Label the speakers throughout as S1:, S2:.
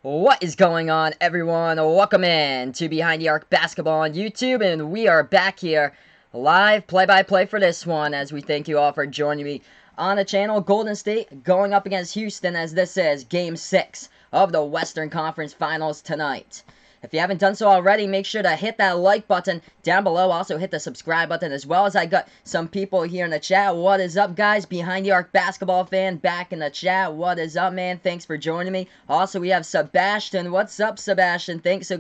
S1: What is going on, everyone? Welcome in to Behind the Arc Basketball on YouTube, and we are back here live play-by-play for this one, as we thank you all for joining me on the channel. Golden State going up against Houston, as this is Game 6 of the Western Conference Finals tonight. If you haven't done so already, make sure to hit that like button down below. Also, hit the subscribe button, as well as I got some people here in the chat. What is up, guys? Behind the Arc Basketball fan back in the chat. What is up, man? Thanks for joining me. Also, we have Sebastian. What's up, Sebastian? Thanks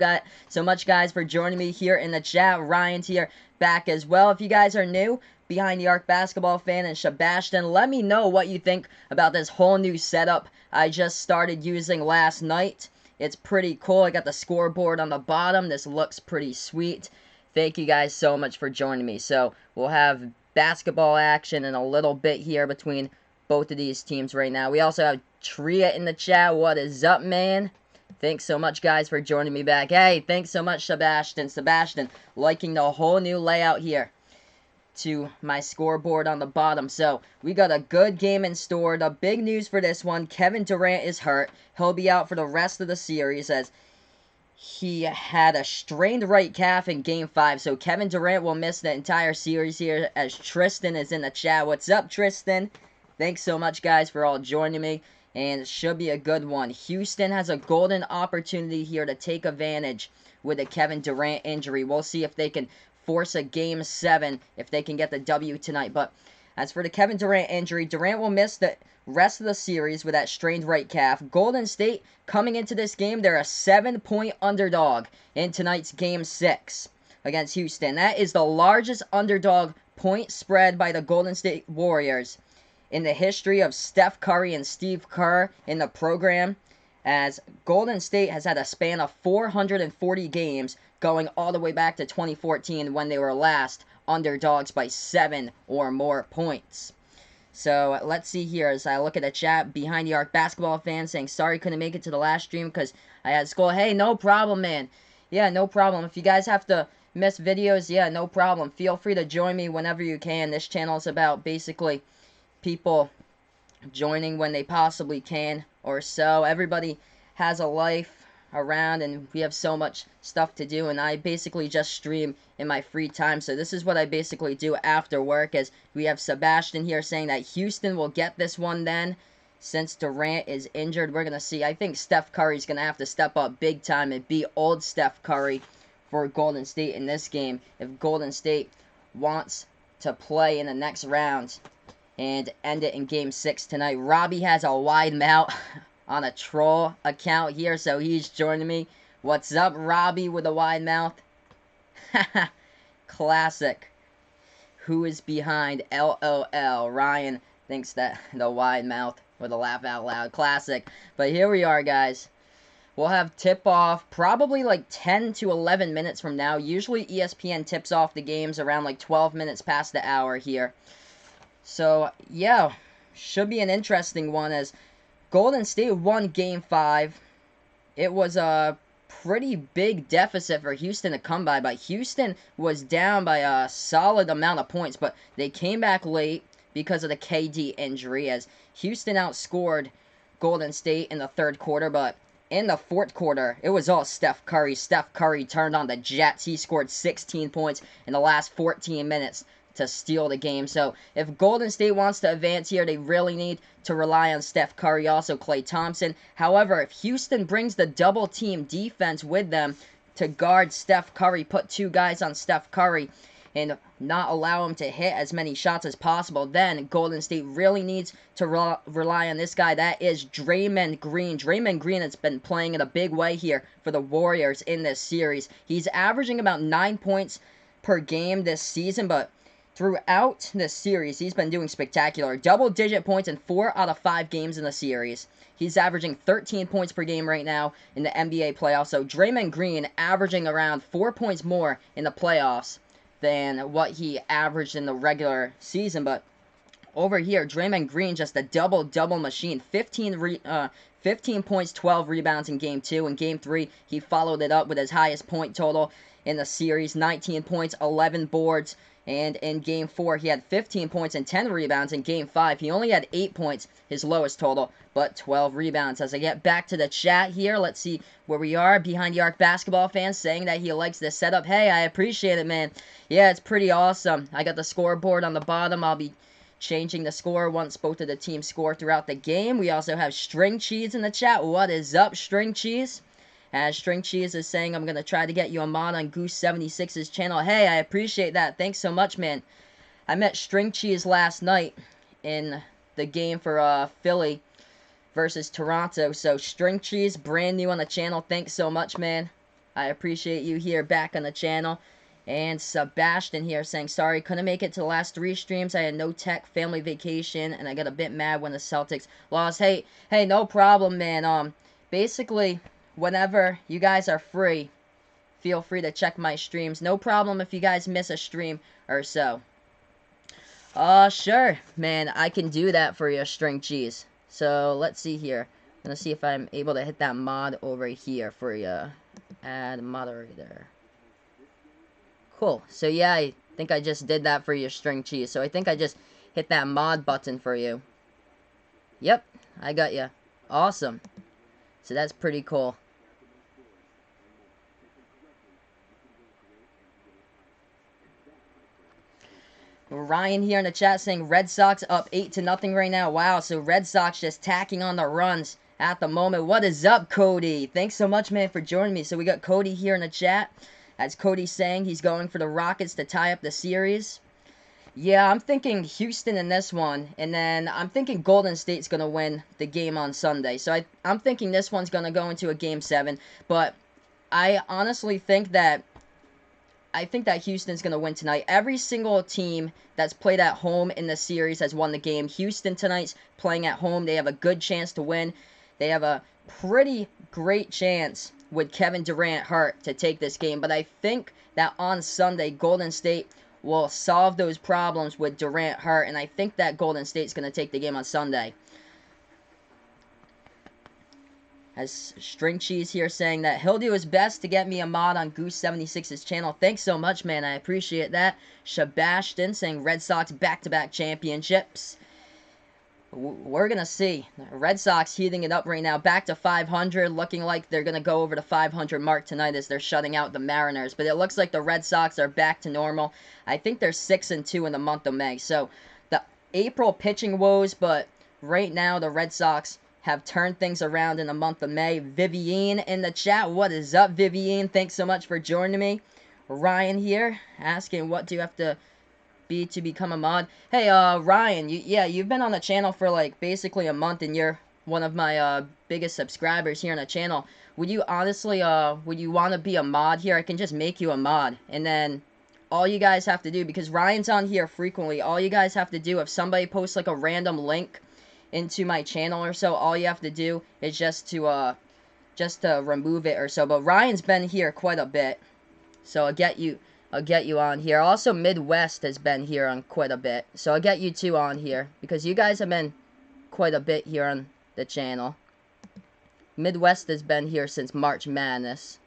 S1: so much, guys, for joining me here in the chat. Ryan's here back as well. If you guys are new, Behind the Arc Basketball fan and Sebastian, let me know what you think about this whole new setup I just started using last night. It's pretty cool. I got the scoreboard on the bottom. This looks pretty sweet. Thank you guys so much for joining me. So we'll have basketball action in a little bit here between both of these teams right now. We also have Tria in the chat. What is up, man? Thanks so much, guys, for joining me back. Hey, thanks so much, Sebastian. Sebastian, liking the whole new layout here to my scoreboard on the bottom. So we got a good game in store. The big news for this one, Kevin Durant is hurt. He'll be out for the rest of the series, as he had a strained right calf in Game 5. So Kevin Durant will miss the entire series here, as Tristan is in the chat. What's up, Tristan? Thanks so much, guys, for all joining me. And it should be a good one. Houston has a golden opportunity here to take advantage with a Kevin Durant injury. We'll see if they can force a Game 7 if they can get the W tonight. But as for the Kevin Durant injury, Durant will miss the rest of the series with that strained right calf. Golden State, coming into this game, they're a 7-point underdog in tonight's Game 6 against Houston. That is the largest underdog point spread by the Golden State Warriors in the history of Steph Curry and Steve Kerr in the program, as Golden State has had a span of 440 games going all the way back to 2014, when they were last underdogs by 7 or more points. So let's see here as I look at the chat. Behind the Arc Basketball fan saying, sorry couldn't make it to the last stream because I had school. Hey, no problem, man. Yeah, no problem. If you guys have to miss videos, yeah, no problem. Feel free to join me whenever you can. This channel is about basically people joining when they possibly can or so. Everybody has a life around, and we have so much stuff to do, and I basically just stream in my free time. So this is what I basically do after work, as we have Sebastian here saying that Houston will get this one then, since Durant is injured. We're going to see. I think Steph Curry's going to have to step up big time and be old Steph Curry for Golden State in this game if Golden State wants to play in the next round and end it in Game 6 tonight. Robbie has a wide mouth on a troll account here, so he's joining me. What's up, Robbie with a wide mouth? Classic. Who is behind? LOL. Ryan thinks that the wide mouth with a laugh out loud. Classic. But here we are, guys. We'll have tip-off probably like 10 to 11 minutes from now. Usually ESPN tips off the games around like 12 minutes past the hour here. So, yeah, should be an interesting one, as Golden State won Game 5. It was a pretty big deficit for Houston to come by, but Houston was down by a solid amount of points, but they came back late because of the KD injury, as Houston outscored Golden State in the third quarter, but in the fourth quarter, it was all Steph Curry. Steph Curry turned on the Jets. He scored 16 points in the last 14 minutes to steal the game. So if Golden State wants to advance here, they really need to rely on Steph Curry, also Klay Thompson. However, if Houston brings the double team defense with them to guard Steph Curry, put two guys on Steph Curry, and not allow him to hit as many shots as possible, then Golden State really needs to rely on this guy. That is Draymond Green. Draymond Green has been playing in a big way here for the Warriors in this series. He's averaging about 9 points per game this season, but throughout this series, he's been doing spectacular. Double-digit points in 4 out of 5 games in the series. He's averaging 13 points per game right now in the NBA playoffs. So Draymond Green averaging around 4 points more in the playoffs than what he averaged in the regular season. But over here, Draymond Green, just a double-double machine. 15 points, 12 rebounds in Game 2. In Game 3, he followed it up with his highest point total in the series. 19 points, 11 boards. And in Game 4, he had 15 points and 10 rebounds. In Game 5, he only had 8 points, his lowest total, but 12 rebounds. As I get back to the chat here, let's see where we are. Behind the Arc basketball fans saying that he likes this setup. Hey, I appreciate it, man. Yeah, it's pretty awesome. I got the scoreboard on the bottom. I'll be changing the score once both of the teams score throughout the game. We also have String Cheese in the chat. What is up, String Cheese? As String Cheese is saying, I'm going to try to get you a mod on Goose76's channel. Hey, I appreciate that. Thanks so much, man. I met String Cheese last night in the game for Philly versus Toronto. So, String Cheese, brand new on the channel. Thanks so much, man. I appreciate you here back on the channel. And Sebastian here saying, sorry, couldn't make it to the last 3 streams. I had no tech, family vacation, and I got a bit mad when the Celtics lost. Hey, no problem, man. Basically, whenever you guys are free, feel free to check my streams. No problem if you guys miss a stream or so. Sure, man, I can do that for you, String Cheese. So, let's see here. I'm gonna see if I'm able to hit that mod over here for you. Add moderator. Cool. So, yeah, I think I just did that for you, String Cheese. So, I think I just hit that mod button for you. Yep, I got you. Awesome. So, that's pretty cool. Ryan here in the chat saying Red Sox up 8-0 right now. Wow, so Red Sox just tacking on the runs at the moment. What is up, Cody? Thanks so much, man, for joining me. So we got Cody here in the chat. As Cody's saying, he's going for the Rockets to tie up the series. Yeah, I'm thinking Houston in this one, and then I'm thinking Golden State's going to win the game on Sunday. So I'm thinking this one's going to go into a Game 7, but I honestly think that Houston's going to win tonight. Every single team that's played at home in the series has won the game. Houston tonight's playing at home. They have a good chance to win. They have a pretty great chance with Kevin Durant hurt to take this game. But I think that on Sunday, Golden State will solve those problems with Durant hurt. And I think that Golden State's going to take the game on Sunday. As String Cheese here saying that he'll do his best to get me a mod on Goose76's channel. Thanks so much, man. I appreciate that. Sebastian saying Red Sox back-to-back championships. We're going to see. Red Sox heating it up right now. Back to 500. Looking like they're going to go over the 500 mark tonight as they're shutting out the Mariners. But it looks like the Red Sox are back to normal. I think they're 6-2 in the month of May. So the April pitching woes, but right now the Red Sox have turned things around in the month of May. Vivian in the chat. What is up, Vivian? Thanks so much for joining me. Ryan here asking, what do you have to be to become a mod? Hey, Ryan, you've been on the channel for like basically a month, and you're one of my biggest subscribers here on the channel. Would you honestly, would you want to be a mod here? I can just make you a mod, and then all you guys have to do, because Ryan's on here frequently, all you guys have to do, if somebody posts like a random link into my channel or so, all you have to do is just to remove it or so. But Ryan's been here quite a bit, so I'll get you on here. Also, Midwest has been here on quite a bit, so I'll get you two on here because you guys have been quite a bit here on the channel. Midwest has been here since March Madness.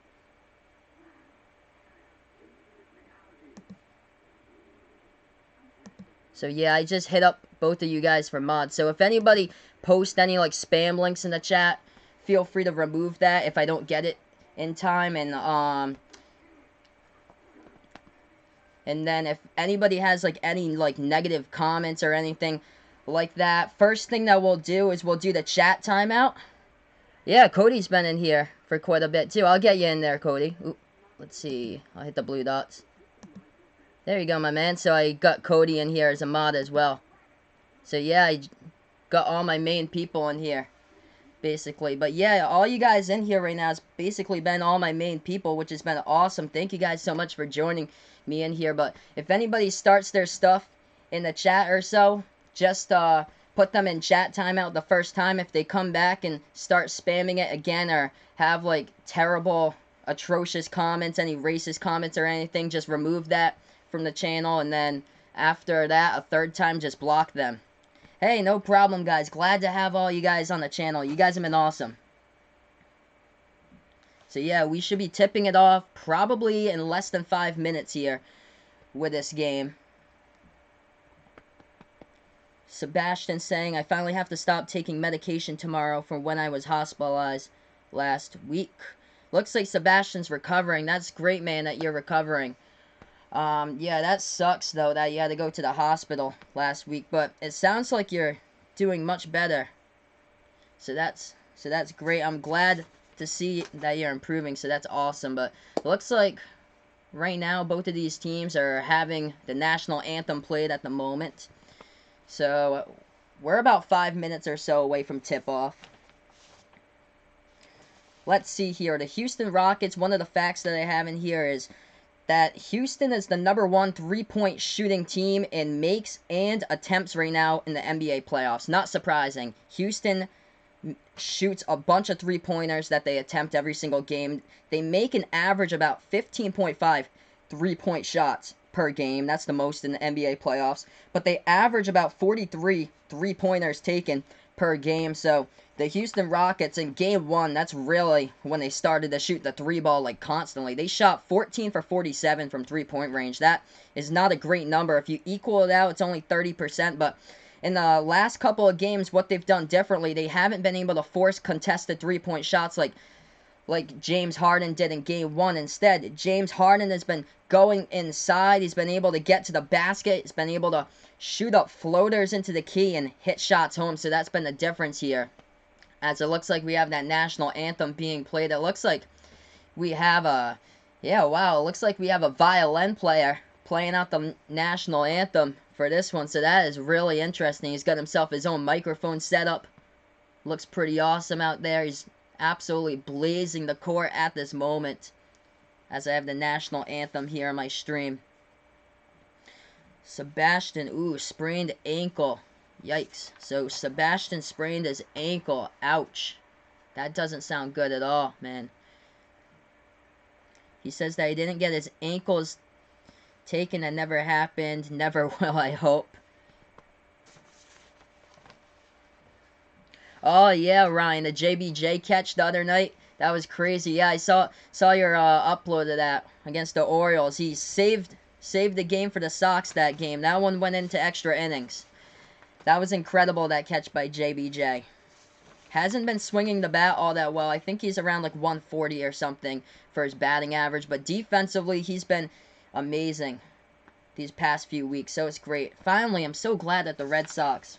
S1: So yeah, I just hit up both of you guys for mods. So if anybody posts any like spam links in the chat, feel free to remove that if I don't get it in time. And then if anybody has like any like negative comments or anything like that, first thing that we'll do is we'll do the chat timeout. Yeah, Cody's been in here for quite a bit too. I'll get you in there, Cody. Ooh, let's see. I'll hit the blue dots. There you go, my man. So I got Cody in here as a mod as well. So yeah, I got all my main people in here, basically. But yeah, all you guys in here right now has basically been all my main people, which has been awesome. Thank you guys so much for joining me in here. But if anybody starts their stuff in the chat or so, just put them in chat timeout the first time. If they come back and start spamming it again or have like terrible, atrocious comments, any racist comments or anything, just remove that from the channel, and then after that, a third time, just block them. Hey, no problem, guys. Glad to have all you guys on the channel. You guys have been awesome. So yeah, we should be tipping it off probably in less than 5 minutes here with this game. Sebastian saying, I finally have to stop taking medication tomorrow from when I was hospitalized last week. Looks like Sebastian's recovering. That's great, man, that you're recovering. Yeah, that sucks, though, that you had to go to the hospital last week. But it sounds like you're doing much better. So that's great. I'm glad to see that you're improving, so that's awesome. But it looks like right now both of these teams are having the national anthem played at the moment. So we're about 5 minutes or so away from tip-off. Let's see here. The Houston Rockets, one of the facts that I have in here is that Houston is the #1 3-point shooting team in makes and attempts right now in the NBA playoffs. Not surprising. Houston shoots a bunch of three-pointers that they attempt every single game. They make an average about 15.5 three-point shots per game. That's the most in the NBA playoffs. But they average about 43 three-pointers taken per game. So the Houston Rockets in game 1, that's really when they started to shoot the three ball like constantly. They shot 14 for 47 from three-point range. That is not a great number. If you equal it out, it's only 30%, but in the last couple of games, what they've done differently, they haven't been able to force contested three-point shots like James Harden did in game 1. Instead, James Harden has been going inside. He's been able to get to the basket. He's been able to shoot up floaters into the key and hit shots home. So that's been the difference here. As it looks like we have that national anthem being played. It looks like we have a... Yeah, wow. It looks like we have a violin player playing out the national anthem for this one. So that is really interesting. He's got himself his own microphone set up. Looks pretty awesome out there. He's absolutely blazing the court at this moment as I have the national anthem here on my stream. Sebastian, ooh, sprained ankle. Yikes. So Sebastian sprained his ankle. Ouch. That doesn't sound good at all, man. He says that he didn't get his ankles taken. That never happened. Never will, I hope. Oh, yeah, Ryan, the JBJ catch the other night. That was crazy. Yeah, I saw your upload of that against the Orioles. He saved the game for the Sox that game. That one went into extra innings. That was incredible, that catch by JBJ. Hasn't been swinging the bat all that well. I think he's around like 140 or something for his batting average. But defensively, he's been amazing these past few weeks. So it's great. Finally, I'm so glad that the Red Sox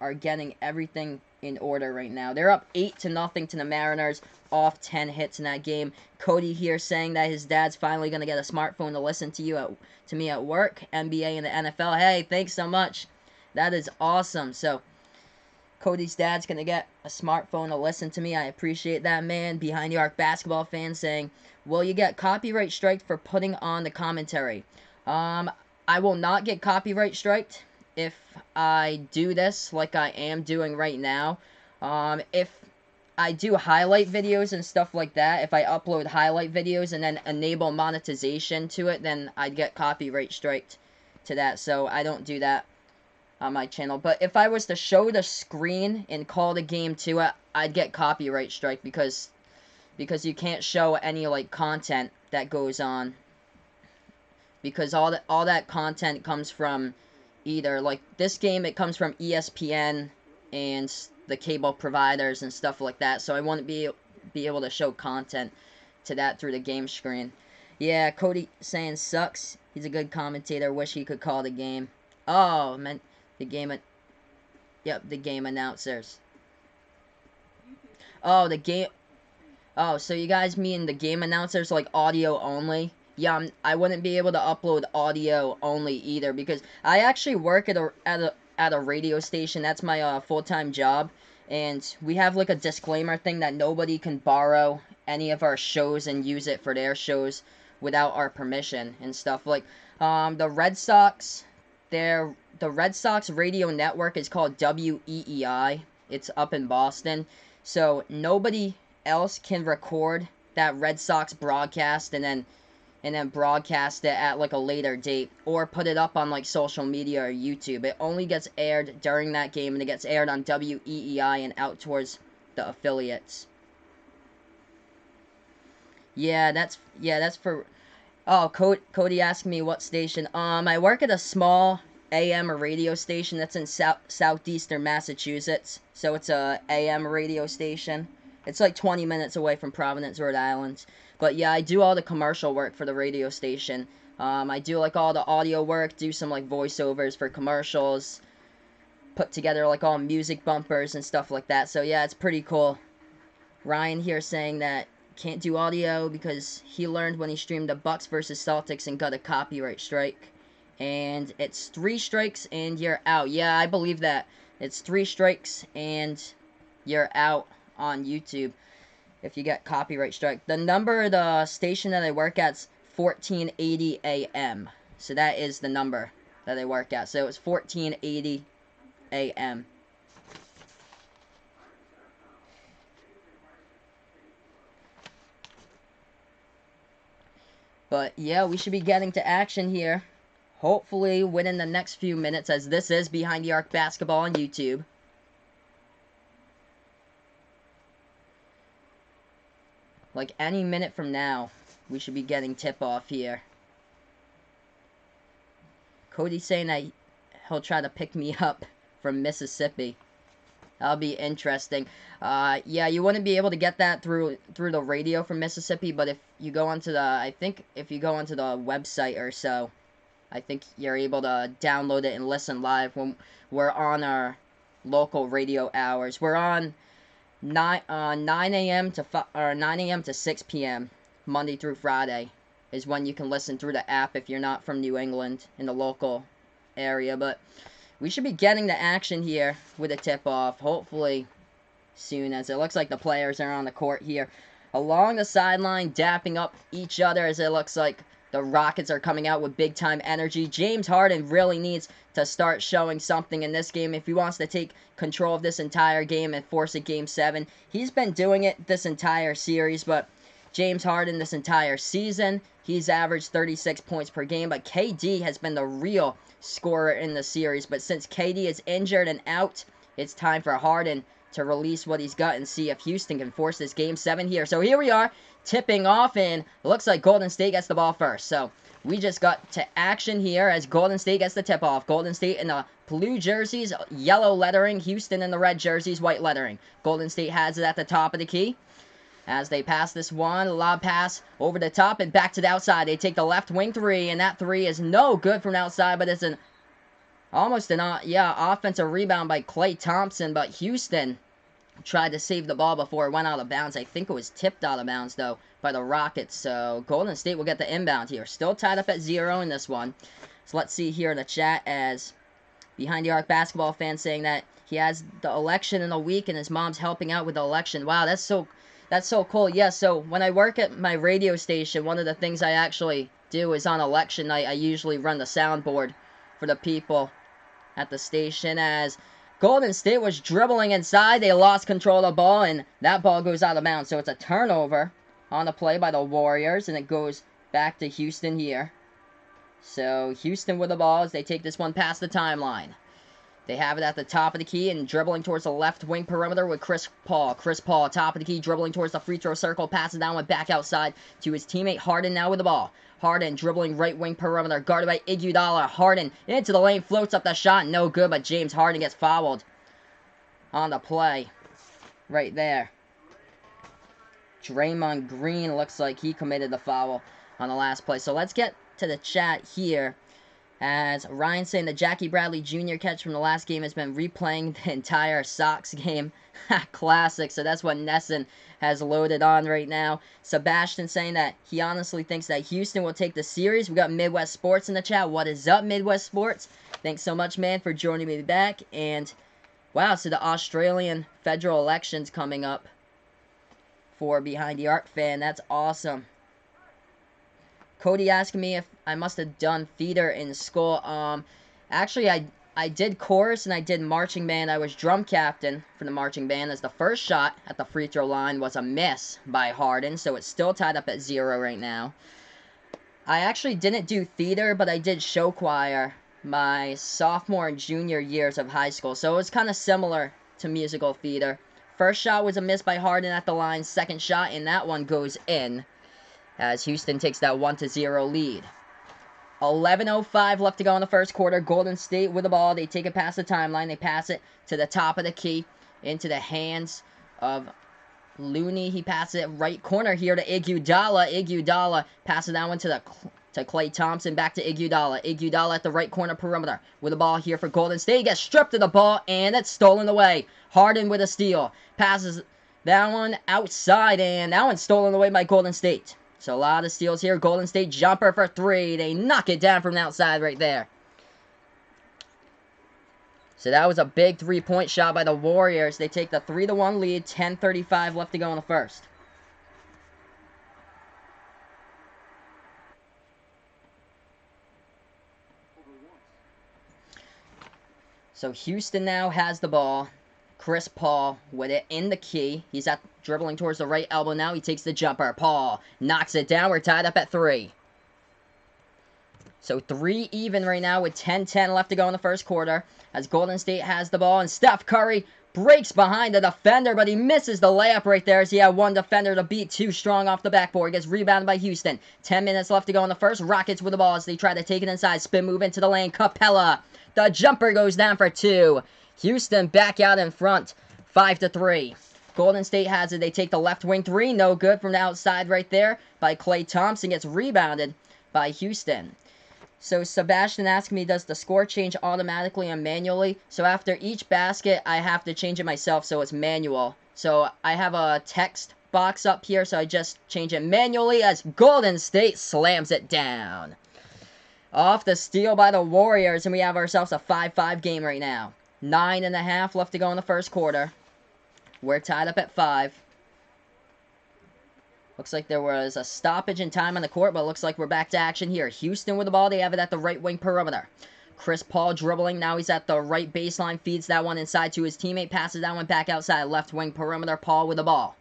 S1: are getting everything in order right now. They're up 8-0 to the Mariners off 10 hits in that game. Cody here saying that his dad's finally going to get a smartphone to listen to me at work. NBA and the NFL. Hey, thanks so much. That is awesome. So Cody's dad's going to get a smartphone to listen to me. I appreciate that, man. Behind the Arc basketball fan saying, will you get copyright striked for putting on the commentary? I will not get copyright striked if I do this like I am doing right now. If I do highlight videos and stuff like that, if I upload highlight videos and then enable monetization to it, then I'd get copyright striked to that. So I don't do that on my channel. But if I was to show the screen and call the game to it, I'd get copyright strike because you can't show any like content that goes on, because all that content comes from either, like this game, it comes from ESPN and the cable providers and stuff like that, so I wouldn't be able to show content to that through the game screen. Yeah, Cody saying sucks. He's a good commentator. Wish he could call the game. Oh, man. The game... Yep, the game announcers. Oh, the game... Oh, so you guys mean the game announcers like audio only? Yeah, I wouldn't be able to upload audio only either, because I actually work at a radio station. That's my full-time job, and we have like a disclaimer thing that nobody can borrow any of our shows and use it for their shows without our permission and stuff. Like the Red Sox, the Red Sox radio network is called WEEI. It's up in Boston, so nobody else can record that Red Sox broadcast and then broadcast it at like a later date or put it up on like social media or YouTube. It only gets aired during that game, and it gets aired on WEEI and out towards the affiliates. Yeah, that's for... Oh, Cody asked me what station. I work at a small AM radio station that's in southeastern Massachusetts. So it's a AM radio station. It's like 20 minutes away from Providence, Rhode Island. But yeah, I do all the commercial work for the radio station. I do like all the audio work, do some like voiceovers for commercials, put together like all music bumpers and stuff like that. So yeah, it's pretty cool. Ryan here saying that can't do audio because he learned when he streamed the Bucks versus Celtics and got a copyright strike. And it's 3 strikes and you're out. Yeah, I believe that. It's 3 strikes and you're out on YouTube if you get copyright strike. The number of the station that I work at's 1480 AM. So that is the number that I work at. So it's 1480 AM. But yeah, we should be getting to action here. Hopefully within the next few minutes, as this is Behind the Arc Basketball on YouTube. Like any minute from now, we should be getting tip-off here. Cody's saying that he'll try to pick me up from Mississippi. That'll be interesting. Yeah, you wouldn't be able to get that through the radio from Mississippi, but if you go onto the, I think if you go onto the website or so, I think you're able to download it and listen live when we're on our local radio hours. We're on 9 a.m. to 6 p.m. Monday through Friday is when you can listen through the app if you're not from New England in the local area. But we should be getting the action here with a tip-off, hopefully soon, as it looks like the players are on the court here along the sideline, dapping up each other, as it looks like the Rockets are coming out with big-time energy. James Harden really needs to start showing something in this game if he wants to take control of this entire game and force a Game 7. He's been doing it this entire series, but James Harden this entire season, he's averaged 36 points per game, but KD has been the real scorer in the series. But since KD is injured and out, it's time for Harden to release what he's got and see if Houston can force this Game 7 here. So here we are, tipping off, and it looks like Golden State gets the ball first. So we just got to action here as Golden State gets the tip-off. Golden State in the blue jerseys, yellow lettering. Houston in the red jerseys, white lettering. Golden State has it at the top of the key. As they pass this one, lob pass over the top and back to the outside. They take the left wing 3, and that 3 is no good from outside, but it's an almost an offensive rebound by Klay Thompson, but Houston tried to save the ball before it went out of bounds. I think it was tipped out of bounds, though, by the Rockets. So Golden State will get the inbound here. Still tied up at 0 in this one. So let's see here in the chat as Behind the Arc basketball fan saying that he has the election in a week and his mom's helping out with the election. Wow, that's so cool. Yeah, so when I work at my radio station, one of the things I actually do is on election night, I usually run the soundboard for the people at the station, as Golden State was dribbling inside. They lost control of the ball, and that ball goes out of bounds. So it's a turnover on the play by the Warriors, and it goes back to Houston here. So Houston with the ball as they take this one past the timeline. They have it at the top of the key and dribbling towards the left wing perimeter with Chris Paul. Chris Paul, top of the key, dribbling towards the free throw circle, passes down and back outside to his teammate Harden now with the ball. Harden dribbling right wing perimeter, guarded by Iguodala. Harden into the lane, floats up the shot, no good, but James Harden gets fouled on the play right there. Draymond Green looks like he committed the foul on the last play. So let's get to the chat here. As Ryan saying the Jackie Bradley Jr. catch from the last game has been replaying the entire Sox game. Classic. So that's what Nesson has loaded on right now. Sebastian saying that he honestly thinks that Houston will take the series. We got Midwest Sports in the chat. What is up, Midwest Sports? Thanks so much, man, for joining me back. And wow, so the Australian federal elections coming up for Behind the Arc fan. That's awesome. Cody asking me if I must have done theater in school. Actually, I did chorus and I did marching band. I was drum captain for the marching band, as the first shot at the free throw line was a miss by Harden, so it's still tied up at 0 right now. I actually didn't do theater, but I did show choir my sophomore and junior years of high school, so it was kind of similar to musical theater. First shot was a miss by Harden at the line. Second shot, and that one goes in, as Houston takes that 1-0 lead. 11:05 left to go in the first quarter. Golden State with the ball. They take it past the timeline. They pass it to the top of the key into the hands of Looney. He passes it right corner here to Iguodala. Iguodala passes that one to Klay Thompson. Back to Iguodala. Iguodala at the right corner perimeter with the ball here for Golden State. He gets stripped of the ball and it's stolen away. Harden with a steal. Passes that one outside and that one's stolen away by Golden State. So a lot of steals here. Golden State jumper for three. They knock it down from the outside right there. So that was a big three-point shot by the Warriors. They take the 3-1 lead. 10:35 left to go in the first. So Houston now has the ball. Chris Paul with it in the key. He's dribbling towards the right elbow now. He takes the jumper. Paul knocks it down. We're tied up at 3. So 3 even right now with 10:10 left to go in the first quarter. As Golden State has the ball and Steph Curry breaks behind the defender, but he misses the layup right there as he had one defender to beat. Too strong off the backboard. Gets rebounded by Houston. 10 minutes left to go in the first. Rockets with the ball as they try to take it inside. Spin move into the lane. Capella. The jumper goes down for 2. Houston back out in front. 5-3. Golden State has it. They take the left wing 3. No good from the outside right there by Klay Thompson. Gets rebounded by Houston. So Sebastian asked me, does the score change automatically and manually? So after each basket, I have to change it myself, so it's manual. So I have a text box up here, so I just change it manually as Golden State slams it down. Off the steal by the Warriors, and we have ourselves a 5-5 game right now. 9.5 left to go in the first quarter. We're tied up at 5. Looks like there was a stoppage in time on the court, but it looks like we're back to action here. Houston with the ball. They have it at the right wing perimeter. Chris Paul dribbling. Now he's at the right baseline. Feeds that one inside to his teammate. Passes that one back outside. Left wing perimeter. Paul with the ball.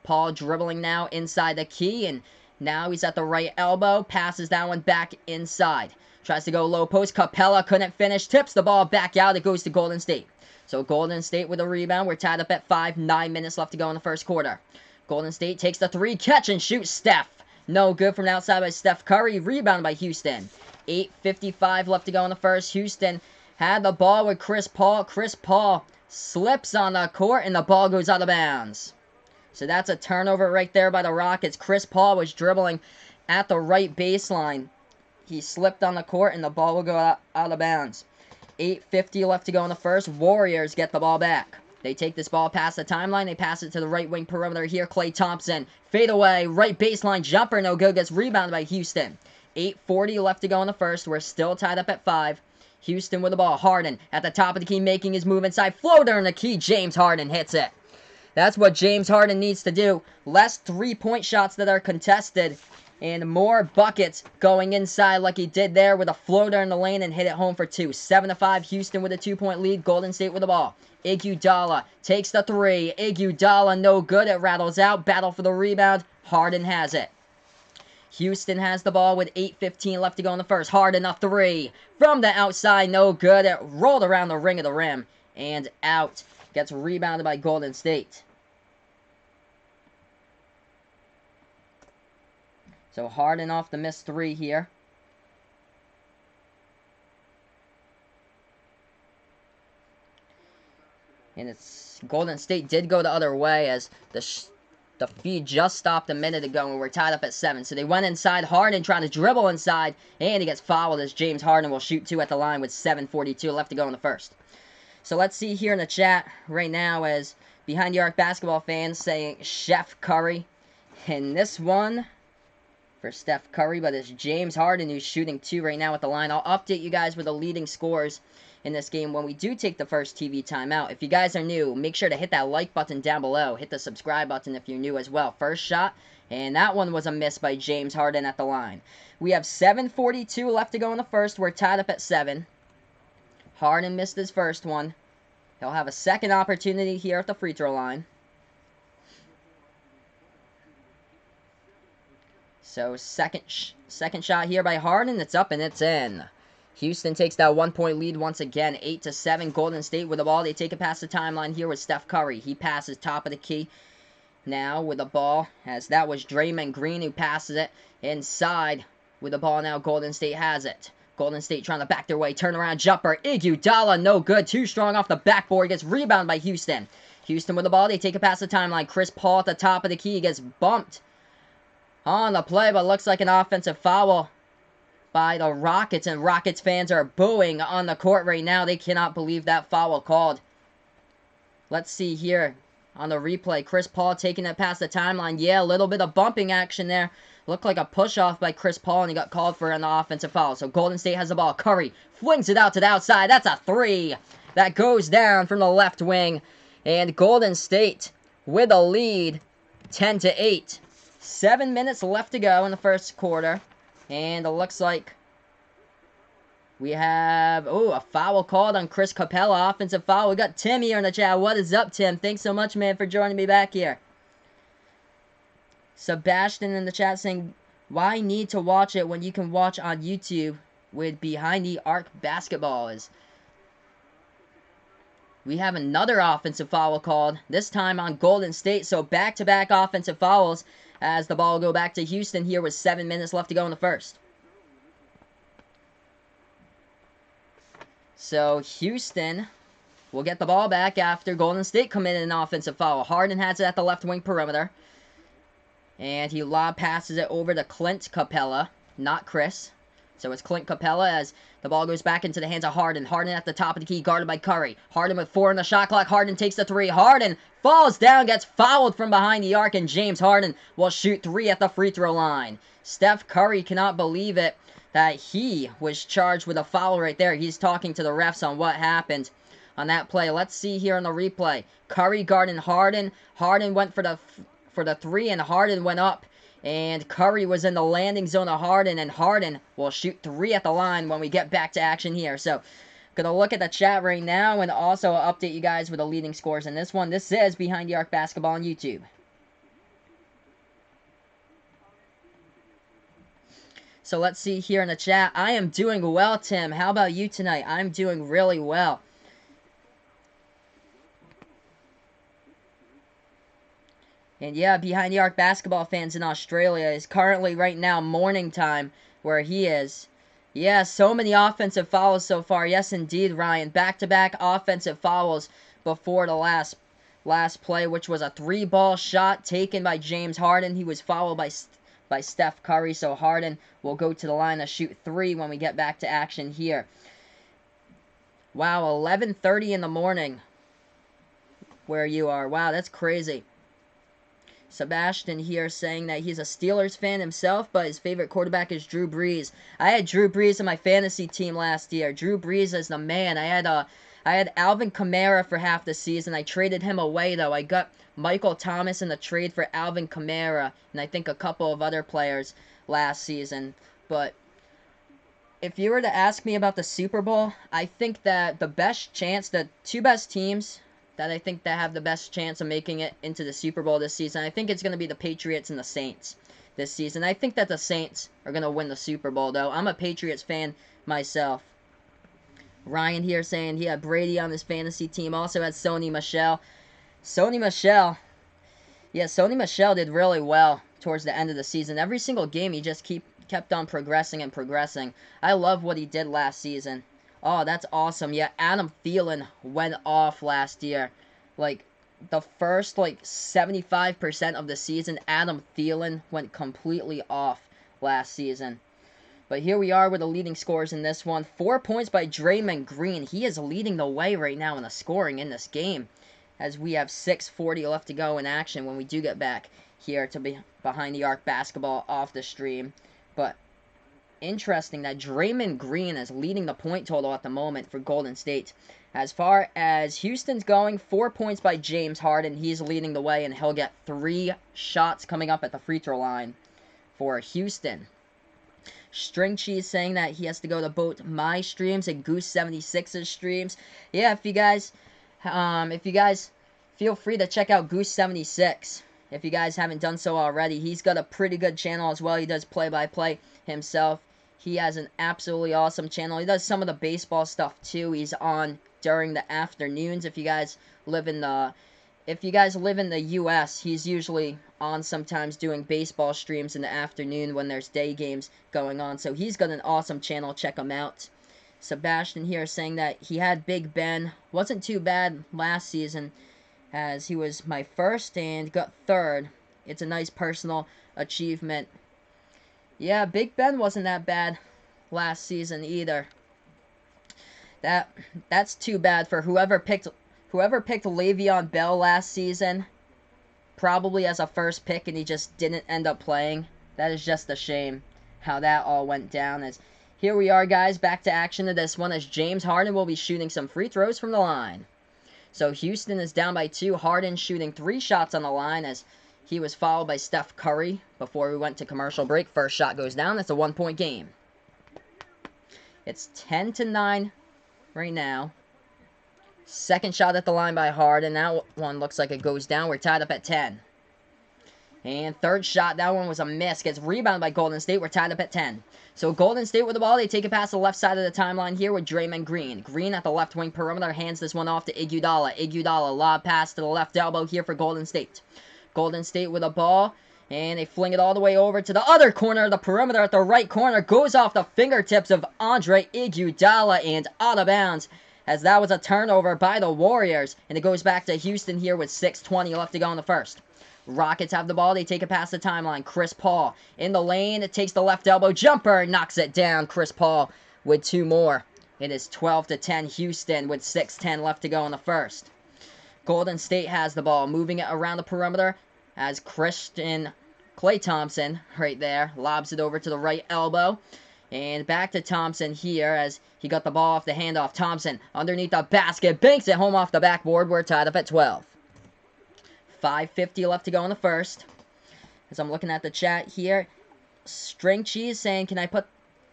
S1: Paul dribbling now inside the key, and now he's at the right elbow. Passes that one back inside. Tries to go low post. Capella couldn't finish. Tips the ball back out. It goes to Golden State. So Golden State with a rebound. We're tied up at 5. 9 minutes left to go in the first quarter. Golden State takes the 3, catch and shoot. Steph. No good from the outside by Steph Curry. Rebound by Houston. 8:55 left to go in the first. Houston had the ball with Chris Paul. Chris Paul slips on the court and the ball goes out of bounds. So that's a turnover right there by the Rockets. Chris Paul was dribbling at the right baseline. He slipped on the court and the ball will go out of bounds. 8:50 left to go in the first. Warriors get the ball back. They take this ball past the timeline. They pass it to the right wing perimeter here. Klay Thompson. Fade away. Right baseline jumper. No good. Gets rebounded by Houston. 8:40 left to go in the first. We're still tied up at 5. Houston with the ball. Harden at the top of the key making his move inside. Floater in the key. James Harden hits it. That's what James Harden needs to do. Less three-point shots that are contested and more buckets going inside like he did there with a floater in the lane and hit it home for 2. 7-5. Houston with a 2-point lead. Golden State with the ball. Iguodala takes the 3. Iguodala no good. It rattles out. Battle for the rebound. Harden has it. Houston has the ball with 8:15 left to go in the first. Harden a 3. From the outside, no good. It rolled around the ring of the rim and out. Gets rebounded by Golden State. So Harden off the missed 3 here. And it's Golden State did go the other way as the feed just stopped a minute ago and we're tied up at 7. So they went inside. Harden trying to dribble inside and he gets fouled as James Harden will shoot 2 at the line with 7:42 left to go in the first. So let's see here in the chat right now as Behind the Arc basketball fans saying Chef Curry. And this one for Steph Curry, but it's James Harden who's shooting 2 right now at the line. I'll update you guys with the leading scores in this game when we do take the first TV timeout. If you guys are new, make sure to hit that like button down below. Hit the subscribe button if you're new as well. First shot, and that one was a miss by James Harden at the line. We have 7:42 left to go in the first. We're tied up at 7. Harden missed his first one. He'll have a second opportunity here at the free throw line. So second shot here by Harden. It's up and it's in. Houston takes that 1-point lead once again. 8-7. Golden State with the ball. They take it past the timeline here with Steph Curry. He passes top of the key now with the ball as that was Draymond Green who passes it inside with the ball now. Golden State has it. Golden State trying to back their way. Turnaround jumper. Iguodala, no good. Too strong off the backboard. Gets rebounded by Houston. Houston with the ball. They take it past the timeline. Chris Paul at the top of the key gets bumped on the play, but looks like an offensive foul by the Rockets, and Rockets fans are booing on the court right now. They cannot believe that foul called. Let's see here on the replay. Chris Paul taking it past the timeline. Yeah, a little bit of bumping action there. Looked like a push-off by Chris Paul, and he got called for an offensive foul. So Golden State has the ball. Curry flings it out to the outside. That's a three. That goes down from the left wing. And Golden State with a lead, 10-8. 7 minutes left to go in the first quarter. And it looks like we have, a foul called on Chris Capella, offensive foul. We got Tim here in the chat. What is up, Tim? Thanks so much, man, for joining me back here. Sebastian in the chat saying, why need to watch it when you can watch on YouTube with Behind the Arc Basketball? We have another offensive foul called, this time on Golden State. So back-to-back offensive fouls as the ball will go back to Houston here with 7 minutes left to go in the first. So Houston will get the ball back after Golden State committed an offensive foul. Harden has it at the left wing perimeter. And he lob passes it over to Clint Capella, not Chris. So it's Clint Capella as the ball goes back into the hands of Harden. Harden at the top of the key, guarded by Curry. Harden with 4 on the shot clock. Harden takes the 3. Harden falls down, gets fouled from behind the arc, and James Harden will shoot 3 at the free throw line. Steph Curry cannot believe it that he was charged with a foul right there. He's talking to the refs on what happened on that play. Let's see here on the replay. Curry guarding Harden. Harden went for the 3, and Harden went up. And Curry was in the landing zone of Harden, and Harden will shoot 3 at the line when we get back to action here. So, gonna look at the chat right now and also update you guys with the leading scores in this one. This is Behind the Arc Basketball on YouTube. So let's see here in the chat. I am doing well, Tim. How about you tonight? I'm doing really well. And yeah, Behind the Arc Basketball fans in Australia is currently right now morning time where he is. Yeah, so many offensive fouls so far. Yes, indeed, Ryan. Back-to-back offensive fouls before the last play, which was a 3-ball shot taken by James Harden. He was fouled by Steph Curry, so Harden will go to the line to shoot 3 when we get back to action here. Wow, 11:30 in the morning where you are. Wow, that's crazy. Sebastian here saying that he's a Steelers fan himself, but his favorite quarterback is Drew Brees. I had Drew Brees in my fantasy team last year. Drew Brees is the man. I had Alvin Kamara for half the season. I traded him away, though. I got Michael Thomas in the trade for Alvin Kamara, and I think a couple of other players last season. But if you were to ask me about the Super Bowl, I think that the 2 best teams that I think that have the best chance of making it into the Super Bowl this season, I think it's going to be the Patriots and the Saints this season. I think that the Saints are going to win the Super Bowl, though. I'm a Patriots fan myself. Ryan here saying he had Brady on his fantasy team. Also had Sony Michel. Sony Michel did really well towards the end of the season. Every single game, he just kept on progressing and progressing. I love what he did last season. Oh, that's awesome. Yeah, Adam Thielen went off last year. Like, the first, 75% of the season, Adam Thielen went completely off last season. But here we are with the leading scores in this one. 4 points by Draymond Green. He is leading the way right now in the scoring in this game, as we have 6:40 left to go in action when we do get back here to Behind the Arc Basketball off the stream. But interesting that Draymond Green is leading the point total at the moment for Golden State. As far as Houston's going, 4 points by James Harden. He's leading the way, and he'll get 3 shots coming up at the free throw line for Houston. String Cheese saying that he has to go to both my streams and Goose76's streams. Yeah, if you guys feel free to check out Goose76. If you guys haven't done so already, he's got a pretty good channel as well. He does play-by-play himself. He has an absolutely awesome channel. He does some of the baseball stuff too. He's on during the afternoons. If you guys live in the if you guys live in the U.S., he's usually on sometimes doing baseball streams in the afternoon when there's day games going on. So he's got an awesome channel. Check him out. Sebastian here saying that he had Big Ben. Wasn't too bad last season, as he was my first and got third. It's a nice personal achievement. Yeah, Big Ben wasn't that bad last season either. That's too bad for whoever picked Le'Veon Bell last season, probably as a first pick, and he just didn't end up playing. That is just a shame how that all went down. As here we are, guys, back to action to this one, as James Harden will be shooting some free throws from the line. So Houston is down by 2. Harden shooting 3 shots on the line, as he was followed by Steph Curry before we went to commercial break. First shot goes down. It's a 1-point game. It's 10-9 right now. Second shot at the line by Harden. That one looks like it goes down. We're tied up at 10. And third shot, that one was a miss. Gets rebounded by Golden State. We're tied up at 10. So Golden State with the ball. They take it past the left side of the timeline here with Draymond Green. Green at the left wing perimeter. Hands this one off to Iguodala. Iguodala, lob pass to the left elbow here for Golden State. Golden State with the ball. And they fling it all the way over to the other corner of the perimeter at the right corner. Goes off the fingertips of Andre Iguodala and out of bounds, as that was a turnover by the Warriors. And it goes back to Houston here with 6:20 left to go in the first. Rockets have the ball. They take it past the timeline. Chris Paul in the lane. It takes the left elbow jumper. Knocks it down. Chris Paul with 2 more. It is 12-10 Houston with 6:10 left to go in the first. Golden State has the ball. Moving it around the perimeter as Klay Thompson right there lobs it over to the right elbow. And back to Thompson here as he got the ball off the handoff. Thompson underneath the basket. Banks it home off the backboard. We're tied up at 12. 5:50 left to go in the first. As I'm looking at the chat here, String Cheese saying, can I put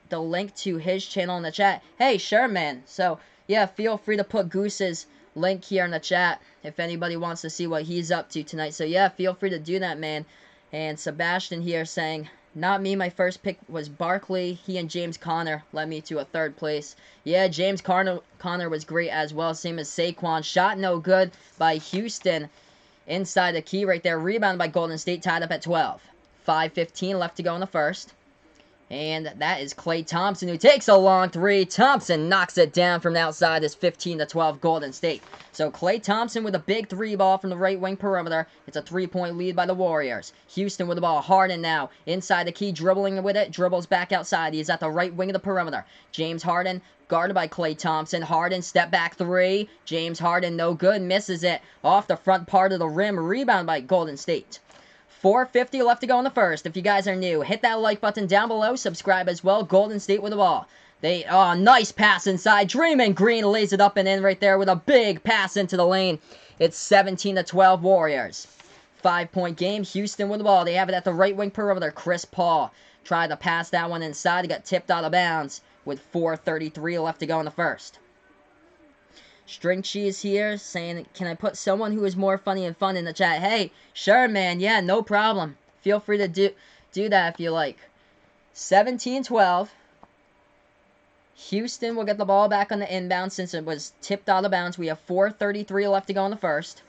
S1: the link to his channel in the chat? Hey, sure, man. So, yeah, feel free to put Goose's link here in the chat if anybody wants to see what he's up to tonight. So, yeah, feel free to do that, man. And Sebastian here saying, not me, my first pick was Barkley. He and James Conner led me to a 3rd place. Yeah, James Conner was great as well, same as Saquon. Shot no good by Houston. Inside the key right there. Rebound by Golden State, tied up at 12. 5:15 left to go in the first. And that is Klay Thompson, who takes a long 3. Thompson knocks it down from the outside. It's 15-12 Golden State. So Klay Thompson with a big 3 ball from the right wing perimeter. It's a 3-point lead by the Warriors. Houston with the ball. Harden now inside the key, dribbling with it. Dribbles back outside. He's at the right wing of the perimeter. James Harden guarded by Klay Thompson. Harden step back 3. James Harden no good. Misses it off the front part of the rim. Rebound by Golden State. 4:50 left to go in the first. If you guys are new, hit that like button down below. Subscribe as well. Golden State with the ball. Nice pass inside. Draymond Green lays it up and in right there with a big pass into the lane. It's 17-12 Warriors. 5-point game. Houston with the ball. They have it at the right wing perimeter. Chris Paul tried to pass that one inside. He got tipped out of bounds with 4:33 left to go in the first. String Cheese here saying, can I put someone who is more funny and fun in the chat? Hey, sure, man. Yeah, no problem. Feel free to do that if you like. 17-12. Houston will get the ball back on the inbound since it was tipped out of bounds. We have 4:33 left to go in the first.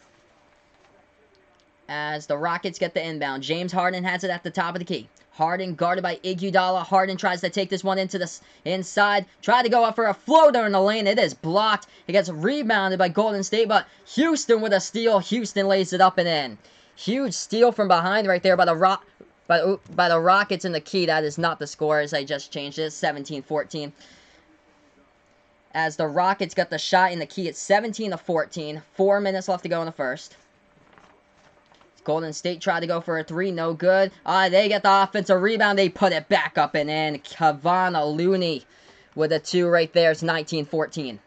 S1: As the Rockets get the inbound. James Harden has it at the top of the key. Harden guarded by Iguodala. Harden tries to take this one into the inside. Try to go up for a floater in the lane. It is blocked. It gets rebounded by Golden State, but Houston with a steal. Houston lays it up and in. Huge steal from behind right there by the Rockets in the key. That is not the score as I just changed it. 17-14. As the Rockets got the shot in the key, it's 17-14. 4 minutes left to go in the first. Golden State tried to go for a 3, no good. They get the offensive rebound. They put it back up and in. Kevon Looney with a 2 right there. It's 19-14.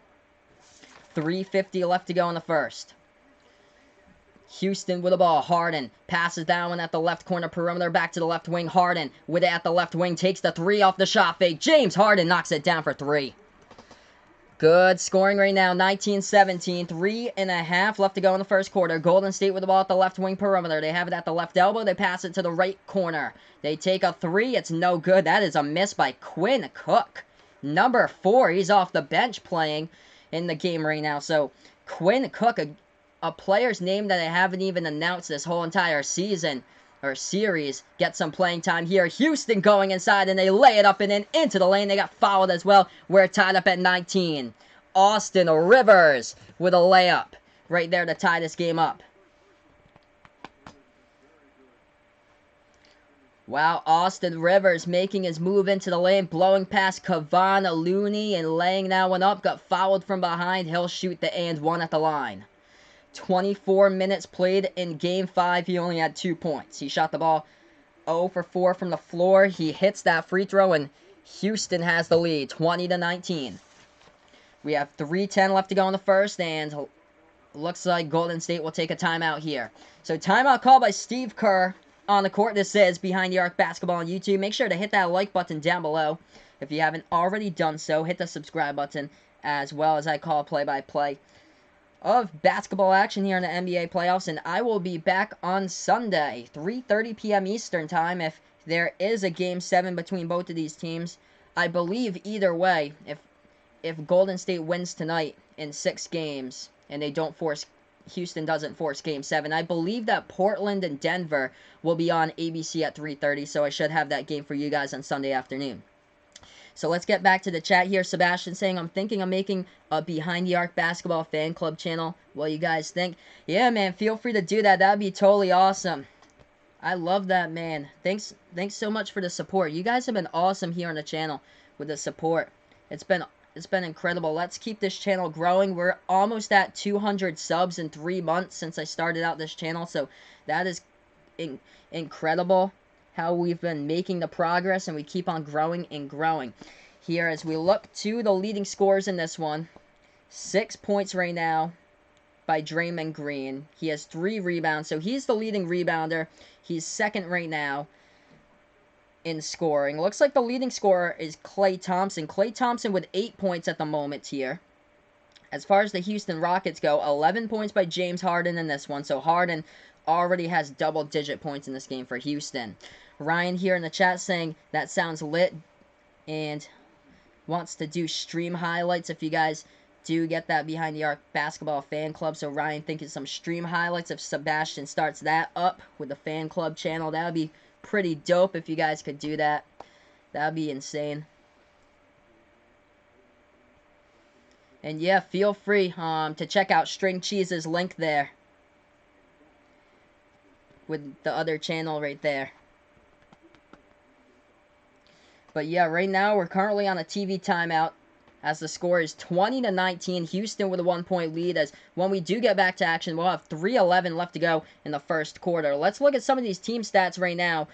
S1: 3:50 left to go in the first. Houston with the ball. Harden passes that one at the left corner perimeter. Back to the left wing. Harden with it at the left wing. Takes the 3 off the shot fake. James Harden knocks it down for 3. Good scoring right now, 19-17, 3.5 left to go in the first quarter. Golden State with the ball at the left wing perimeter. They have it at the left elbow. They pass it to the right corner. They take a 3. It's no good. That is a miss by Quinn Cook. Number 4. He's off the bench playing in the game right now. So Quinn Cook a player's name that I haven't even announced this whole entire season or series get some playing time here. Houston going inside, and they lay it up and in into the lane. They got fouled as well. We're tied up at 19. Austin Rivers with a layup right there to tie this game up. Wow, Austin Rivers making his move into the lane, blowing past Kevon Looney and laying that one up. Got fouled from behind. He'll shoot the and one at the line. 24 minutes played in Game 5. He only had 2 points. He shot the ball 0 for 4 from the floor. He hits that free throw, and Houston has the lead, 20-19. We have 3:10 left to go in the first, and looks like Golden State will take a timeout here. So timeout called by Steve Kerr on the court. This is Behind the Arc Basketball on YouTube. Make sure to hit that like button down below. If you haven't already done so, hit the subscribe button as well as I call play-by-play of basketball action here in the NBA playoffs. And I will be back on Sunday, 3:30 p.m. Eastern Time, if there is a Game 7 between both of these teams. I believe either way, if Golden State wins tonight in 6 games, and they don't force, Houston doesn't force Game 7, I believe that Portland and Denver will be on ABC at 3:30, so I should have that game for you guys on Sunday afternoon. So let's get back to the chat here. Sebastian saying, I'm thinking of making a Behind the Arc Basketball fan club channel. What do you guys think? Yeah, man, feel free to do that. That'd be totally awesome. I love that, man. Thanks so much for the support. You guys have been awesome here on the channel with the support. It's been incredible. Let's keep this channel growing. We're almost at 200 subs in 3 months since I started out this channel, so that is incredible how we've been making the progress, and we keep on growing and growing. Here as we look to the leading scorers in this one, 6 points right now by Draymond Green. He has 3 rebounds, so he's the leading rebounder. He's second right now in scoring. Looks like the leading scorer is Klay Thompson. Klay Thompson with 8 points at the moment here. As far as the Houston Rockets go, 11 points by James Harden in this one. So Harden already has double-digit points in this game for Houston. Ryan here in the chat saying that sounds lit and wants to do stream highlights if you guys do get that Behind the Arc Basketball fan club. So Ryan thinking some stream highlights if Sebastian starts that up with the fan club channel. That would be pretty dope if you guys could do that. That would be insane. And yeah, feel free to check out String Cheese's link there with the other channel right there. But yeah, right now we're currently on a TV timeout as the score is 20-19. Houston with a 1-point lead. As when we do get back to action, we'll have 3:11 left to go in the first quarter. Let's look at some of these team stats right now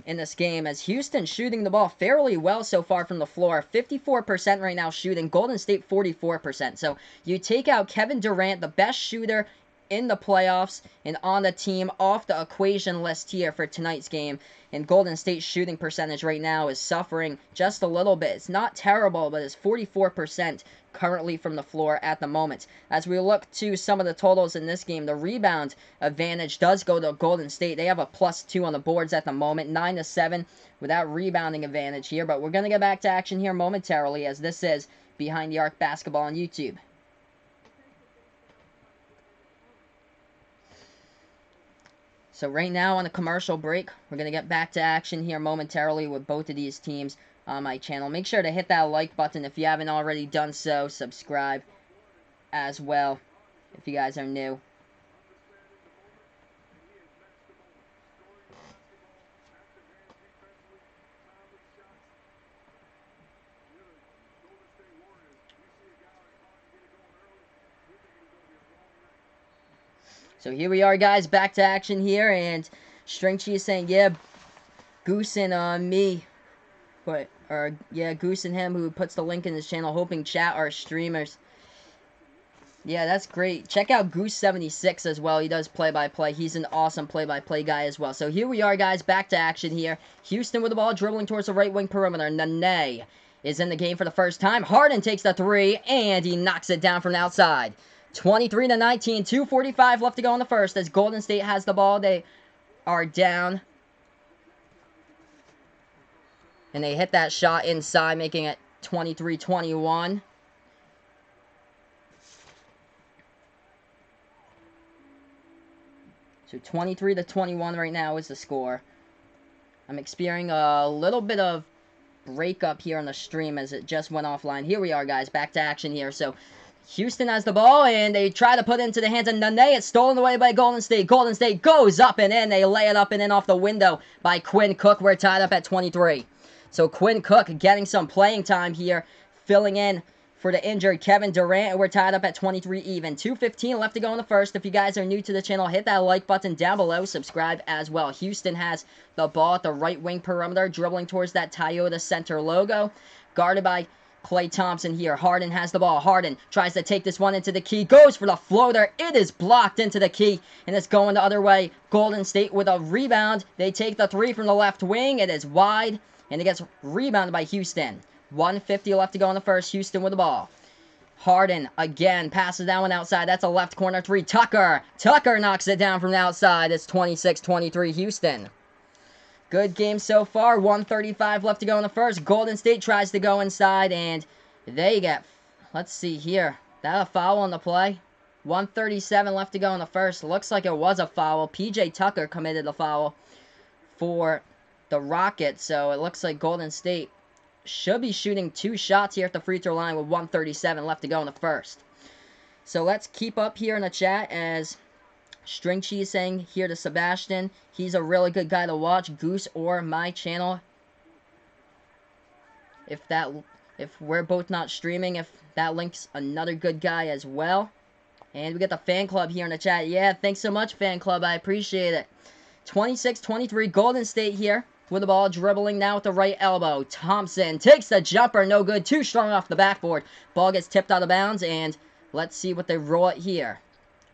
S1: in this game, as Houston shooting the ball fairly well so far from the floor. 54% right now shooting. Golden State 44%. So you take out Kevin Durant, the best shooter in the playoffs and on the team, off the equation list here for tonight's game. And Golden State's shooting percentage right now is suffering just a little bit. It's not terrible, but it's 44% currently from the floor at the moment. As we look to some of the totals in this game, the rebound advantage does go to Golden State. They have a +2 on the boards at the moment, 9-7 with that rebounding advantage here. But we're going to get back to action here momentarily, as this is Behind the Arc Basketball on YouTube. So right now on a commercial break, we're going to get back to action here momentarily with both of these teams on my channel. Make sure to hit that like button if you haven't already done so. Subscribe as well if you guys are new. So here we are, guys, back to action here, and String Cheese saying, yeah, goosing on me. But, or, yeah, goosing him, who puts the link in his channel, hoping chat are streamers. Yeah, that's great. Check out Goose76 as well. He does play-by-play. He's an awesome play-by-play guy as well. So here we are, guys, back to action here. Houston with the ball, dribbling towards the right wing perimeter. Nene is in the game for the first time. Harden takes the 3, and he knocks it down from the outside. 23-19, 2:45 left to go in the first as Golden State has the ball. They are down. And they hit that shot inside, making it 23-21. So 23-21 right now is the score. I'm experiencing a little bit of breakup here on the stream as it just went offline. Here we are, guys. Back to action here. So Houston has the ball, and they try to put it into the hands of Nene. It's stolen away by Golden State. Golden State goes up and in. They lay it up and in off the window by Quinn Cook. We're tied up at 23. So Quinn Cook getting some playing time here, filling in for the injured Kevin Durant, and we're tied up at 23 even. 2:15 left to go in the first. If you guys are new to the channel, hit that like button down below. Subscribe as well. Houston has the ball at the right wing perimeter, dribbling towards that Toyota Center logo. Guarded by Klay Thompson here. Harden has the ball. Harden tries to take this one into the key. Goes for the floater. It is blocked into the key, and it's going the other way. Golden State with a rebound. They take the three from the left wing. It is wide, and it gets rebounded by Houston. 1:50 left to go in the first. Houston with the ball. Harden again passes that one outside. That's a left corner three. Tucker knocks it down from the outside. It's 26-23 Houston. Good game so far. 1:35 left to go in the first. Golden State tries to go inside, and they get, let's see here. That a foul on the play? 1:37 left to go in the first. Looks like it was a foul. PJ Tucker committed the foul for the Rockets, so it looks like Golden State should be shooting 2 shots here at the free throw line with 1:37 left to go in the first. So let's keep up here in the chat as String Cheese saying here to Sebastian, he's a really good guy to watch, Goose or my channel. If we're both not streaming, if that link's another good guy as well. And we got the fan club here in the chat. Yeah, thanks so much, fan club. I appreciate it. 26-23, Golden State here with the ball, dribbling now with the right elbow. Thompson takes the jumper, no good, too strong off the backboard. Ball gets tipped out of bounds, and let's see what they roll it here.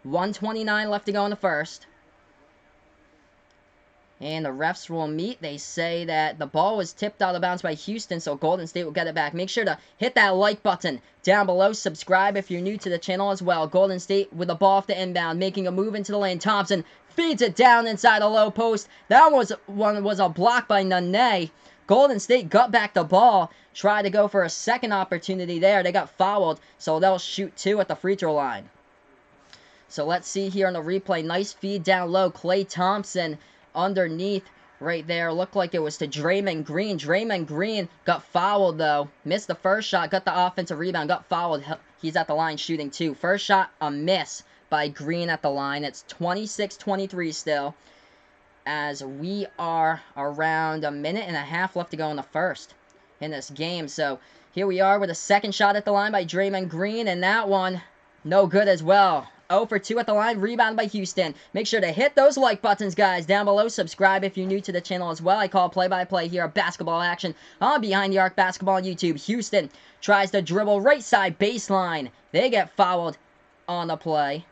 S1: 1:29 left to go in the first. And the refs will meet. They say that the ball was tipped out of bounds by Houston, so Golden State will get it back. Make sure to hit that like button down below. Subscribe if you're new to the channel as well. Golden State with the ball off the inbound, making a move into the lane. Thompson feeds it down inside the low post. That was a block by Nene. Golden State got back the ball, tried to go for a second opportunity there. They got fouled, so they'll shoot 2 at the free throw line. So let's see here on the replay. Nice feed down low. Klay Thompson underneath right there. Looked like it was to Draymond Green. Draymond Green got fouled, though. Missed the first shot. Got the offensive rebound. Got fouled. He's at the line shooting 2. First shot, a miss by Green at the line. It's 26-23 still, as we are around a minute and a half left to go in the first in this game. So here we are with a second shot at the line by Draymond Green, and that one no good as well. 0 for 2 at the line, rebound by Houston. Make sure to hit those like buttons, guys, down below. Subscribe if you're new to the channel as well. I call play-by-play here of basketball action on Behind the Arc Basketball on YouTube. Houston tries to dribble right side baseline. They get fouled on the play.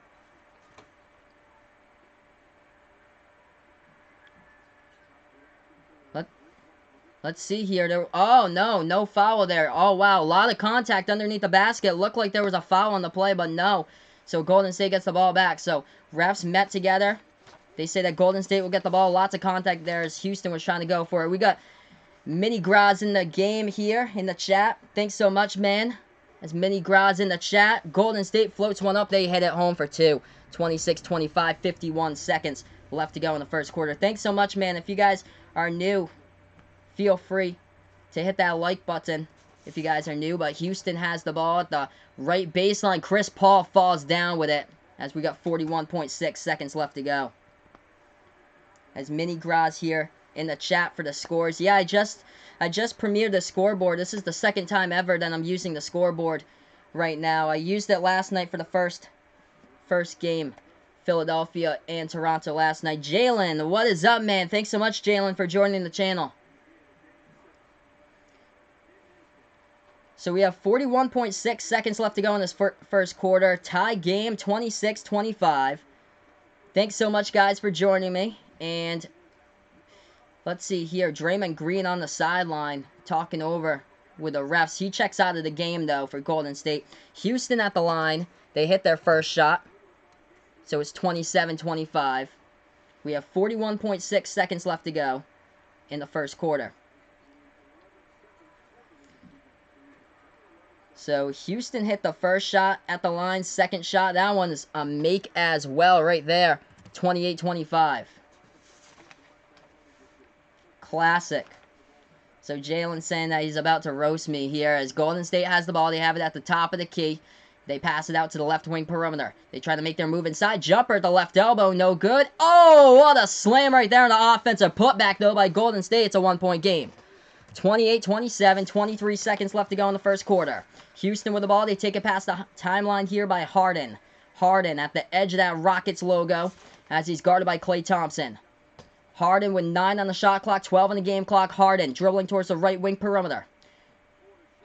S1: Let's see here. Oh, no foul there. Oh, wow, a lot of contact underneath the basket. Looked like there was a foul on the play, but no. So Golden State gets the ball back. So refs met together. They say that Golden State will get the ball. Lots of contact there as Houston was trying to go for it. We got Mini Graz in the game here in the chat. Thanks so much, man. As Mini Graz in the chat. Golden State floats one up. They hit it home for 2. 26-25, 51 seconds left to go in the first quarter. Thanks so much, man. If you guys are new, feel free to hit that like button if you guys are new. But Houston has the ball at the right baseline. Chris Paul falls down with it as we got 41.6 seconds left to go. As Mini Graz here in the chat for the scores. Yeah, I just premiered the scoreboard. This is the second time ever that I'm using the scoreboard right now. I used it last night for the first game, Philadelphia and Toronto last night. Jalen, what is up, man? Thanks so much, Jalen, for joining the channel. So we have 41.6 seconds left to go in this first quarter. Tie game, 26-25. Thanks so much, guys, for joining me. And let's see here. Draymond Green on the sideline talking over with the refs. He checks out of the game, though, for Golden State. Houston at the line. They hit their first shot. So it's 27-25. We have 41.6 seconds left to go in the first quarter. So Houston hit the first shot at the line. Second shot, that one is a make as well right there 28-25. Classic. So Jalen saying that he's about to roast me here as Golden State has the ball. They have it at the top of the key. They pass it out to the left wing perimeter. They try to make their move inside. Jumper at the left elbow. No good. Oh, what a slam right there on the offensive putback, though, by Golden State. It's a one-point game. 28-27. 23 seconds left to go in the first quarter. Houston with the ball. They take it past the timeline here by Harden. Harden at the edge of that Rockets logo as he's guarded by Klay Thompson. Harden with 9 on the shot clock, 12 on the game clock. Harden dribbling towards the right wing perimeter.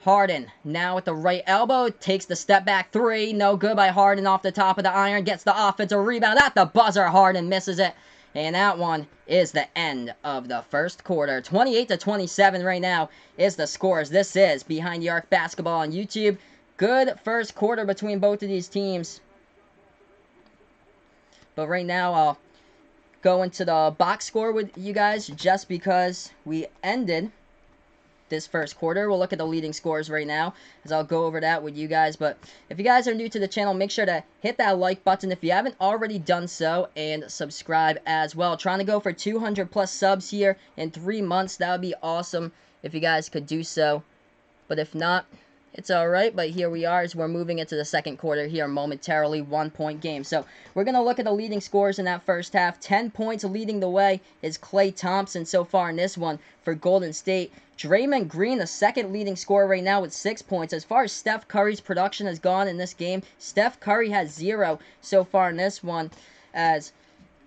S1: Harden now at the right elbow, takes the step back three. No good by Harden off the top of the iron. Gets the offensive rebound at the buzzer. Harden misses it. And that one is the end of the first quarter. 28-27 right now is the scores. This is Behind the Arc Basketball on YouTube. Good first quarter between both of these teams. But right now, I'll go into the box score with you guys just because we ended this first quarter. We'll look at the leading scores right now as I'll go over that with you guys. But if you guys are new to the channel, make sure to hit that like button if you haven't already done so, and subscribe as well. Trying to go for 200 plus subs here in 3 months. That would be awesome if you guys could do so. But if not, it's alright, but here we are as we're moving into the second quarter here momentarily. 1-point game. So we're going to look at the leading scores in that first half. 10 points leading the way is Klay Thompson so far in this one for Golden State. Draymond Green, the second leading scorer right now with 6 points. As far as Steph Curry's production has gone in this game, Steph Curry has 0 so far in this one, as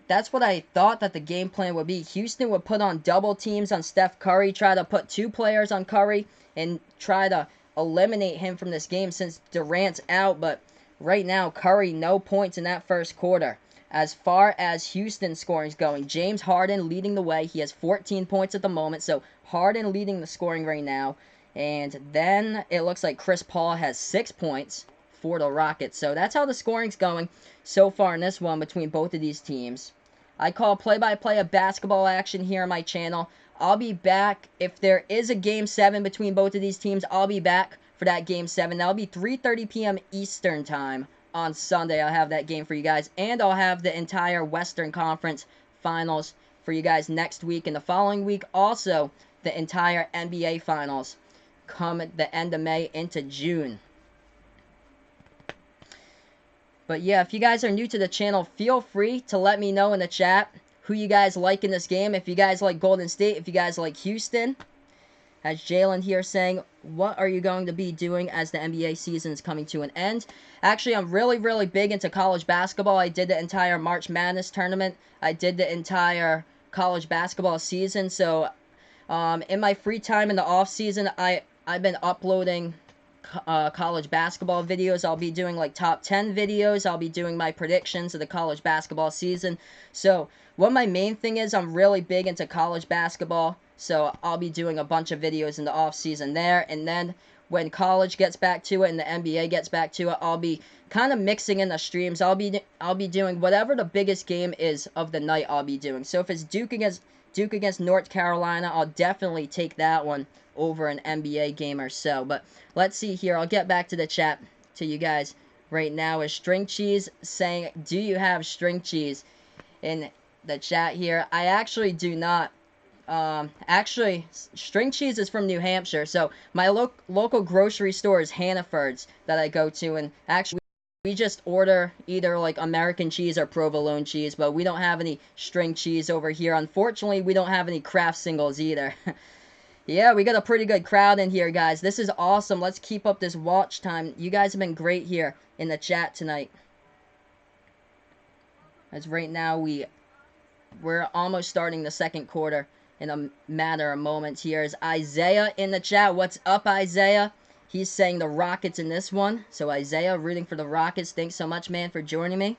S1: that's what I thought that the game plan would be. Houston would put on double teams on Steph Curry, try to put 2 players on Curry, and try to eliminate him from this game since Durant's out. But right now, Curry, no points in that first quarter. As far as Houston scoring is going, James Harden leading the way. He has 14 points at the moment, so Harden leading the scoring right now. And then it looks like Chris Paul has 6 points for the Rockets. So that's how the scoring's going so far in this one between both of these teams. I call play-by-play of basketball action here on my channel. I'll be back. If there is a Game 7 between both of these teams, I'll be back for that Game 7. That'll be 3:30 p.m. Eastern Time on Sunday. I'll have that game for you guys. And I'll have the entire Western Conference Finals for you guys next week. And the following week, also, the entire NBA Finals come at the end of May into June. But yeah, if you guys are new to the channel, feel free to let me know in the chat who you guys like in this game. If you guys like Golden State, if you guys like Houston. As Jalen here saying, what are you going to be doing as the NBA season is coming to an end? Actually, I'm really big into college basketball. I did the entire March Madness tournament. I did the entire college basketball season. So in my free time in the off season, I've been uploading college basketball videos. I'll be doing like top 10 videos. I'll be doing my predictions of the college basketball season. So what my main thing is, I'm really big into college basketball. So I'll be doing a bunch of videos in the off season there. And then when college gets back to it and the NBA gets back to it, I'll be kind of mixing in the streams. I'll be doing whatever the biggest game is of the night. I'll be doing. So if it's Duke against North Carolina, I'll definitely take that one over an NBA game or so. But let's see here. I'll get back to the chat to you guys right now. Is String Cheese saying, do you have string cheese in the chat here? I actually do not. Actually, string cheese is from New Hampshire. So my local grocery store is Hannaford's that I go to. And actually, we just order either like American cheese or provolone cheese. But we don't have any string cheese over here. Unfortunately, we don't have any Kraft singles either. Yeah, we got a pretty good crowd in here, guys. This is awesome. Let's keep up this watch time. You guys have been great here in the chat tonight. As right now, we're almost starting the second quarter in a matter of moments here. Is Isaiah in the chat? What's up, Isaiah? He's saying the Rockets in this one. So, Isaiah, rooting for the Rockets. Thanks so much, man, for joining me.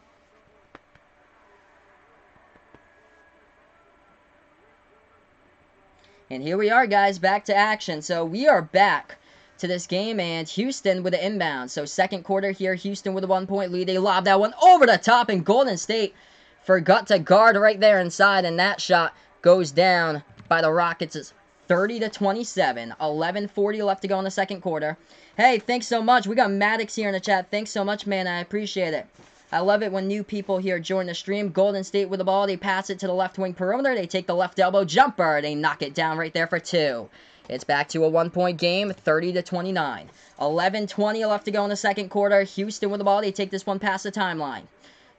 S1: And here we are, guys, back to action. So we are back to this game, and Houston with the inbound. So second quarter here, Houston with a 1-point lead. They lob that one over the top, and Golden State forgot to guard right there inside, and that shot goes down by the Rockets. It's 30-27. 11:40 left to go in the second quarter. Hey, thanks so much. We got Maddox here in the chat. Thanks so much, man. I appreciate it. I love it when new people here join the stream. Golden State with the ball. They pass it to the left wing perimeter. They take the left elbow jumper. They knock it down right there for 2. It's back to a 1-point game, 30-29. 11:20 left to go in the second quarter. Houston with the ball. They take this one past the timeline.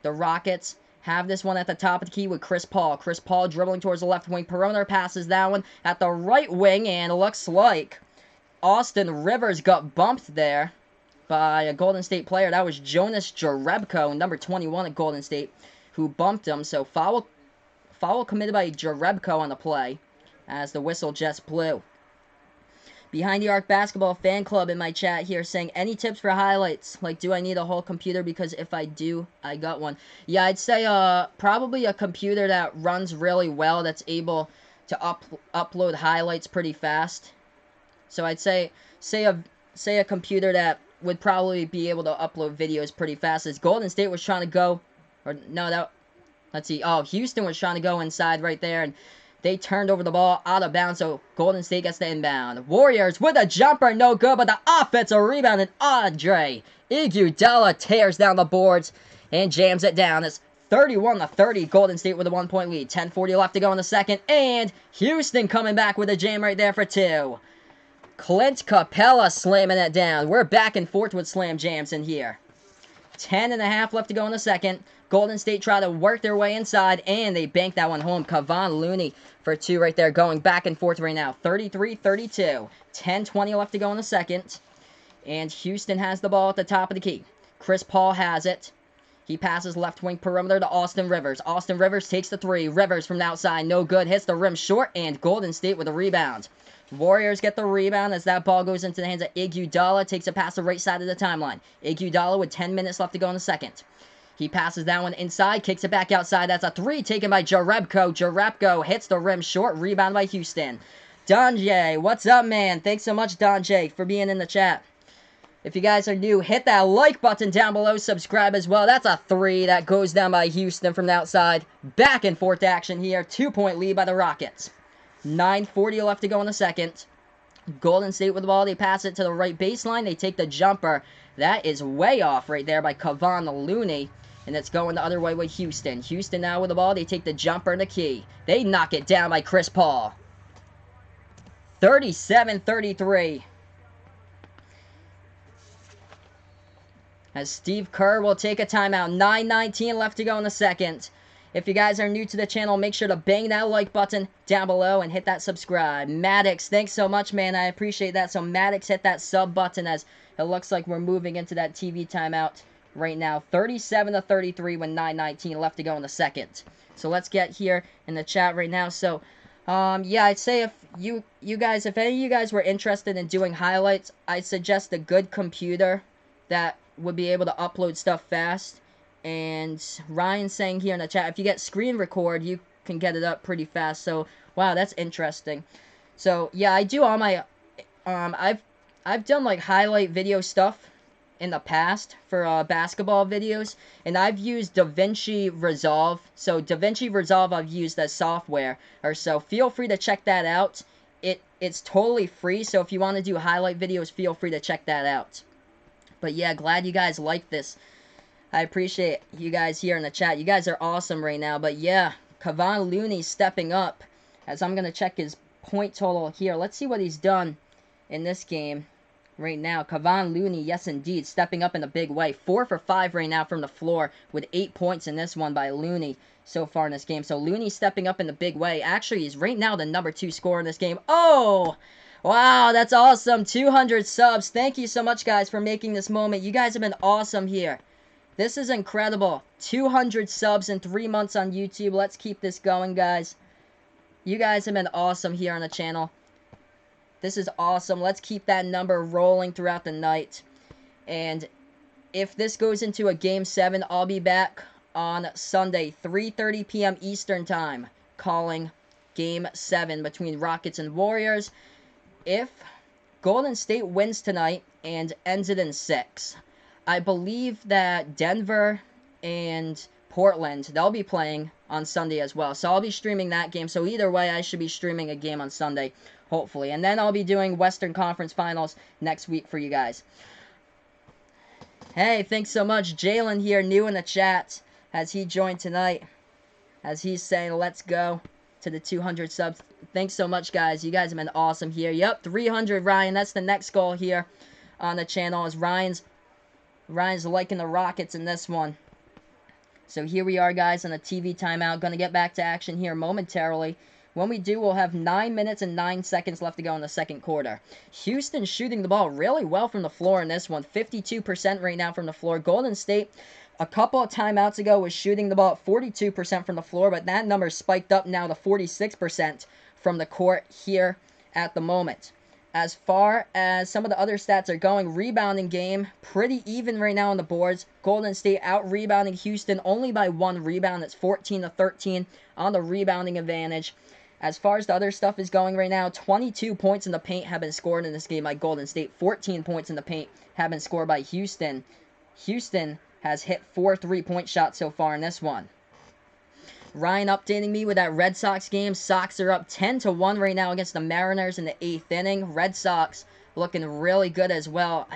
S1: The Rockets have this one at the top of the key with Chris Paul. Chris Paul dribbling towards the left wing perimeter. Passes that one at the right wing. And it looks like Austin Rivers got bumped there by a Golden State player. That was Jonas Jerebko, number 21 at Golden State, who bumped him. So foul committed by Jerebko on the play as the whistle just blew. Behind the Arc Basketball Fan Club in my chat here saying, any tips for highlights? Like, do I need a whole computer? Because if I do, I got one. Yeah, I'd say probably a computer that runs really well, that's able to upload highlights pretty fast. So I'd say a computer that would probably be able to upload videos pretty fast. As Golden State was trying to go, or no, let's see. Oh, Houston was trying to go inside right there, and they turned over the ball out of bounds, so Golden State gets the inbound. Warriors with a jumper, no good, but the offensive rebound, and Andre Iguodala tears down the boards and jams it down. It's 31-30, Golden State with a 1-point lead. 10:40 left to go in the second, and Houston coming back with a jam right there for 2. Clint Capella slamming it down. We're back and forth with slam jams in here. 10.5 left to go in the second. Golden State try to work their way inside, and they bank that one home. Kevon Looney for 2 right there, going back and forth right now. 33-32. 10:20 left to go in the second. And Houston has the ball at the top of the key. Chris Paul has it. He passes left wing perimeter to Austin Rivers. Austin Rivers takes the 3. Rivers from the outside, no good. Hits the rim short, and Golden State with a rebound. Warriors get the rebound as that ball goes into the hands of Iguodala. Takes it past the right side of the timeline. Iguodala with 10 minutes left to go in the second. He passes that one inside, kicks it back outside. That's a 3 taken by Jerebko. Jerebko hits the rim short. Rebound by Houston. Donjay, what's up, man? Thanks so much, Donjay, for being in the chat. If you guys are new, hit that like button down below. Subscribe as well. That's a 3 that goes down by Houston from the outside. Back and forth action here. 2-point lead by the Rockets. 9:40 left to go in the second. Golden State with the ball. They pass it to the right baseline. They take the jumper. That is way off right there by Kevon Looney. And it's going the other way with Houston. Houston now with the ball. They take the jumper and the key. They knock it down by Chris Paul. 37-33. As Steve Kerr will take a timeout. 9:19 left to go in the second. If you guys are new to the channel, make sure to bang that like button down below and hit that subscribe. Maddox, thanks so much, man. I appreciate that. So Maddox, hit that sub button as it looks like we're moving into that TV timeout right now. 37-33 with 9:19 left to go in the second. So let's get here in the chat right now. So, yeah, I'd say if any of you guys were interested in doing highlights, I'd suggest a good computer that would be able to upload stuff fast. And Ryan's saying here in the chat, if you get screen record, you can get it up pretty fast. So, wow, that's interesting. So, yeah, I do all my, I've done, like, highlight video stuff in the past for, basketball videos. And I've used DaVinci Resolve. So, DaVinci Resolve I've used as software. Or so, feel free to check that out. It's totally free. So, if you want to do highlight videos, feel free to check that out. But, yeah, glad you guys like this. I appreciate you guys here in the chat. You guys are awesome right now. But yeah, Kevon Looney stepping up. As I'm going to check his point total here. Let's see what he's done in this game right now. Kevon Looney, yes indeed, stepping up in a big way. 4 for 5 right now from the floor with 8 points in this one by Looney so far in this game. So Looney stepping up in a big way. Actually, he's right now the number 2 scorer in this game. Oh! Wow, that's awesome. 200 subs. Thank you so much, guys, for making this moment. You guys have been awesome here. This is incredible. 200 subs in 3 months on YouTube. Let's keep this going, guys. You guys have been awesome here on the channel. This is awesome. Let's keep that number rolling throughout the night. And if this goes into a Game 7, I'll be back on Sunday, 3:30 p.m. Eastern Time, calling Game 7 between Rockets and Warriors. If Golden State wins tonight and ends it in 6, I believe that Denver and Portland, they'll be playing on Sunday as well. So I'll be streaming that game. So either way, I should be streaming a game on Sunday, hopefully. And then I'll be doing Western Conference Finals next week for you guys. Hey, thanks so much. Jalen here, new in the chat, as he joined tonight. As he's saying, let's go to the 200 subs. Thanks so much, guys. You guys have been awesome here. Yep, 300, Ryan. That's the next goal here on the channel. Is Ryan's liking the Rockets in this one. So here we are, guys, on a TV timeout. Going to get back to action here momentarily. When we do, we'll have 9 minutes and 9 seconds left to go in the second quarter. Houston shooting the ball really well from the floor in this one. 52% right now from the floor. Golden State, a couple of timeouts ago, was shooting the ball at 42% from the floor, but that number spiked up now to 46% from the court here at the moment. As far as some of the other stats are going, rebounding game, pretty even right now on the boards. Golden State out-rebounding Houston only by 1 rebound. It's 14-13 on the rebounding advantage. As far as the other stuff is going right now, 22 points in the paint have been scored in this game by Golden State. 14 points in the paint have been scored by Houston. Houston has hit 4 3-point shots so far in this one. Ryan updating me with that Red Sox game. Sox are up 10-1 right now against the Mariners in the 8th inning. Red Sox looking really good as well.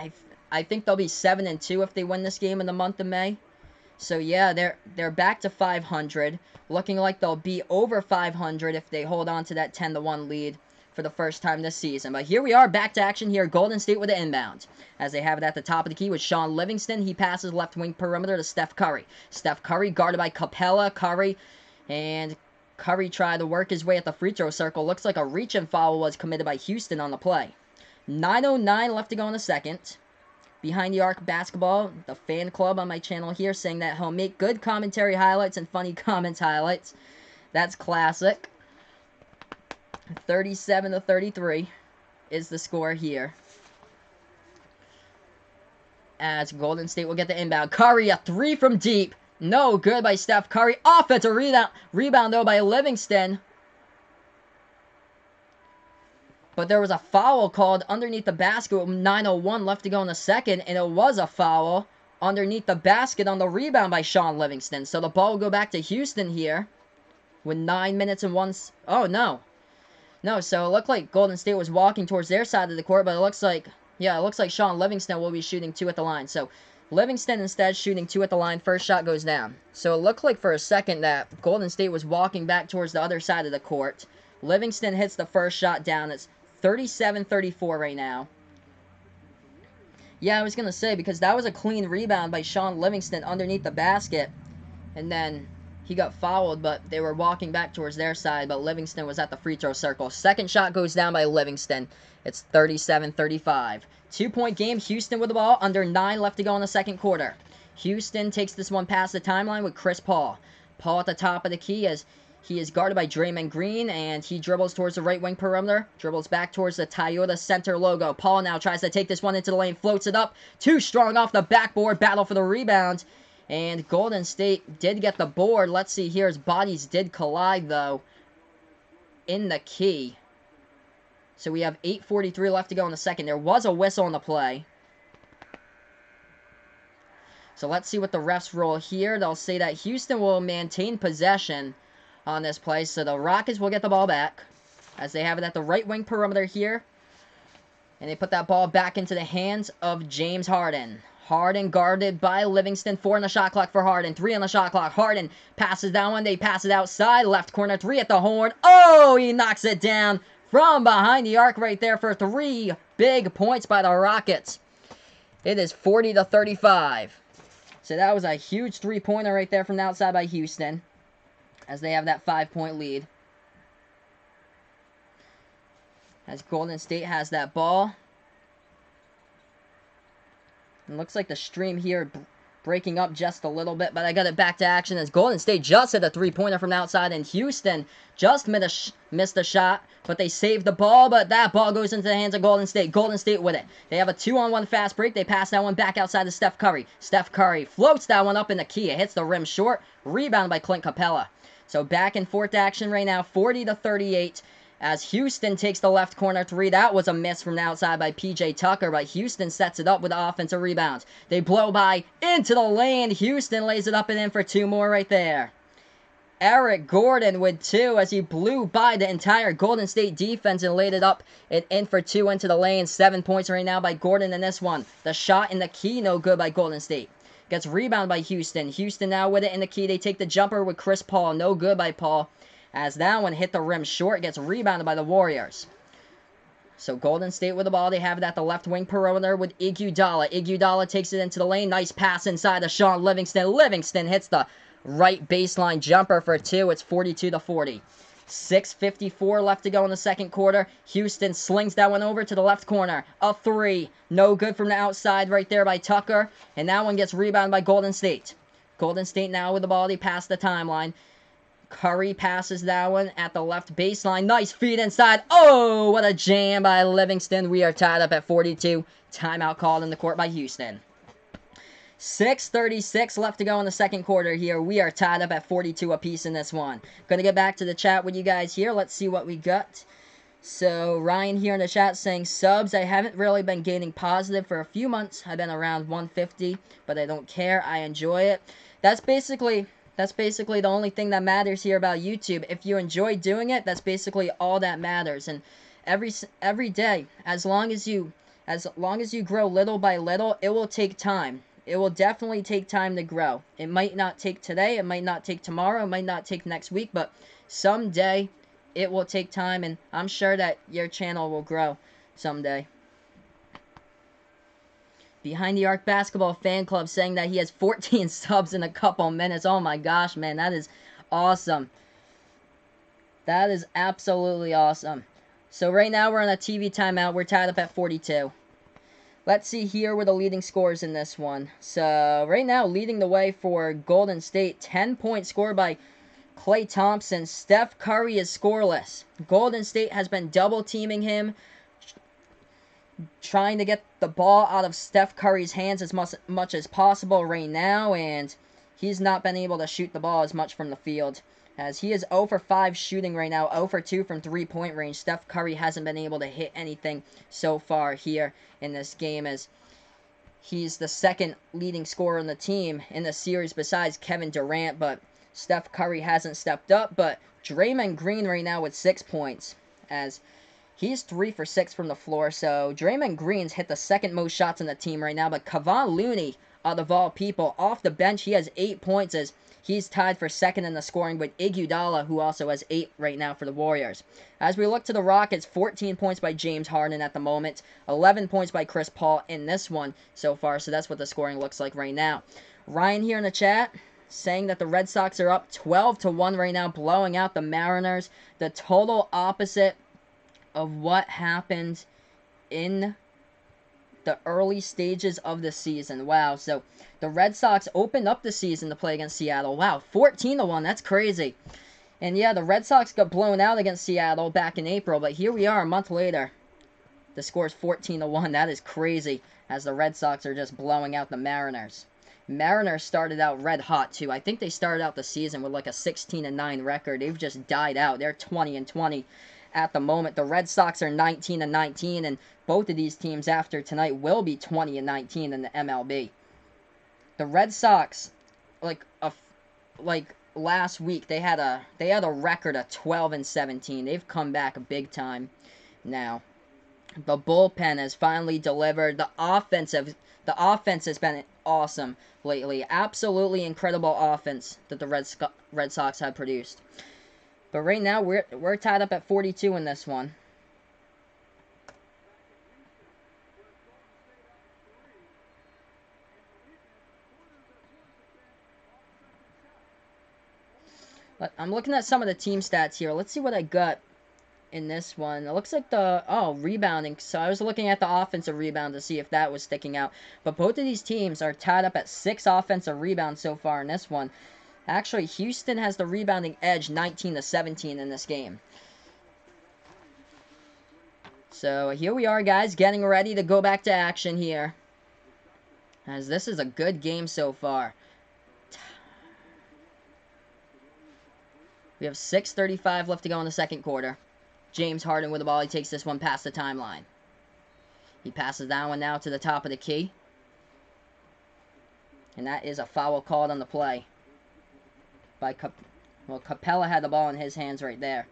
S1: I think they'll be 7-2 if they win this game in the month of May. So yeah, they're back to 500. Looking like they'll be over 500 if they hold on to that 10-1 lead for the first time this season. But here we are, back to action here. Golden State with an inbound. As they have it at the top of the key with Sean Livingston. He passes left wing perimeter to Steph Curry. Steph Curry guarded by Capella. And Curry tried to work his way at the free throw circle. Looks like a reach-in foul was committed by Houston on the play. 9:09 left to go in the second. Behind the Arc Basketball, the fan club on my channel here, saying that he'll make good commentary highlights and funny comments highlights. That's classic. 37-33 is the score here. As Golden State will get the inbound. Curry, a 3 from deep. No good by Steph Curry. Offensive rebound, though, by Livingston. But there was a foul called underneath the basket with 9:01 left to go in the second. And it was a foul underneath the basket on the rebound by Sean Livingston. So the ball will go back to Houston here with 9 minutes and 1... Oh, no. No, so it looked like Golden State was walking towards their side of the court. But it looks like... Yeah, it looks like Sean Livingston will be shooting 2 at the line. So Livingston instead shooting 2 at the line. First shot goes down. So it looked like for a second that Golden State was walking back towards the other side of the court. Livingston hits the first shot down. It's 37-34 right now. Yeah, I was going to say, because that was a clean rebound by Sean Livingston underneath the basket. And then he got fouled, but they were walking back towards their side, but Livingston was at the free throw circle. Second shot goes down by Livingston. It's 37-35. 2-point game, Houston with the ball, under 9 left to go in the second quarter. Houston takes this one past the timeline with Chris Paul. Paul at the top of the key as he is guarded by Draymond Green, and he dribbles towards the right wing perimeter. Dribbles back towards the Toyota Center logo. Paul now tries to take this one into the lane. Floats it up. Too strong off the backboard. Battle for the rebound. And Golden State did get the board. Let's see here. His bodies did collide, though, in the key. So we have 8:43 left to go in the second. There was a whistle on the play. So let's see what the refs roll here. They'll say that Houston will maintain possession on this play. So the Rockets will get the ball back as they have it at the right wing perimeter here. And they put that ball back into the hands of James Harden. Harden guarded by Livingston. 4 on the shot clock for Harden. 3 on the shot clock. Harden passes that one. They pass it outside. Left corner. 3 at the horn. Oh, he knocks it down from behind the arc right there for 3 big points by the Rockets. It is 40-35. So that was a huge 3-pointer right there from the outside by Houston, as they have that 5-point lead. As Golden State has that ball. It looks like the stream here breaking up just a little bit, but I got it back to action as Golden State just hit a 3-pointer from the outside, and Houston just missed a shot, but they saved the ball, but that ball goes into the hands of Golden State. Golden State with it. They have a 2-on-1 fast break. They pass that one back outside to Steph Curry. Steph Curry floats that one up in the key. It hits the rim short. Rebound by Clint Capella. So back and forth action right now, 40-38. As Houston takes the left corner 3. That was a miss from the outside by P.J. Tucker, but Houston sets it up with offensive rebounds. They blow by into the lane. Houston lays it up and in for 2 more right there. Eric Gordon with 2 as he blew by the entire Golden State defense and laid it up and in for 2 into the lane. 7 points right now by Gordon in this one. The shot in the key, no good by Golden State. Gets rebounded by Houston. Houston now with it in the key. They take the jumper with Chris Paul. No good by Paul. As that one hit the rim short. Gets rebounded by the Warriors. So Golden State with the ball. They have it at the left wing perimeter with Iguodala. Iguodala takes it into the lane. Nice pass inside to Sean Livingston. Livingston hits the right baseline jumper for 2. It's 42-40. 6:54 left to go in the second quarter. Houston slings that one over to the left corner. A 3. No good from the outside right there by Tucker. And that one gets rebounded by Golden State. Golden State now with the ball. They pass the timeline. Curry passes that one at the left baseline. Nice feed inside. Oh, what a jam by Livingston. We are tied up at 42. Timeout called in the court by Houston. 6:36 left to go in the second quarter here. We are tied up at 42 apiece in this one. Going to get back to the chat with you guys here. Let's see what we got. So, Ryan here in the chat saying, subs, I haven't really been gaining positive for a few months. I've been around 150, but I don't care. I enjoy it. That's basically the only thing that matters here about YouTube. If you enjoy doing it, that's basically all that matters. And every day, as long as you grow little by little, it will take time. It will definitely take time to grow. It might not take today, it might not take tomorrow, it might not take next week, but someday it will take time, and I'm sure that your channel will grow someday. Behind the Arc Basketball Fan Club saying that he has 14 subs in a couple minutes. Oh my gosh, man, that is awesome. That is absolutely awesome. So right now we're on a TV timeout. We're tied up at 42. Let's see here where the leading scores in this one. So right now leading the way for Golden State. 10-point score by Klay Thompson. Steph Curry is scoreless. Golden State has been double teaming him, trying to get the ball out of Steph Curry's hands as much as possible right now, and he's not been able to shoot the ball as much from the field, as he is 0 for 5 shooting right now, 0 for 2 from three-point range. Steph Curry hasn't been able to hit anything so far here in this game, as he's the second leading scorer on the team in the series besides Kevin Durant, but Steph Curry hasn't stepped up. But Draymond Green right now with 6 points, as he's 3 for 6 from the floor. So Draymond Green's hit the second most shots on the team right now. But Kevon Looney, out of all people, off the bench, he has 8 points, as he's tied for second in the scoring with Iguodala, who also has 8 right now for the Warriors. As we look to the Rockets, 14 points by James Harden at the moment. 11 points by Chris Paul in this one so far. So that's what the scoring looks like right now. Ryan here in the chat saying that the Red Sox are up 12-1 right now, blowing out the Mariners. The total opposite of what happened in the early stages of the season. Wow, so the Red Sox opened up the season to play against Seattle. Wow, 14-1, that's crazy. And yeah, the Red Sox got blown out against Seattle back in April, but here we are a month later. The score is 14-1, that is crazy, as the Red Sox are just blowing out the Mariners. Mariners started out red hot too. I think they started out the season with like a 16-9 record. They've just died out. They're 20-20. At the moment, the Red Sox are 19-19, and both of these teams after tonight will be 20-19 in the MLB. The Red Sox, like last week, they had a record of 12-17. They've come back big time now. The bullpen has finally delivered. The offense has been awesome lately. Absolutely incredible offense that the Red Sox have produced. But right now, we're tied up at 42 in this one. But I'm looking at some of the team stats here. Let's see what I got in this one. It looks like rebounding. So I was looking at the offensive rebound to see if that was sticking out. But both of these teams are tied up at 6 offensive rebounds so far in this one. Actually, Houston has the rebounding edge, 19-17 in this game. So here we are, guys, getting ready to go back to action here, as this is a good game so far. We have 6:35 left to go in the second quarter. James Harden with the ball. He takes this one past the timeline. He passes that one now to the top of the key. And that is a foul called on the play by Well, Capella had the ball in his hands right there.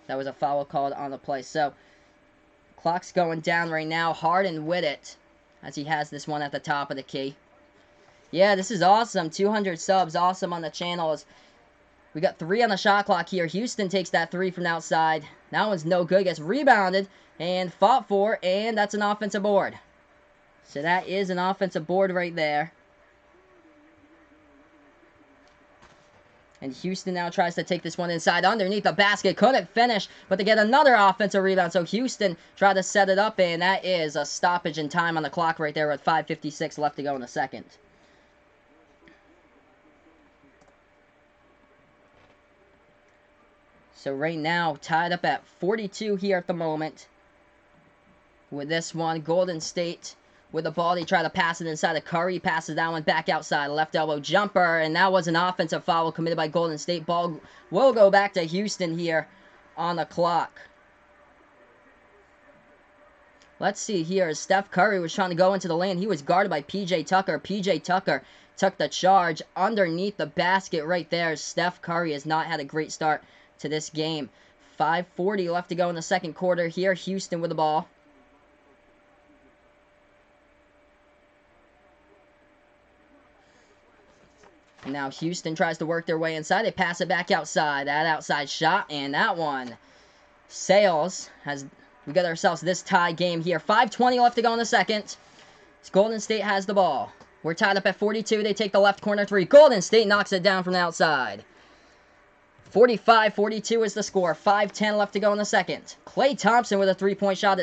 S1: That was a foul called on the play. So, clock's going down right now. Harden with it, as he has this one at the top of the key. Yeah, this is awesome. 200 subs. Awesome on the channel. We got 3 on the shot clock here. Houston takes that 3 from the outside. That one's no good. Gets rebounded and fought for, and that's an offensive board. So that is an offensive board right there. And Houston now tries to take this one inside underneath the basket. Couldn't finish, but they get another offensive rebound. So Houston tried to set it up, and that is a stoppage in time on the clock right there with 5:56 left to go in the second. So right now, tied up at 42 here at the moment. With this one, Golden State with the ball. They try to pass it inside of Curry. Passes that one back outside. Left elbow jumper. And that was an offensive foul committed by Golden State. Ball will go back to Houston here on the clock. Let's see here. Steph Curry was trying to go into the lane. He was guarded by P.J. Tucker. P.J. Tucker took the charge underneath the basket right there. Steph Curry has not had a great start to this game. 5:40 left to go in the second quarter here. Houston with the ball. Now Houston tries to work their way inside. They pass it back outside. That outside shot, and that one sails. We got ourselves this tie game here. 5:20 left to go in the second. Golden State has the ball. We're tied up at 42. They take the left corner 3. Golden State knocks it down from the outside. 45-42 is the score. 5:10 left to go in the second. Klay Thompson with a 3-point shot.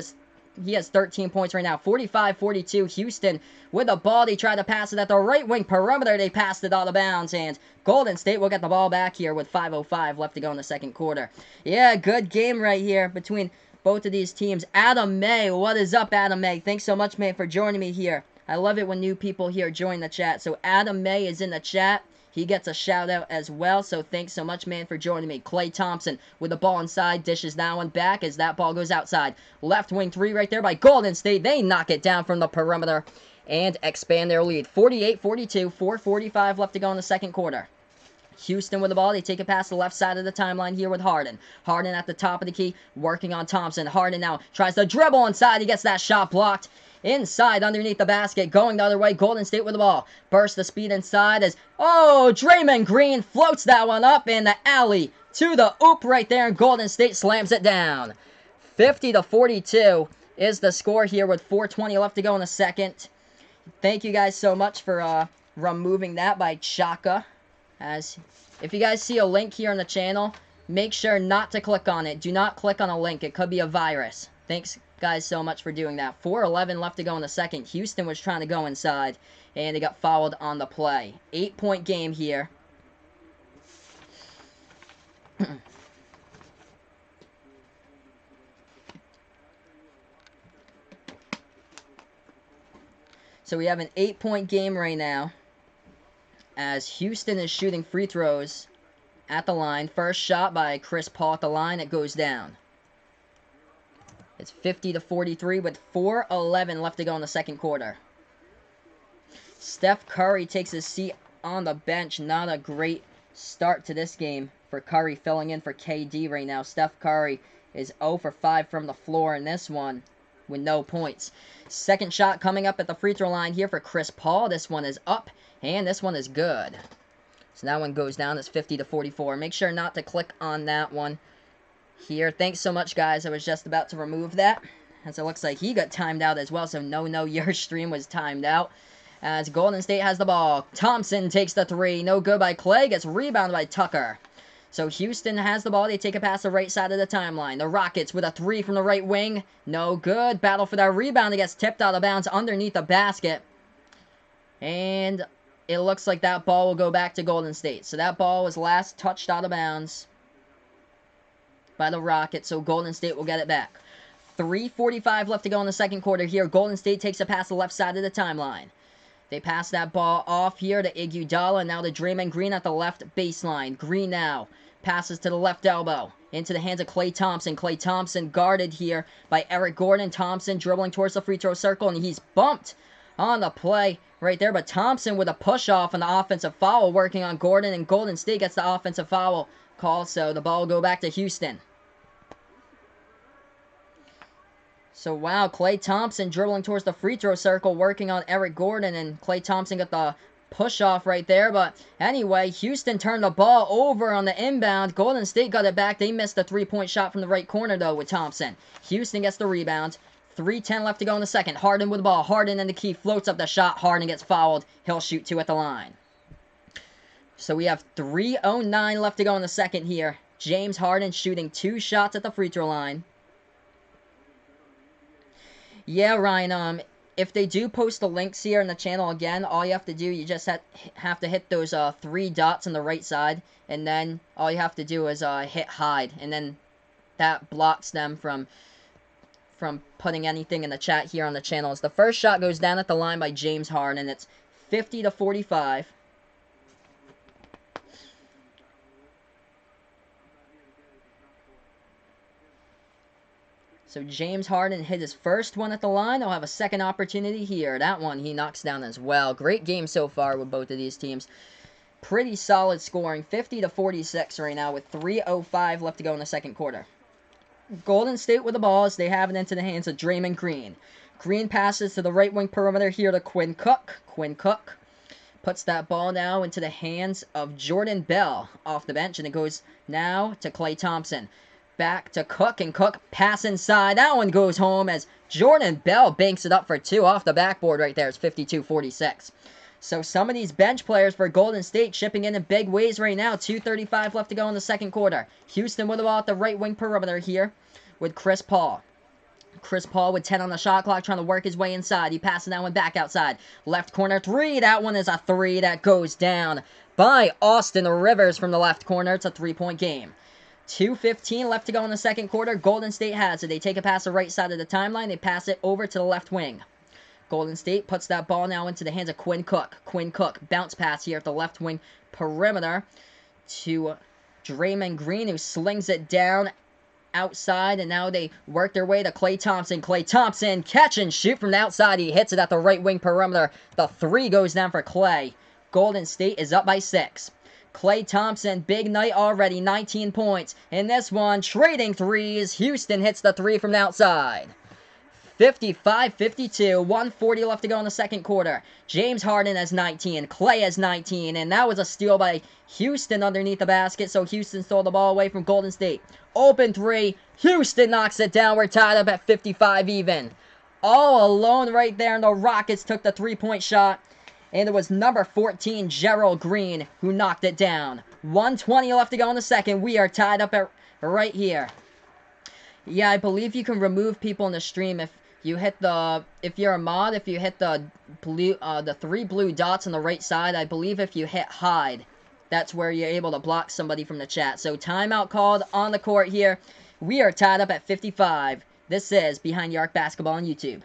S1: He has 13 points right now. 45-42. Houston with the ball. They try to pass it at the right wing perimeter. They passed it out of bounds. And Golden State will get the ball back here with 5:05 left to go in the second quarter. Yeah, good game right here between both of these teams. Adam May. What is up, Adam May? Thanks so much, man, for joining me here. I love it when new people here join the chat. So Adam May is in the chat. He gets a shout out as well, so thanks so much, man, for joining me. Klay Thompson with the ball inside, dishes that one back as that ball goes outside. Left wing 3 right there by Golden State. They knock it down from the perimeter and expand their lead. 48-42, 4:45 left to go in the second quarter. Houston with the ball. They take it past the left side of the timeline here with Harden. Harden at the top of the key, working on Thompson. Harden now tries to dribble inside. He gets that shot blocked. Inside, underneath the basket, going the other way. Golden State with the ball. Burst the speed inside as, Draymond Green floats that one up in the alley to the oop right there, and Golden State slams it down. 50-42 is the score here with 4:20 left to go in the second. Thank you guys so much for removing that by Chaka. As if you guys see a link here on the channel, make sure not to click on it. Do not click on a link. It could be a virus. Thanks guys so much for doing that. 4:11 left to go in the second. Houston was trying to go inside, and they got fouled on the play. 8-point game here. So we have an 8-point game right now, as Houston is shooting free throws at the line. First shot by Chris Paul at the line. It goes down. It's 50-43 with 4:11 left to go in the second quarter. Steph Curry takes his seat on the bench. Not a great start to this game for Curry, filling in for KD right now. Steph Curry is 0 for 5 from the floor in this one with no points. Second shot coming up at the free throw line here for Chris Paul. This one is up, and this one is good. So that one goes down. It's 50-44. Make sure not to click on that one here. Thanks so much, guys. I was just about to remove that, as it looks like he got timed out as well. So no, your stream was timed out. As Golden State has the ball. Thompson takes the 3. No good by Klay. Gets rebounded by Tucker. So Houston has the ball. They take it past the right side of the timeline. The Rockets with a 3 from the right wing. No good. Battle for that rebound. It gets tipped out of bounds underneath the basket. And it looks like that ball will go back to Golden State. So that ball was last touched out of bounds by the Rockets. So Golden State will get it back. 3:45 left to go in the second quarter here. Golden State takes it past the left side of the timeline. They pass that ball off here to Iguodala. Now to Draymond Green at the left baseline. Green now passes to the left elbow. Into the hands of Klay Thompson. Klay Thompson guarded here by Eric Gordon. Thompson dribbling towards the free throw circle, and he's bumped on the play right there, but Thompson with a push-off on the offensive foul working on Gordon, and Golden State gets the offensive foul call, so the ball will go back to Houston. So, wow, Klay Thompson dribbling towards the free throw circle, working on Eric Gordon, and Klay Thompson got the push-off right there. But anyway, Houston turned the ball over on the inbound. Golden State got it back. They missed a three-point shot from the right corner, though, with Thompson. Houston gets the rebound. 3:10 left to go in the second. Harden with the ball. Harden in the key. Floats up the shot. Harden gets fouled. He'll shoot 2 at the line. So we have 3:09 left to go in the second here. James Harden shooting 2 shots at the free throw line. Yeah, Ryan, if they do post the links here in the channel again, all you have to do, you just have to hit those 3 dots on the right side, and then all you have to do is hit hide, and then that blocks them from putting anything in the chat here on the channel. As the first shot goes down at the line by James Harden, it's 50-45. So James Harden hit his first one at the line. They'll have a second opportunity here. That one he knocks down as well. Great game so far with both of these teams. Pretty solid scoring. 50-46 right now with 3:05 left to go in the second quarter. Golden State with the ball as they have it into the hands of Draymond Green. Green passes to the right wing perimeter here to Quinn Cook. Quinn Cook puts that ball now into the hands of Jordan Bell off the bench, and it goes now to Klay Thompson. Back to Cook, and Cook pass inside. That one goes home as Jordan Bell banks it up for 2 off the backboard right there. It's 52-46. So some of these bench players for Golden State chipping in big ways right now. 2:35 left to go in the second quarter. Houston with the ball at the right wing perimeter here with Chris Paul. Chris Paul with 10 on the shot clock trying to work his way inside. He passes that one back outside. Left corner 3. That one is a 3 that goes down by Austin Rivers from the left corner. It's a 3-point game. 2:15 left to go in the second quarter. Golden State has it. They take a pass the right side of the timeline. They pass it over to the left wing. Golden State puts that ball now into the hands of Quinn Cook. Quinn Cook, bounce pass here at the left wing perimeter to Draymond Green, who slings it down outside, and now they work their way to Klay Thompson. Klay Thompson, catch and shoot from the outside. He hits it at the right wing perimeter. The 3 goes down for Klay. Golden State is up by 6. Klay Thompson, big night already, 19 points. In this one, trading threes. Houston hits the 3 from the outside. 55-52, 1:40 left to go in the second quarter. James Harden has 19, Klay has 19, and that was a steal by Houston underneath the basket, so Houston stole the ball away from Golden State. Open 3, Houston knocks it down. We're tied up at 55 even. All alone right there, and the Rockets took the 3-point shot. And it was number 14, Gerald Green, who knocked it down. 1:20 left to go in the second. We are tied up at right here. Yeah, I believe you can remove people in the stream if you hit the, if you're a mod, if you hit the blue, the 3 blue dots on the right side. I believe if you hit hide, that's where you're able to block somebody from the chat. So timeout called on the court here. We are tied up at 55. This is Behind the Arc Basketball on YouTube.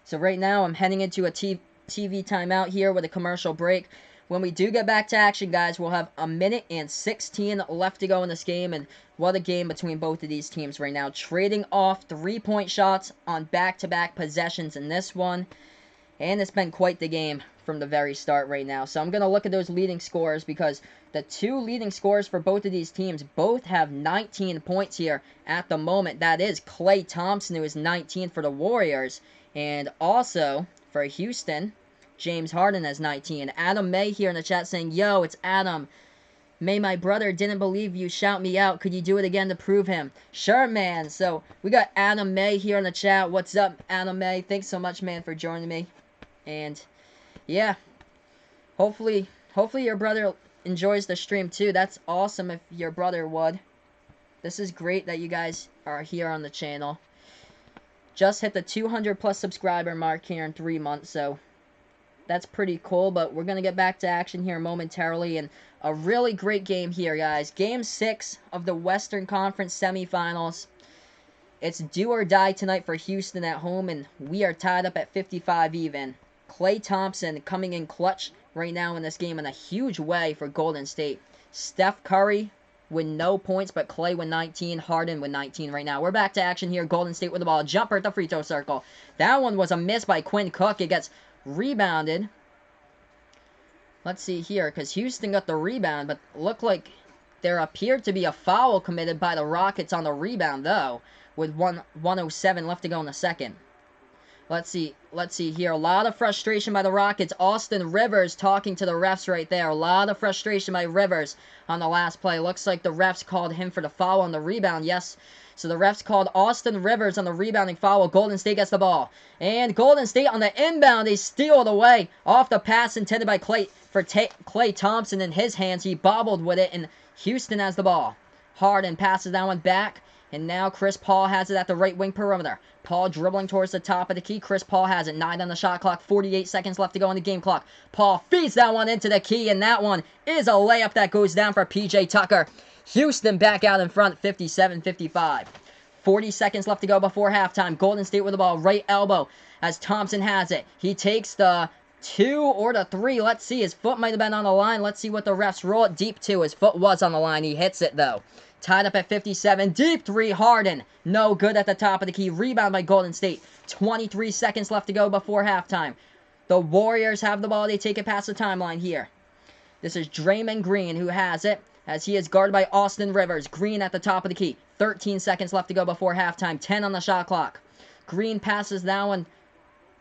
S1: So right now, I'm heading into a TV timeout here with a commercial break. When we do get back to action, guys, we'll have 1:16 minutes left to go in this game. And what a game between both of these teams right now. Trading off 3-point shots on back-to-back possessions in this one. And it's been quite the game from the very start right now. So I'm going to look at those leading scores because the 2 leading scores for both of these teams both have 19 points here at the moment. That is Klay Thompson, who is 19 for the Warriors. And also, for Houston, James Harden has 19. Adam May here in the chat saying, yo, it's Adam. May, my brother didn't believe you. Shout me out. Could you do it again to prove him? Sure, man. So, we got Adam May here in the chat. What's up, Adam May? Thanks so much, man, for joining me. And, yeah. Hopefully your brother enjoys the stream, too. That's awesome if your brother would. This is great that you guys are here on the channel. Just hit the 200 plus subscriber mark here in 3 months, so that's pretty cool. But we're going to get back to action here momentarily, and a really great game here, guys. Game 6 of the Western Conference Semifinals. It's do or die tonight for Houston at home, and we are tied up at 55 even. Klay Thompson coming in clutch right now in this game in a huge way for Golden State. Steph Curry with no points, but Clay with 19, Harden with 19 right now. We're back to action here. Golden State with the ball. Jumper at the free throw circle. That one was a miss by Quinn Cook. It gets rebounded. Let's see here, because Houston got the rebound, but looked like there appeared to be a foul committed by the Rockets on the rebound, though, with 1:07 left to go in the second. Let's see here. A lot of frustration by the Rockets. Austin Rivers talking to the refs right there. A lot of frustration by Rivers on the last play. Looks like the refs called him for the foul on the rebound. Yes. So the refs called Austin Rivers on the rebounding foul. Golden State gets the ball. And Golden State on the inbound. They steal it away off the pass intended by Klay Thompson in his hands. He bobbled with it, and Houston has the ball. Harden passes that one back. And now Chris Paul has it at the right wing perimeter. Paul dribbling towards the top of the key. Chris Paul has it. 9 on the shot clock. 48 seconds left to go on the game clock. Paul feeds that one into the key, and that one is a layup that goes down for P.J. Tucker. Houston back out in front, 57-55. 40 seconds left to go before halftime. Golden State with the ball, right elbow, as Thompson has it. He takes the 2 or the 3. Let's see. His foot might have been on the line. Let's see what the refs roll it deep to. His foot was on the line. He hits it, though. Tied up at 57. Deep 3, Harden. No good at the top of the key. Rebound by Golden State. 23 seconds left to go before halftime. The Warriors have the ball. They take it past the timeline here. This is Draymond Green who has it, as he is guarded by Austin Rivers. Green at the top of the key. 13 seconds left to go before halftime. 10 on the shot clock. Green passes that one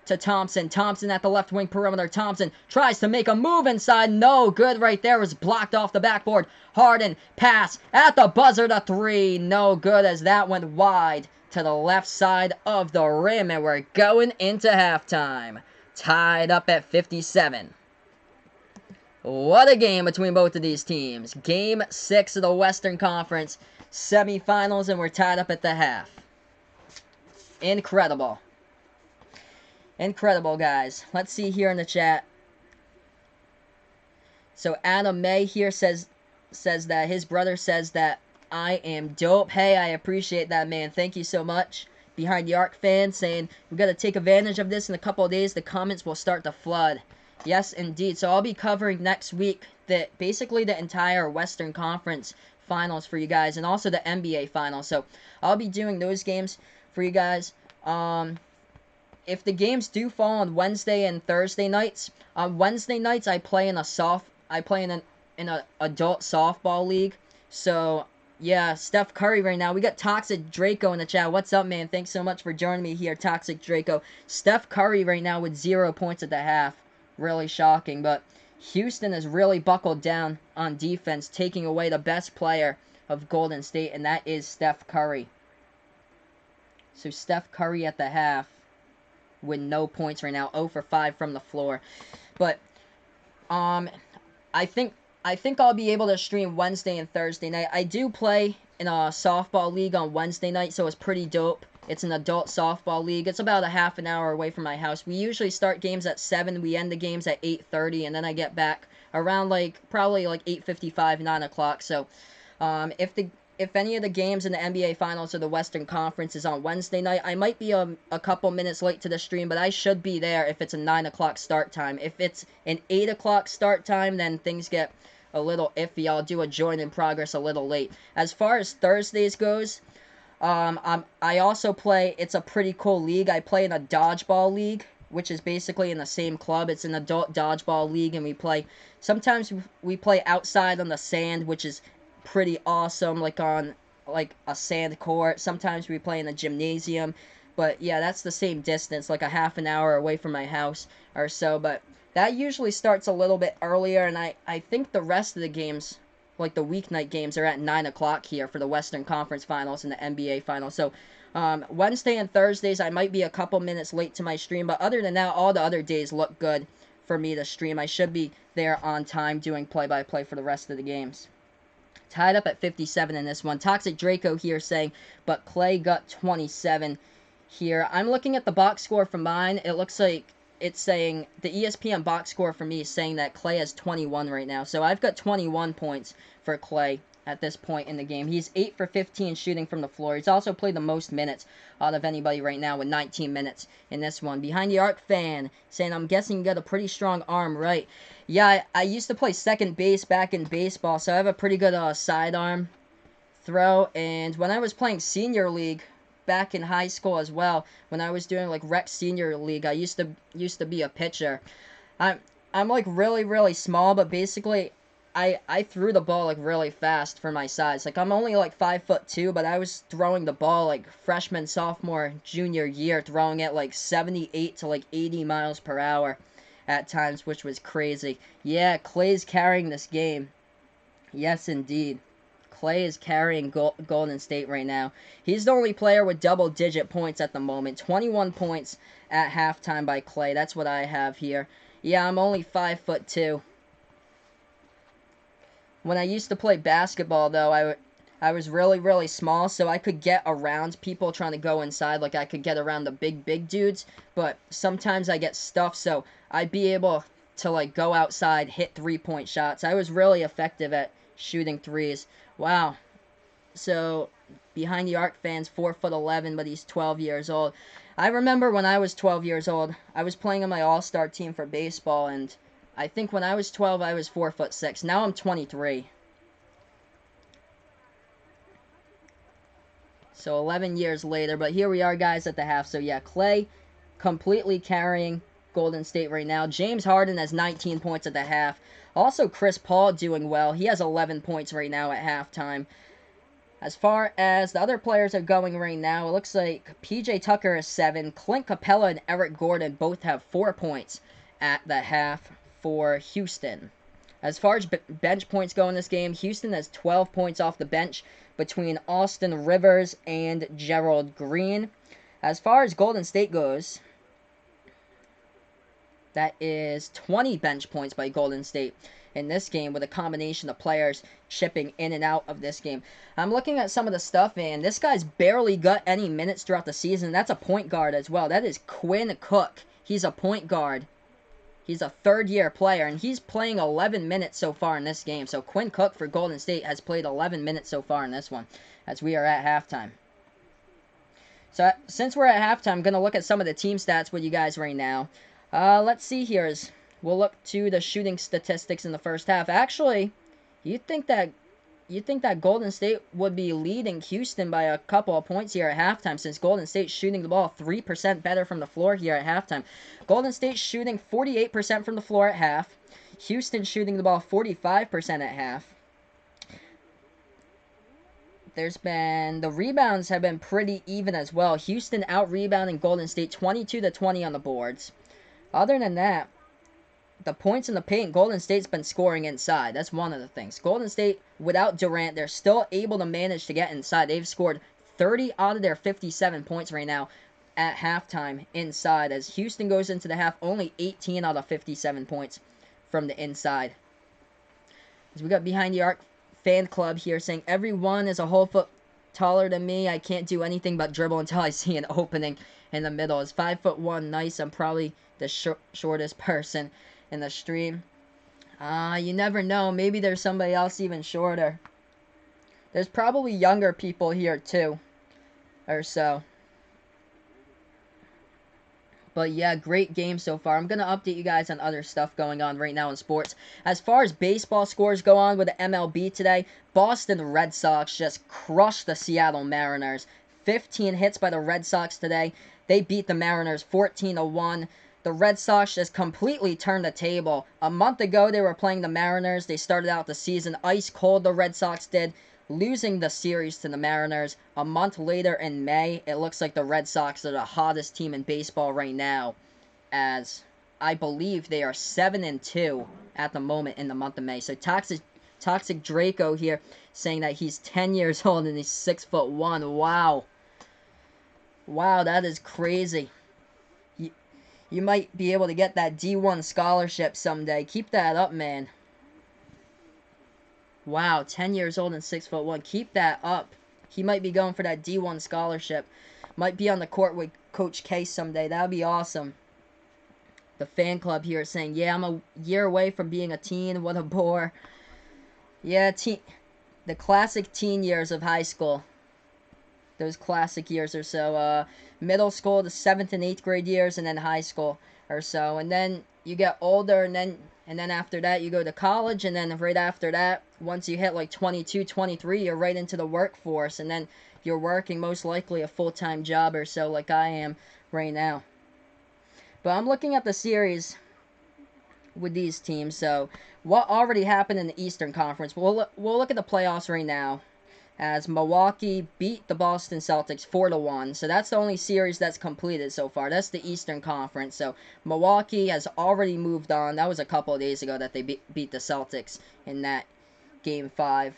S1: to Thompson. Thompson at the left wing perimeter. Thompson tries to make a move inside. No good right there. Was blocked off the backboard. Harden pass at the buzzer to 3. No good, as that went wide to the left side of the rim. And we're going into halftime. Tied up at 57. What a game between both of these teams. Game 6 of the Western Conference Semifinals, and we're tied up at the half. Incredible. Incredible, guys. Let's see here in the chat. So Adam May here says that his brother says that I am dope. Hey, I appreciate that, man. Thank you so much. Behind the Arc fan saying we've got to take advantage of this in a couple of days. The comments will start to flood. Yes, indeed. So I'll be covering next week basically the entire Western Conference Finals for you guys, and also the NBA Finals. So I'll be doing those games for you guys. If the games do fall on Wednesday and Thursday nights, on Wednesday nights I play in an adult softball league. So yeah, Steph Curry right now. We got Toxic Draco in the chat. What's up, man? Thanks so much for joining me here, Toxic Draco. Steph Curry right now with 0 points at the half. Really shocking, but Houston has really buckled down on defense, taking away the best player of Golden State, and that is Steph Curry. So Steph Curry at the half with no points right now, 0 for 5 from the floor. But I think I'll be able to stream Wednesday and Thursday night. I do play in a softball league on Wednesday night, so it's pretty dope. It's an adult softball league. It's about a half an hour away from my house. We usually start games at 7. We end the games at 8:30, and then I get back around probably 8:55, 9 o'clock. So if any of the games in the NBA Finals or the Western Conference is on Wednesday night, I might be a couple minutes late to the stream, but I should be there if it's a 9 o'clock start time. If it's an 8 o'clock start time, then things get a little iffy. I'll do a join in progress a little late. As far as Thursdays goes, I also play, it's a pretty cool league. I play in a dodgeball league, which is basically in the same club. It's an adult dodgeball league, and sometimes we play outside on the sand, which is pretty awesome, on a sand court. Sometimes we play in a gymnasium, but yeah, that's the same distance, like a half an hour away from my house or so, but that usually starts a little bit earlier, and I think the rest of the games, like the weeknight games, are at 9 o'clock here for the Western Conference Finals and the NBA Finals. So Wednesday and Thursdays, I might be a couple minutes late to my stream, but other than that, all the other days look good for me to stream. I should be there on time doing play-by-play for the rest of the games. Tied up at 57 in this one. Toxic Draco here saying, but Clay got 27 here. I'm looking at the box score for mine. It looks like it's saying, the ESPN box score for me is saying that Clay has 21 right now. So I've got 21 points for Clay at this point in the game. He's 8 for 15 shooting from the floor. He's also played the most minutes out of anybody right now with 19 minutes in this one. Behind the Arc fan saying, I'm guessing you got a pretty strong arm, right? Yeah, I used to play second base back in baseball, so I have a pretty good sidearm throw. And when I was playing senior league back in high school as well, when I was doing like rec senior league, I used to be a pitcher. I'm I'm like really small, but basically I threw the ball like really fast for my size. Like I'm only like 5'2", but I was throwing the ball like freshman, sophomore, junior year, throwing it like 78 to like 80 miles per hour at times, which was crazy. Yeah, Clay's carrying this game. Yes, indeed. Clay is carrying Golden State right now. He's the only player with double-digit points at the moment. 21 points at halftime by Clay. That's what I have here. Yeah, I'm only 5'2". When I used to play basketball, though, I was really small, so I could get around people trying to go inside. Like, I could get around the big dudes, but sometimes I get stuffed, so I'd be able to, like, go outside, hit three-point shots. I was really effective at shooting threes. Wow. So, behind the arc fans, 4'11", but he's 12 years old. I remember when I was 12 years old, I was playing on my all-star team for baseball, and I think when I was 12, I was 4'6". Now I'm 23. So 11 years later, but here we are, guys, at the half. So yeah, Clay completely carrying Golden State right now. James Harden has 19 points at the half. Also, Chris Paul doing well. He has 11 points right now at halftime. As far as the other players are going right now, it looks like PJ Tucker is 7. Clint Capella and Eric Gordon both have 4 points at the half for Houston. As far as bench points go in this game, Houston has 12 points off the bench between Austin Rivers and Gerald Green. As far as Golden State goes, that is 20 bench points by Golden State in this game with a combination of players chipping in and out of this game. I'm looking at some of the stuff, and this guy's barely got any minutes throughout the season. That's a point guard as well. That is Quinn Cook. He's a point guard. He's a third-year player, and he's playing 11 minutes so far in this game. So Quinn Cook for Golden State has played 11 minutes so far in this one, as we are at halftime. So since we're at halftime, I'm going to look at some of the team stats with you guys right now. Let's see here. We'll look to the shooting statistics in the first half. Actually, you'd think that Golden State would be leading Houston by a couple of points here at halftime, since Golden State's shooting the ball 3% better from the floor here at halftime. Golden State shooting 48% from the floor at half. Houston shooting the ball 45% at half. The rebounds have been pretty even as well. Houston out-rebounding Golden State 22-20 on the boards. Other than that, the points in the paint, Golden State's been scoring inside. That's one of the things. Golden State, without Durant, they're still able to manage to get inside. They've scored 30 out of their 57 points right now at halftime inside. As Houston goes into the half, only 18 out of 57 points from the inside. As we got behind the arc fan club here saying, everyone is a whole foot taller than me. I can't do anything but dribble until I see an opening in the middle. It's 5'1". Nice. I'm probably the shortest person in the stream. You never know. Maybe there's somebody else even shorter. There's probably younger people here too, or so. But yeah, great game so far. I'm going to update you guys on other stuff going on right now in sports. As far as baseball scores go on with the MLB today, Boston Red Sox just crushed the Seattle Mariners. 15 hits by the Red Sox today. They beat the Mariners 14-1. The Red Sox just completely turned the table. A month ago, they were playing the Mariners. They started out the season ice cold, the Red Sox did, losing the series to the Mariners. A month later in May, it looks like the Red Sox are the hottest team in baseball right now, as I believe they are 7-2 at the moment in the month of May. So Toxic Draco here saying that he's 10 years old and he's 6'1". Wow. Wow, that is crazy. You might be able to get that D1 scholarship someday. Keep that up, man. Wow, 10 years old and 6'1". Keep that up. He might be going for that D1 scholarship. Might be on the court with Coach K someday. That would be awesome. The fan club here is saying, yeah, I'm a year away from being a teen. What a bore. Yeah, the classic teen years of high school. Those classic years or so. Middle school, the 7th and 8th grade years, and then high school or so. And then you get older, and then And then after that, you go to college. And then right after that, once you hit like 22, 23, you're right into the workforce. And then you're working most likely a full-time job or so like I am right now. But I'm looking at the series with these teams. So what already happened in the Eastern Conference? We'll look at the playoffs right now, as Milwaukee beat the Boston Celtics 4-1. So that's the only series that's completed so far. That's the Eastern Conference. So Milwaukee has already moved on. That was a couple of days ago that they beat the Celtics in that Game 5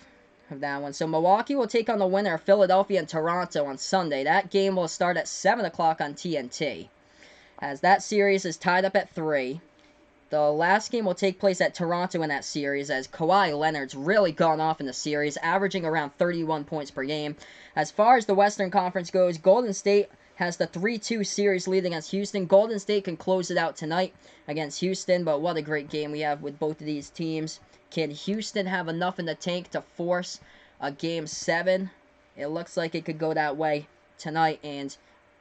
S1: of that one. So Milwaukee will take on the winner of Philadelphia and Toronto on Sunday. That game will start at 7 o'clock on TNT, as that series is tied up at 3. The last game will take place at Toronto in that series, as Kawhi Leonard's really gone off in the series, averaging around 31 points per game. As far as the Western Conference goes, Golden State has the 3-2 series lead against Houston. Golden State can close it out tonight against Houston, but what a great game we have with both of these teams. Can Houston have enough in the tank to force a Game 7? It looks like it could go that way tonight, and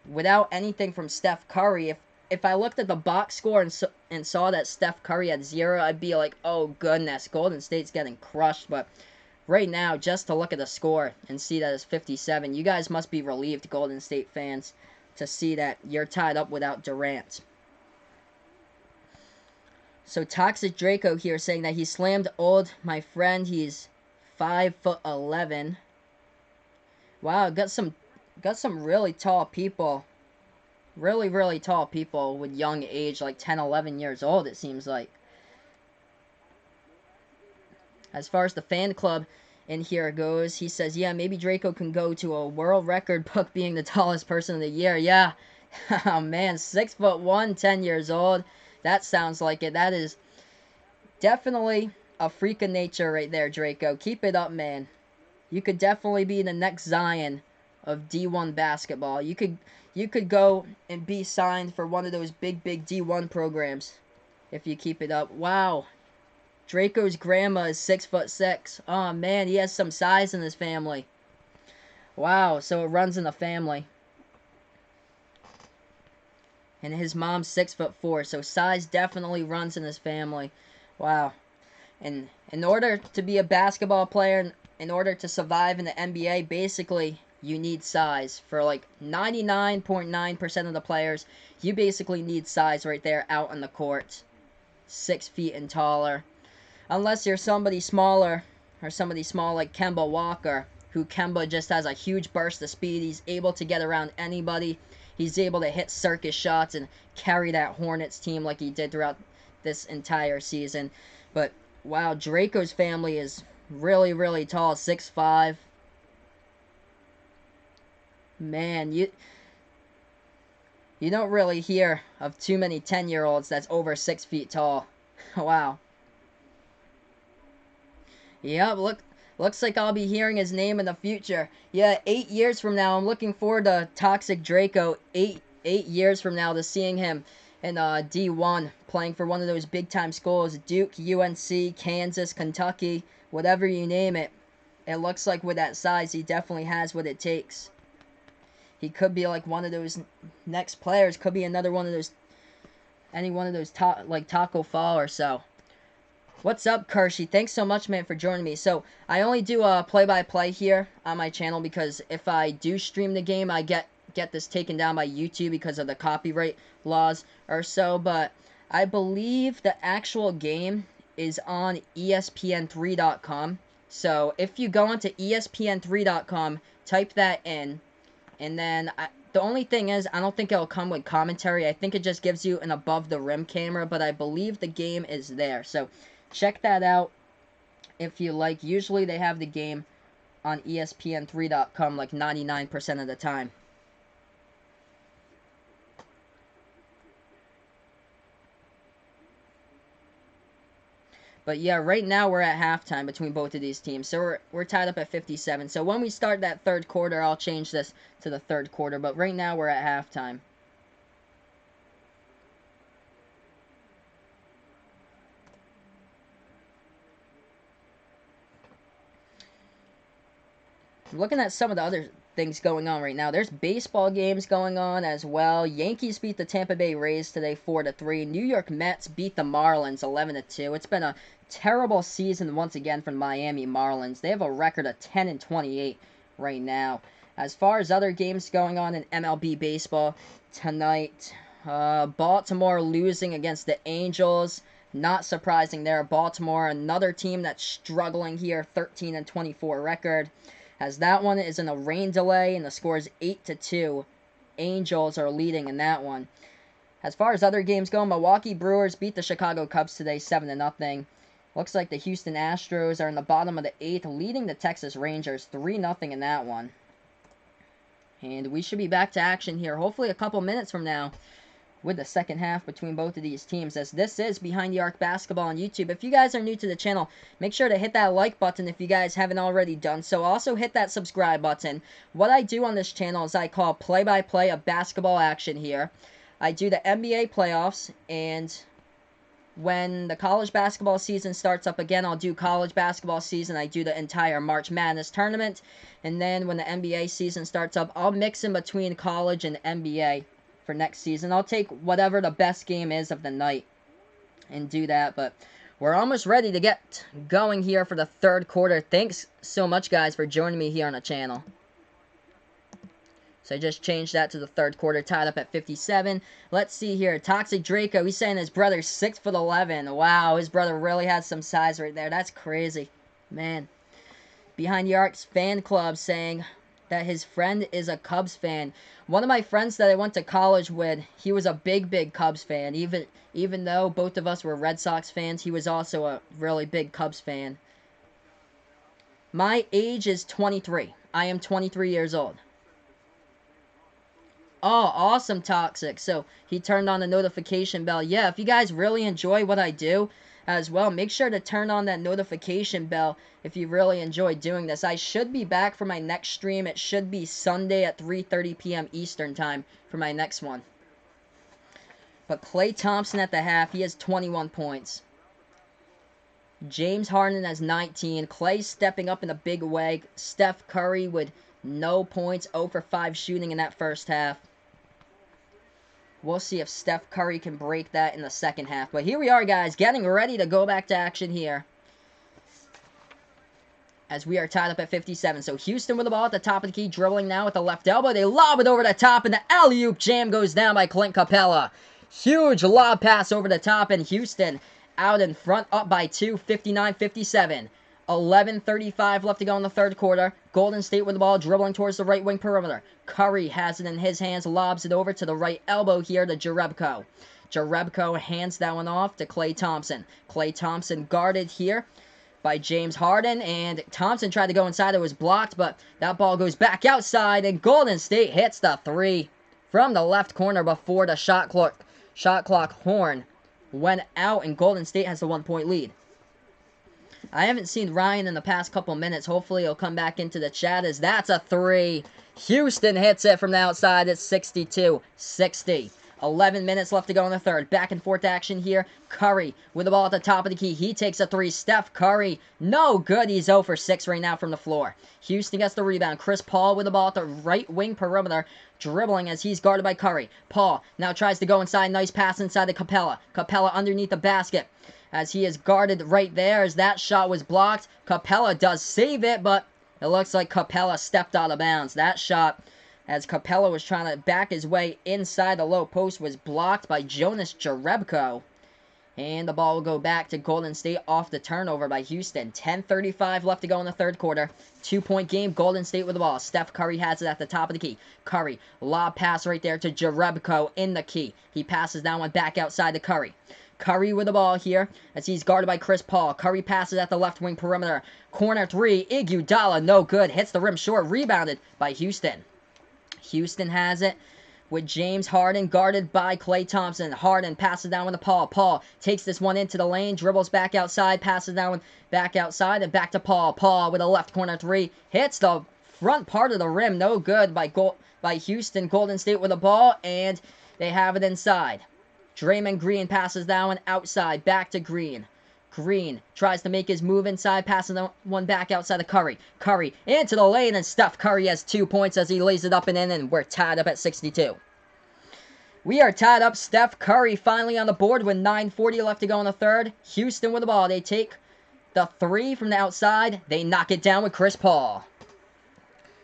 S1: without anything from Steph Curry, if I looked at the box score and saw that Steph Curry had 0, I'd be like, oh goodness, Golden State's getting crushed. But right now, just to look at the score and see that it's 57, you guys must be relieved, Golden State fans, to see that you're tied up without Durant. So Toxic Draco here saying that he slammed old my friend. He's 5'11". Wow, got some really tall people. Really, really tall people with young age, like 10, 11 years old, it seems like. As far as the fan club in here goes, he says, yeah, maybe Draco can go to a world record book being the tallest person of the year. Yeah. Oh, man, 6'1", 10 years old. That sounds like it. That is definitely a freak of nature right there, Draco. Keep it up, man. You could definitely be the next Zion of D1 basketball. You could go and be signed for one of those big D1 programs if you keep it up. Wow. Draco's grandma is 6'6". Oh man, he has some size in his family. Wow, so it runs in the family. And his mom's 6'4", so size definitely runs in his family. Wow. And in order to be a basketball player, in order to survive in the NBA, basically, you need size. For like 99.9% of the players, you basically need size right there out on the court. 6 feet and taller. Unless you're somebody smaller, or somebody small like Kemba Walker, who Kemba just has a huge burst of speed. He's able to get around anybody. He's able to hit circus shots and carry that Hornets team like he did throughout this entire season. But wow, Draco's family is really, really tall, 6'5". Man, you don't really hear of too many 10-year-olds that's over 6 feet tall. Wow. Yep, looks like I'll be hearing his name in the future. Yeah, 8 years from now, I'm looking forward to Toxic Draco. Eight years from now to seeing him in D1, playing for one of those big-time schools, Duke, UNC, Kansas, Kentucky, whatever you name it. It looks like with that size, he definitely has what it takes. He could be like one of those next players. Could be another one of those, any one of those like Taco Fall or so. What's up, Kershey? Thanks so much, man, for joining me. So, I only do play-by-play here on my channel because if I do stream the game, I get this taken down by YouTube because of the copyright laws or so. But I believe the actual game is on ESPN3.com. So, if you go onto ESPN3.com, type that in, and then the only thing is, I don't think it'll come with commentary. I think it just gives you an above-the-rim camera, but I believe the game is there. So, check that out if you like. Usually they have the game on ESPN3.com like 99% of the time. But yeah, right now we're at halftime between both of these teams. So we're tied up at 57. So when we start that third quarter, I'll change this to the third quarter. But right now we're at halftime. Looking at some of the other things going on right now. There's baseball games going on as well. Yankees beat the Tampa Bay Rays today 4-3. New York Mets beat the Marlins 11-2. It's been a terrible season once again for the Miami Marlins. They have a record of 10-28 right now. As far as other games going on in MLB baseball tonight, Baltimore losing against the Angels. Not surprising there. Baltimore, another team that's struggling here, 13-24 record. As that one is in a rain delay, and the score is 8-2. Angels are leading in that one. As far as other games go, Milwaukee Brewers beat the Chicago Cubs today 7-0. Looks like the Houston Astros are in the bottom of the 8th, leading the Texas Rangers 3-0 in that one. And we should be back to action here, hopefully a couple minutes from now, with the second half between both of these teams, as this is Behind the Arc Basketball on YouTube. If you guys are new to the channel, make sure to hit that like button if you guys haven't already done so. Also hit that subscribe button. What I do on this channel is I call play-by-play of basketball action here. I do the NBA playoffs, and when the college basketball season starts up again, I'll do college basketball season. I do the entire March Madness tournament, and then when the NBA season starts up, I'll mix in between college and NBA for next season. I'll take whatever the best game is of the night and do that. But we're almost ready to get going here for the third quarter. Thanks so much, guys, for joining me here on the channel. So I just changed that to the third quarter, tied up at 57. Let's see here. Toxic Draco, he's saying his brother's 6'11". Wow, his brother really has some size right there. That's crazy. Man. Behind the Arc's fan club saying that his friend is a Cubs fan. One of my friends that I went to college with, he was a big Cubs fan. Even though both of us were Red Sox fans, he was also a really big Cubs fan. My age is 23. I am 23 years old. Oh, awesome, Toxic. So he turned on the notification bell. Yeah, if you guys really enjoy what I do as well, make sure to turn on that notification bell if you really enjoy doing this. I should be back for my next stream. It should be Sunday at 3:30 p.m. Eastern time for my next one. But Klay Thompson at the half, he has 21 points. James Harden has 19. Klay stepping up in a big way. Steph Curry with no points, 0 for 5 shooting in that first half. We'll see if Steph Curry can break that in the second half. But here we are, guys, getting ready to go back to action here, as we are tied up at 57. So Houston with the ball at the top of the key, dribbling now with the left elbow. They lob it over the top, and the alley-oop jam goes down by Clint Capella. Huge lob pass over the top, and Houston out in front, up by 2, 59-57. 11:35 left to go in the third quarter. Golden State with the ball, dribbling towards the right wing perimeter. Curry has it in his hands, lobs it over to the right elbow here to Jerebko. Jerebko hands that one off to Klay Thompson. Klay Thompson guarded here by James Harden, and Thompson tried to go inside. It was blocked, but that ball goes back outside, and Golden State hits the three from the left corner before the shot clock horn went out, and Golden State has the 1-point lead. I haven't seen Ryan in the past couple minutes. Hopefully he'll come back into the chat, as that's a three. Houston hits it from the outside. It's 62-60. 11 minutes left to go in the third. Back and forth action here. Curry with the ball at the top of the key. He takes a three. Steph Curry, no good. He's 0 for 6 right now from the floor. Houston gets the rebound. Chris Paul with the ball at the right wing perimeter, dribbling as he's guarded by Curry. Paul now tries to go inside. Nice pass inside to Capella. Capella underneath the basket, as he is guarded right there, as that shot was blocked. Capella does save it, but it looks like Capella stepped out of bounds. That shot, as Capella was trying to back his way inside the low post, was blocked by Jonas Jerebko. And the ball will go back to Golden State off the turnover by Houston. 10:35 left to go in the third quarter. 2-point game, Golden State with the ball. Steph Curry has it at the top of the key. Curry, lob pass right there to Jerebko in the key. He passes that one back outside to Curry. Curry with the ball here, as he's guarded by Chris Paul. Curry passes at the left wing perimeter. Corner three, Iguodala, no good. Hits the rim short, rebounded by Houston. Houston has it with James Harden guarded by Klay Thompson. Harden passes down with the Paul. Paul takes this one into the lane, dribbles back outside, passes that one back outside, and back to Paul. Paul with a left corner three, hits the front part of the rim, no good by Houston. Golden State with the ball, and they have it inside. Draymond Green passes that one outside, back to Green. Green tries to make his move inside, passing the one back outside of Curry. Curry into the lane, and Steph Curry has 2 points as he lays it up and in, and we're tied up at 62. We are tied up. Steph Curry finally on the board with 9:40 left to go in the third. Houston with the ball. They take the 3 from the outside. They knock it down with Chris Paul.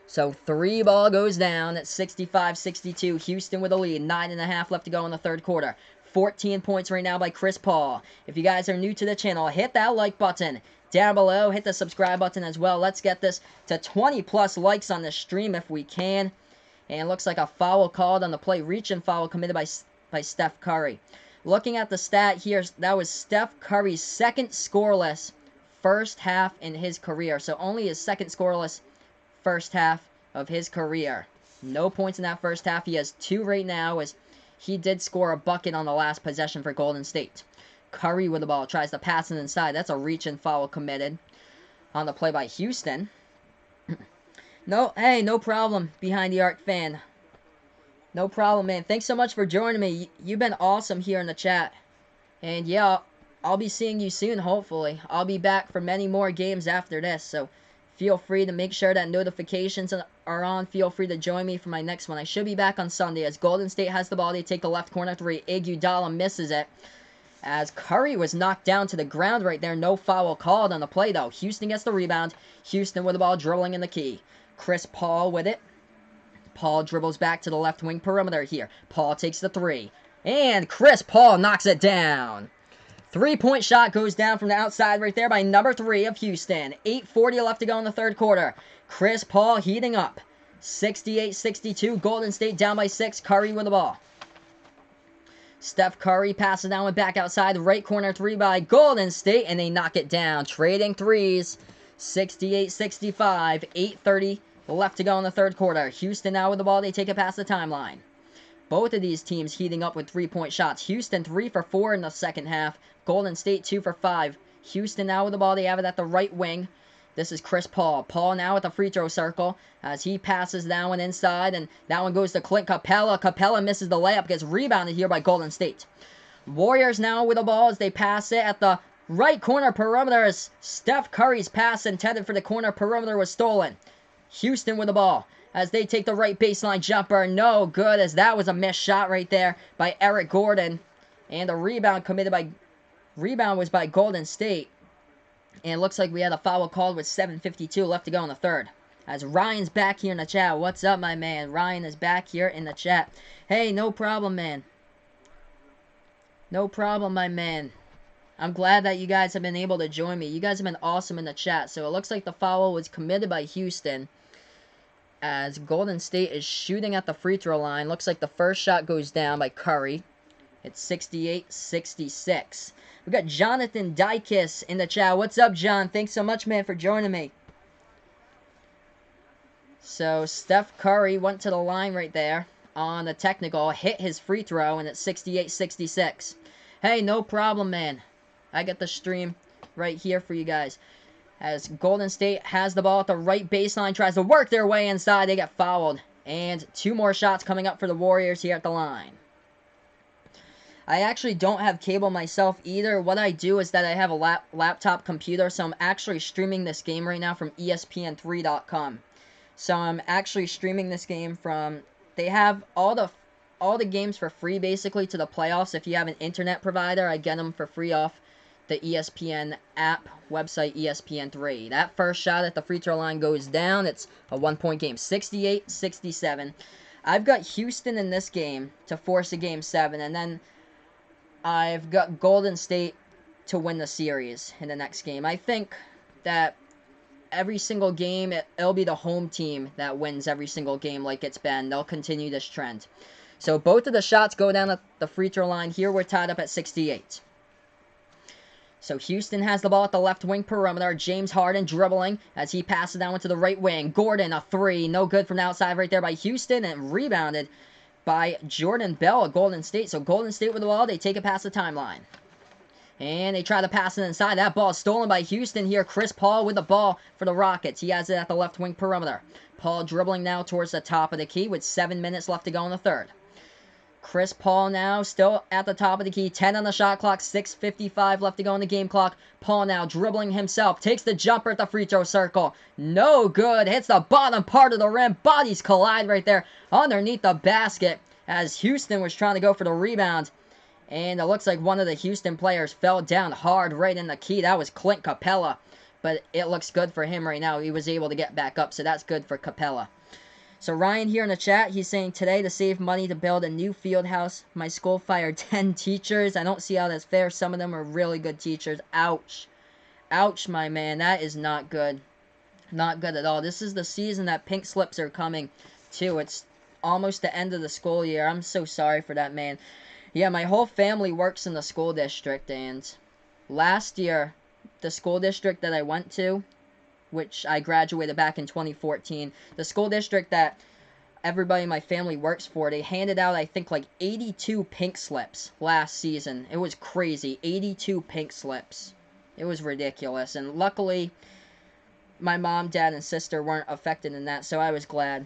S1: So 3 ball goes down at 65-62. Houston with a lead. 9.5 left to go in the third quarter. 14 points right now by Chris Paul. If you guys are new to the channel, hit that like button down below. Hit the subscribe button as well. Let's get this to 20 plus likes on the stream if we can. And it looks like a foul called on the play. Reach and foul committed by Steph Curry. Looking at the stat here, that was Steph Curry's second scoreless first half in his career. So only his second scoreless first half of his career. No points in that first half. He has 2 right now as he did score a bucket on the last possession for Golden State. Curry with the ball. Tries to pass it inside. That's a reach and foul committed on the play by Houston. No problem, Behind the Arc fan. No problem, man. Thanks so much for joining me. You've been awesome here in the chat. And yeah, I'll be seeing you soon, hopefully. I'll be back for many more games after this, so feel free to make sure that notifications are on. Feel free to join me for my next one. I should be back on Sunday as Golden State has the ball. They take the left corner 3. Iguodala misses it as Curry was knocked down to the ground right there. No foul called on the play, though. Houston gets the rebound. Houston with the ball, dribbling in the key. Chris Paul with it. Paul dribbles back to the left wing perimeter here. Paul takes the 3. And Chris Paul knocks it down. 3-point shot goes down from the outside right there by number 3 of Houston. 8:40 left to go in the third quarter. Chris Paul heating up. 68-62. Golden State down by 6. Curry with the ball. Steph Curry passes down and back outside. Right corner 3 by Golden State. And they knock it down. Trading threes. 68-65. 8:30 left to go in the third quarter. Houston now with the ball. They take it past the timeline. Both of these teams heating up with 3-point shots. Houston 3 for 4 in the second half. Golden State 2 for 5. Houston now with the ball. They have it at the right wing. This is Chris Paul. Paul now at the free throw circle as he passes that one inside. And that one goes to Clint Capella. Capella misses the layup. Gets rebounded here by Golden State. Warriors now with the ball as they pass it at the right corner perimeter as Steph Curry's pass intended for the corner perimeter was stolen. Houston with the ball as they take the right baseline jumper. No good as that was a missed shot right there by Eric Gordon. And the rebound was by Golden State. And it looks like we had a foul called with 7:52 left to go in the third. As Ryan's back here in the chat. What's up, my man? Ryan is back here in the chat. Hey, no problem, man. No problem, my man. I'm glad that you guys have been able to join me. You guys have been awesome in the chat. So it looks like the foul was committed by Houston as Golden State is shooting at the free throw line. Looks like the first shot goes down by Curry. It's 68-66. We got Jonathan Dykis in the chat. What's up, John? Thanks so much, man, for joining me. So Steph Curry went to the line right there on the technical, hit his free throw, and it's 68-66. Hey, no problem, man. I got the stream right here for you guys. As Golden State has the ball at the right baseline, tries to work their way inside. They get fouled. And 2 more shots coming up for the Warriors here at the line. I actually don't have cable myself either. What I do is that I have a laptop computer, so I'm actually streaming this game right now from ESPN3.com. So I'm actually streaming this game from... They have all the games for free, basically, to the playoffs. If you have an internet provider, I get them for free off the ESPN app website, ESPN3. That first shot at the free throw line goes down. It's a 1-point game, 68-67. I've got Houston in this game to force a game 7, and then I've got Golden State to win the series in the next game. I think that every single game, it'll be the home team that wins every single game like it's been. They'll continue this trend. So both of the shots go down at the free throw line. Here we're tied up at 68. So Houston has the ball at the left wing perimeter. James Harden dribbling as he passes down to the right wing. Gordon, a 3. No good from the outside right there by Houston. And rebounded by Jordan Bell at Golden State. So Golden State with the ball. They take it past the timeline. And they try to pass it inside. That ball is stolen by Houston here. Chris Paul with the ball for the Rockets. He has it at the left wing perimeter. Paul dribbling now towards the top of the key with 7 minutes left to go in the third. Chris Paul now still at the top of the key. 10 on the shot clock. 6:55 left to go in the game clock. Paul now dribbling himself. Takes the jumper at the free throw circle. No good. Hits the bottom part of the rim. Bodies collide right there underneath the basket as Houston was trying to go for the rebound. And it looks like one of the Houston players fell down hard right in the key. That was Clint Capella. But it looks good for him right now. He was able to get back up, so that's good for Capella. So Ryan here in the chat, he's saying, today to save money to build a new field house, my school fired 10 teachers. I don't see how that's fair. Some of them are really good teachers. Ouch. Ouch, my man. That is not good. Not good at all. This is the season that pink slips are coming, too. It's almost the end of the school year. I'm so sorry for that, man. Yeah, my whole family works in the school district, and last year, the school district that I went to, which I graduated back in 2014. The school district that everybody in my family works for, they handed out, I think, like 82 pink slips last season. It was crazy. 82 pink slips. It was ridiculous. And luckily, my mom, dad, and sister weren't affected in that, so I was glad.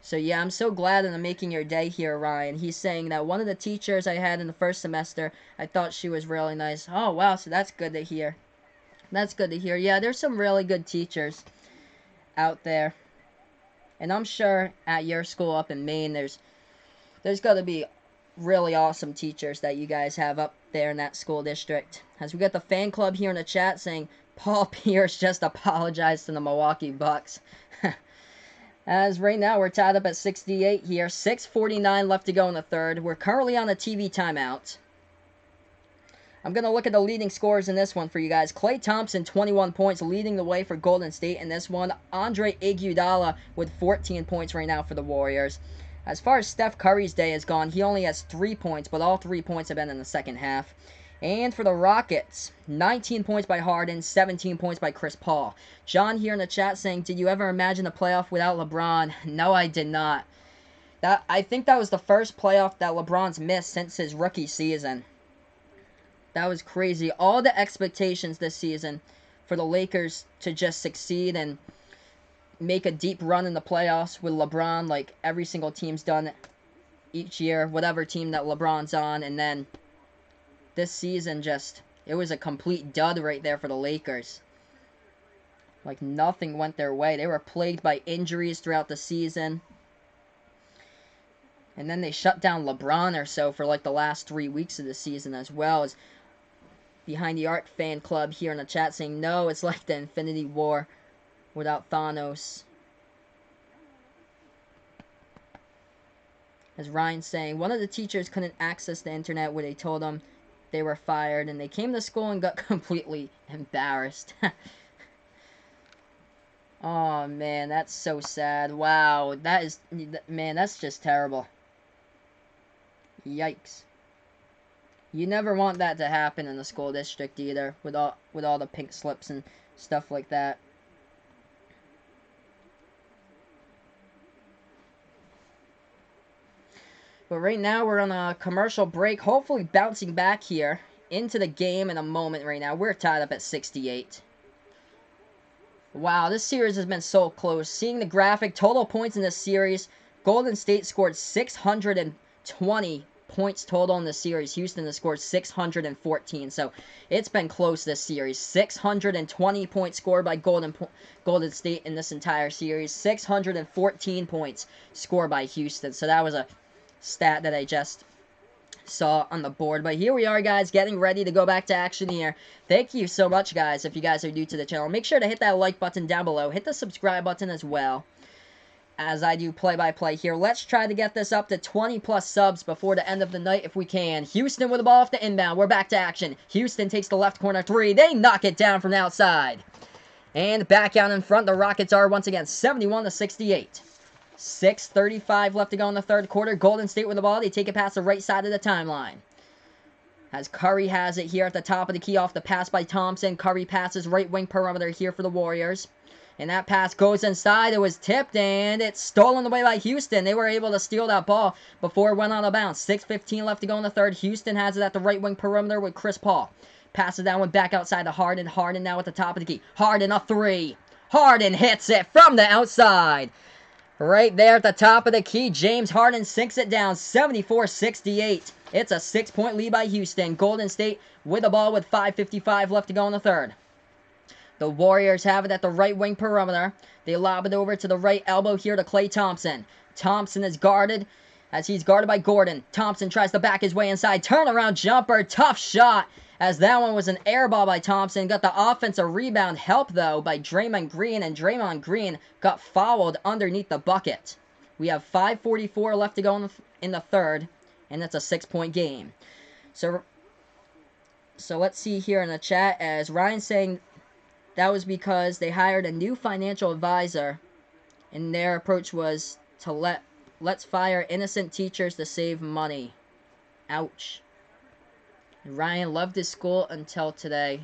S1: So yeah, I'm so glad that I'm making your day here, Ryan. He's saying that one of the teachers I had in the first semester, I thought she was really nice. Oh, wow, so that's good to hear. That's good to hear. Yeah, there's some really good teachers out there. And I'm sure at your school up in Maine, there's got to be really awesome teachers that you guys have up there in that school district. As we got the fan club here in the chat saying, Paul Pierce just apologized to the Milwaukee Bucks. As right now, we're tied up at 68 here. 6:49 left to go in the third. We're currently on a TV timeout. I'm going to look at the leading scorers in this one for you guys. Klay Thompson, 21 points, leading the way for Golden State in this one. Andre Iguodala with 14 points right now for the Warriors. As far as Steph Curry's day has gone, he only has 3 points, but all 3 points have been in the second half. And for the Rockets, 19 points by Harden, 17 points by Chris Paul. John here in the chat saying, did you ever imagine a playoff without LeBron? No, I did not. I think that was the first playoff that LeBron's missed since his rookie season. That was crazy. All the expectations this season for the Lakers to just succeed and make a deep run in the playoffs with LeBron, like every single team's done each year, whatever team that LeBron's on. And then this season, it was a complete dud right there for the Lakers. Like nothing went their way. They were plagued by injuries throughout the season. And then they shut down LeBron or so for like the last 3 weeks of the season as well. As Behind the Arc fan club here in the chat saying, no, it's like the Infinity War without Thanos. As Ryan's saying, one of the teachers couldn't access the internet when they told them they were fired, and they came to school and got completely embarrassed. Oh, man, that's so sad. Wow, man, that's just terrible. Yikes. You never want that to happen in the school district either, with all the pink slips and stuff like that. But right now we're on a commercial break, hopefully bouncing back here into the game in a moment right now. We're tied up at 68. Wow, this series has been so close. Seeing the graphic, total points in this series, Golden State scored 620 points total in the series. Houston has scored 614. So it's been close this series. 620 points scored by Golden State in this entire series. 614 points scored by Houston. So that was a stat that I just saw on the board. But here we are, guys, getting ready to go back to action here. Thank you so much, guys. If you guys are new to the channel, make sure to hit that like button down below. Hit the subscribe button as well, as I do play-by-play here. Let's try to get this up to 20-plus subs before the end of the night if we can. Houston with the ball off the inbound. We're back to action. Houston takes the left corner three. They knock it down from the outside. And back out in front, the Rockets are once again 71-68. 6:35 left to go in the third quarter. Golden State with the ball. They take it past the right side of the timeline. As Curry has it here at the top of the key off the pass by Thompson. Curry passes right wing perimeter here for the Warriors. And that pass goes inside. It was tipped, and it's stolen away by Houston. They were able to steal that ball before it went out of bounds. 6:15 left to go in the third. Houston has it at the right wing perimeter with Chris Paul. Passes that one back outside to Harden. Harden now at the top of the key. Harden a three. Harden hits it from the outside. Right there at the top of the key, James Harden sinks it down 74-68. It's a 6-point lead by Houston. Golden State with the ball with 5:55 left to go in the third. The Warriors have it at the right wing perimeter. They lob it over to the right elbow here to Klay Thompson. Thompson is guarded as he's guarded by Gordon. Thompson tries to back his way inside. Turnaround jumper. Tough shot as that one was an air ball by Thompson. Got the offensive rebound help, though, by Draymond Green. And Draymond Green got fouled underneath the bucket. We have 5:44 left to go in the third. And it's a 6-point game. So let's see here in the chat as Ryan's saying that was because they hired a new financial advisor, and their approach was to let's fire innocent teachers to save money. Ouch. Ryan loved his school until today.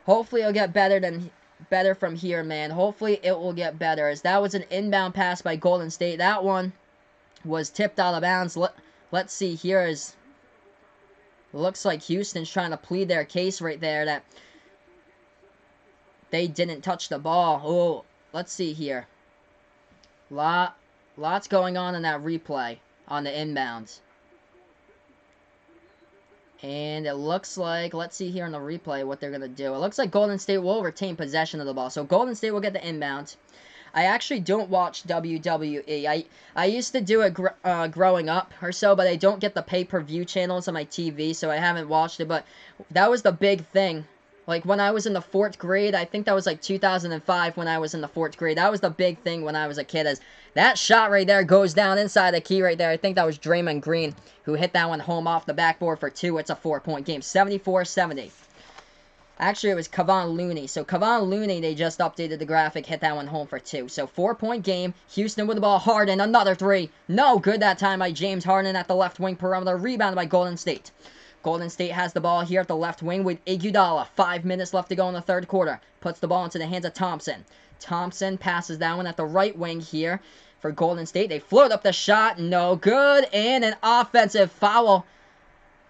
S1: Hopefully it'll get better from here, man. Hopefully it will get better, as that was an inbound pass by Golden State. That one was tipped out of bounds. Let's see here as looks like Houston's trying to plead their case right there that they didn't touch the ball. Oh, let's see here. Lots going on in that replay on the inbounds. And it looks like, let's see here in the replay what they're going to do. It looks like Golden State will retain possession of the ball. So Golden State will get the inbounds. I actually don't watch WWE. I used to do it growing up or so, but I don't get the pay-per-view channels on my TV, so I haven't watched it. But that was the big thing. Like, when I was in the 4th grade, I think that was like 2005 when I was in the 4th grade. That was the big thing when I was a kid, as that shot right there goes down inside the key right there. I think that was Draymond Green who hit that one home off the backboard for 2. It's a 4-point game, 74-70. Actually, it was Kevon Looney. So, Kevon Looney, they just updated the graphic, hit that one home for 2. So, 4-point game. Houston with the ball. Harden, another 3. No good that time by James Harden at the left wing perimeter. Rebounded by Golden State. Golden State has the ball here at the left wing with Iguodala. 5 minutes left to go in the third quarter. Puts the ball into the hands of Thompson. Thompson passes that one at the right wing here for Golden State. They float up the shot. No good. And an offensive foul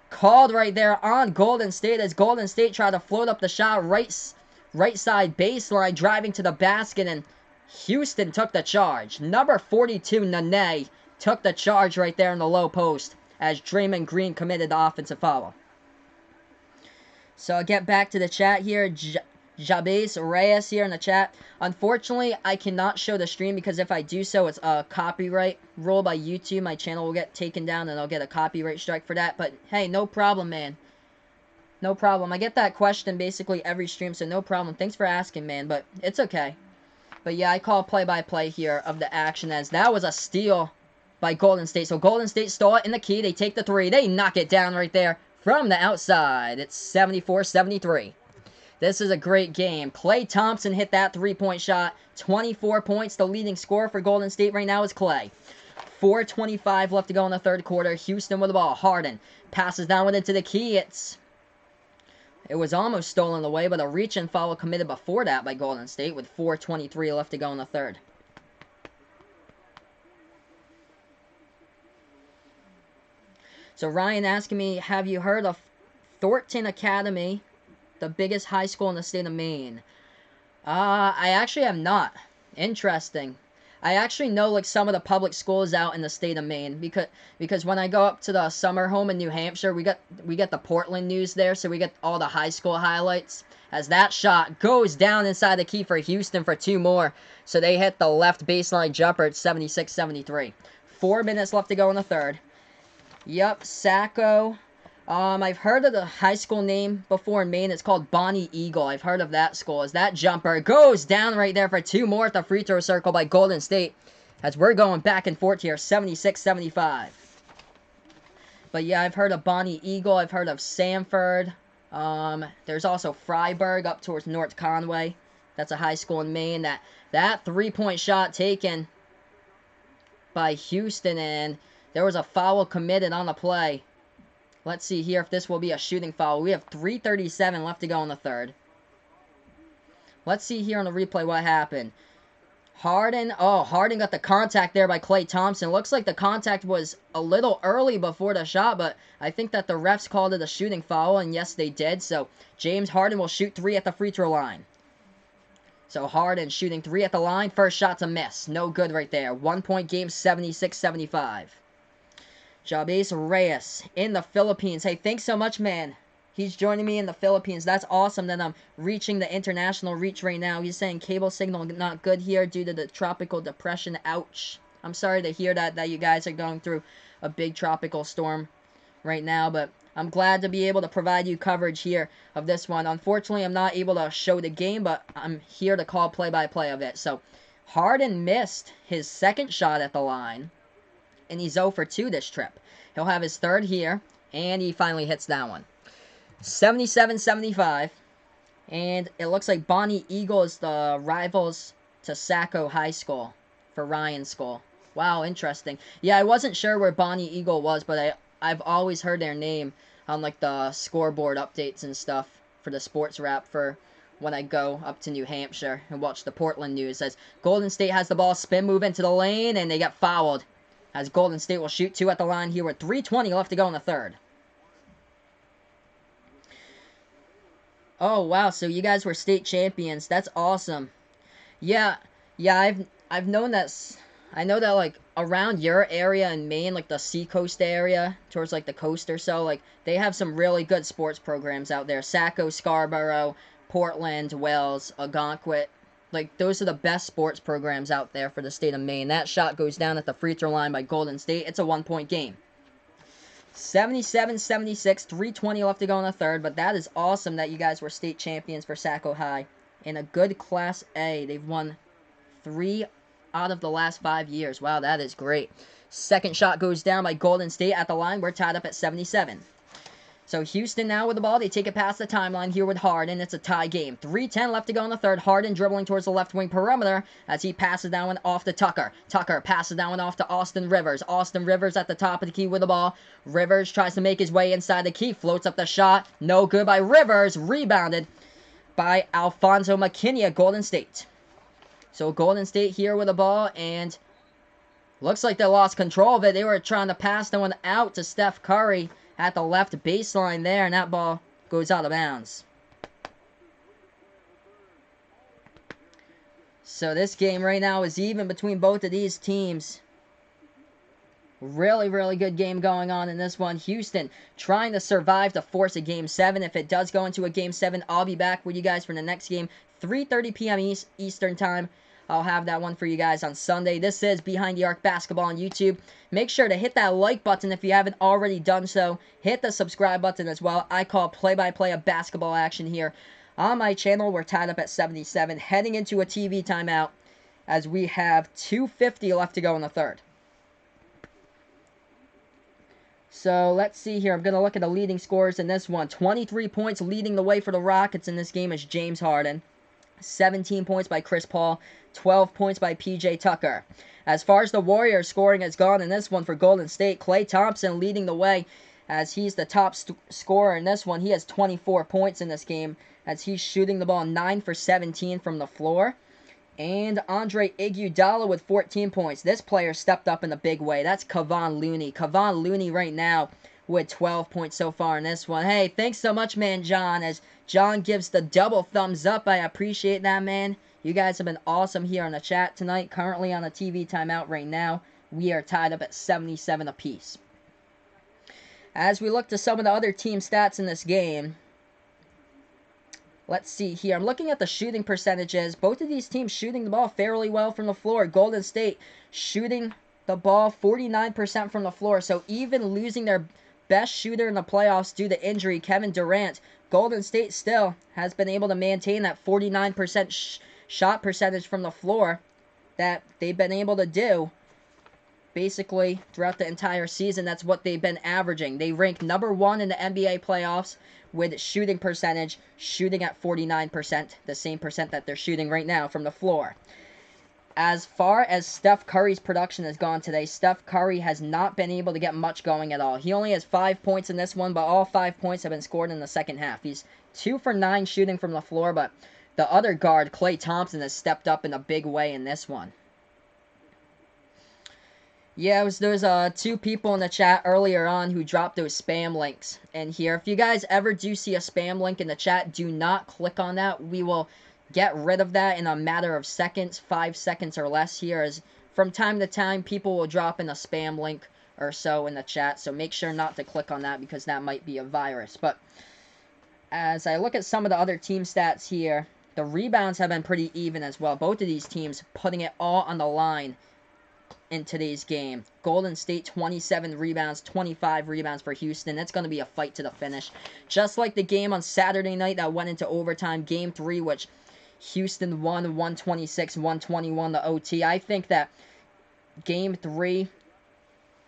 S1: called right there on Golden State as Golden State tried to float up the shot right side baseline, driving to the basket, and Houston took the charge. Number 42, Nene, took the charge right there in the low post as Draymond Green committed the offensive foul. So I'll get back to the chat here. Jabez Reyes here in the chat. Unfortunately, I cannot show the stream because if I do so, it's a copyright rule by YouTube. My channel will get taken down and I'll get a copyright strike for that. But hey, no problem, man. No problem. I get that question basically every stream, so no problem. Thanks for asking, man, but it's okay. But yeah, I call play-by-play here of the action as that was a steal by Golden State. So Golden State stole it in the key. They take the 3. They knock it down right there from the outside. It's 74-73. This is a great game. Klay Thompson hit that 3-point shot. 24 points. The leading scorer for Golden State right now is Klay. 4:25 left to go in the third quarter. Houston with the ball. Harden passes down with it to the key. It was almost stolen away, but a reach and foul committed before that by Golden State with 4:23 left to go in the third. So Ryan asking me, have you heard of Thornton Academy, the biggest high school in the state of Maine? I actually have not. Interesting. I actually know like some of the public schools out in the state of Maine because when I go up to the summer home in New Hampshire, we get the Portland news there, so we get all the high school highlights. As that shot goes down inside the key for Houston for 2 more, so they hit the left baseline jumper at 76-73. 4 minutes left to go in the third. Yep, Saco. I've heard of the high school name before in Maine. It's called Bonnie Eagle. I've heard of that school. As that jumper goes down right there for 2 more at the free throw circle by Golden State. As we're going back and forth here, 76-75. But yeah, I've heard of Bonnie Eagle. I've heard of Sanford. There's also Freiburg up towards North Conway. That's a high school in Maine. That 3-point shot taken by Houston, and there was a foul committed on the play. Let's see here if this will be a shooting foul. We have 3:37 left to go in the third. Let's see here on the replay what happened. Harden got the contact there by Klay Thompson. Looks like the contact was a little early before the shot, but I think that the refs called it a shooting foul, and yes, they did. So James Harden will shoot 3 at the free throw line. So Harden shooting 3 at the line. First shot's a miss. No good right there. 1-point game, 76-75. Jabez Reyes in the Philippines. Hey, thanks so much, man. He's joining me in the Philippines. That's awesome that I'm reaching the international reach right now. He's saying cable signal not good here due to the tropical depression. Ouch. I'm sorry to hear that you guys are going through a big tropical storm right now, but I'm glad to be able to provide you coverage here of this one. Unfortunately, I'm not able to show the game, but I'm here to call play-by-play of it. So, Harden missed his second shot at the line, and he's 0 for 2 this trip. He'll have his third here, and he finally hits that one. 77-75, and it looks like Bonnie Eagle is the rivals to Saco High School for Ryan School. Wow, interesting. Yeah, I wasn't sure where Bonnie Eagle was, but I've always heard their name on like the scoreboard updates and stuff for the sports wrap for when I go up to New Hampshire and watch the Portland news. As Golden State has the ball, spin move into the lane, and they get fouled. As Golden State will shoot 2 at the line here with 3:20 left to go in the third. Oh, wow, so you guys were state champions. That's awesome. Yeah, I've known that. I know that like around your area in Maine, like the Seacoast area, towards like the coast or so, like they have some really good sports programs out there. Saco, Scarborough, Portland, Wells, Algonquin. Like those are the best sports programs out there for the state of Maine. That shot goes down at the free throw line by Golden State. It's a 1-point game. 77-76, 3:20 left to go in the third, but that is awesome that you guys were state champions for Saco High. In a good Class A, they've won 3 out of the last 5 years. Wow, that is great. Second shot goes down by Golden State at the line. We're tied up at 77. So Houston now with the ball. They take it past the timeline here with Harden. It's a tie game. 3:10 left to go in the third. Harden dribbling towards the left wing perimeter as he passes that one off to Tucker. Tucker passes that one off to Austin Rivers. Austin Rivers at the top of the key with the ball. Rivers tries to make his way inside the key. Floats up the shot. No good by Rivers. Rebounded by Alfonso McKinney at Golden State. So Golden State here with the ball, and looks like they lost control of it. They were trying to pass that one out to Steph Curry at the left baseline there, and that ball goes out of bounds. So this game right now is even between both of these teams. Really, really good game going on in this one. Houston trying to survive to force a Game 7. If it does go into a Game 7, I'll be back with you guys for the next game. 3:30 p.m. Eastern Time. I'll have that one for you guys on Sunday. This is Behind the Arc Basketball on YouTube. Make sure to hit that like button if you haven't already done so. Hit the subscribe button as well. I call play-by-play of basketball action here on my channel. We're tied up at 77, heading into a TV timeout as we have 2:50 left to go in the third. So let's see here. I'm going to look at the leading scorers in this one. 23 points leading the way for the Rockets in this game is James Harden. 17 points by Chris Paul. 12 points by P.J. Tucker. As far as the Warriors scoring has gone in this one for Golden State, Klay Thompson leading the way as he's the top scorer in this one. He has 24 points in this game as he's shooting the ball 9 for 17 from the floor. And Andre Iguodala with 14 points. This player stepped up in a big way. That's Kevon Looney. Kevon Looney right now with 12 points so far in this one. Hey, thanks so much, man, John. As John gives the double thumbs up, I appreciate that, man. You guys have been awesome here on the chat tonight. Currently on a TV timeout right now. We are tied up at 77 apiece. As we look to some of the other team stats in this game, let's see here. I'm looking at the shooting percentages. Both of these teams shooting the ball fairly well from the floor. Golden State shooting the ball 49% from the floor. So even losing their best shooter in the playoffs due to injury, Kevin Durant, Golden State still has been able to maintain that 49% shot percentage from the floor that they've been able to do basically throughout the entire season. That's what they've been averaging. They rank number 1 in the NBA playoffs with shooting percentage, shooting at 49%, the same percent that they're shooting right now from the floor. As far as Steph Curry's production has gone today, Steph Curry has not been able to get much going at all. He only has 5 points in this one, but all 5 points have been scored in the second half. He's 2 for 9 shooting from the floor, but the other guard, Klay Thompson, has stepped up in a big way in this one. Yeah, there's 2 people in the chat earlier on who dropped those spam links in here. If you guys ever do see a spam link in the chat, do not click on that. We will get rid of that in a matter of seconds, 5 seconds or less here, as from time to time people will drop in a spam link or so in the chat, so make sure not to click on that because that might be a virus. But as I look at some of the other team stats here, the rebounds have been pretty even as well. Both of these teams putting it all on the line in today's game. Golden State 27 rebounds, 25 rebounds for Houston. It's going to be a fight to the finish. Just like the game on Saturday night that went into overtime, Game 3, which Houston won 126-121 the OT. I think that Game 3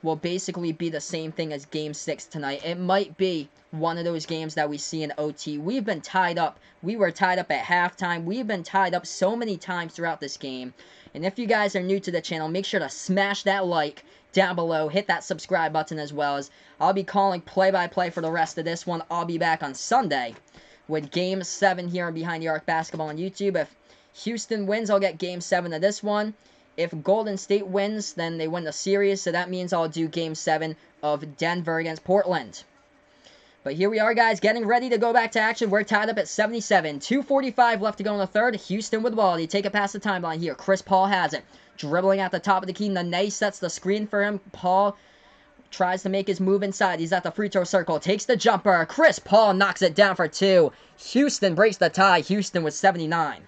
S1: will basically be the same thing as Game 6 tonight. It might be one of those games that we see in OT. We've been tied up. We were tied up at halftime. We've been tied up so many times throughout this game. And if you guys are new to the channel, make sure to smash that like down below. Hit that subscribe button as well, as I'll be calling play-by-play for the rest of this one. I'll be back on Sunday with Game 7 here on Behind the Arc Basketball on YouTube. If Houston wins, I'll get Game 7 of this one. If Golden State wins, then they win the series, so that means I'll do Game 7 of Denver against Portland. But here we are, guys, getting ready to go back to action. We're tied up at 77. 2:45 left to go in the third. Houston with the ball. They take it past the timeline here. Chris Paul has it. Dribbling at the top of the key. Nene sets the screen for him. Paul tries to make his move inside. He's at the free throw circle. Takes the jumper. Chris Paul knocks it down for 2. Houston breaks the tie. Houston with 79.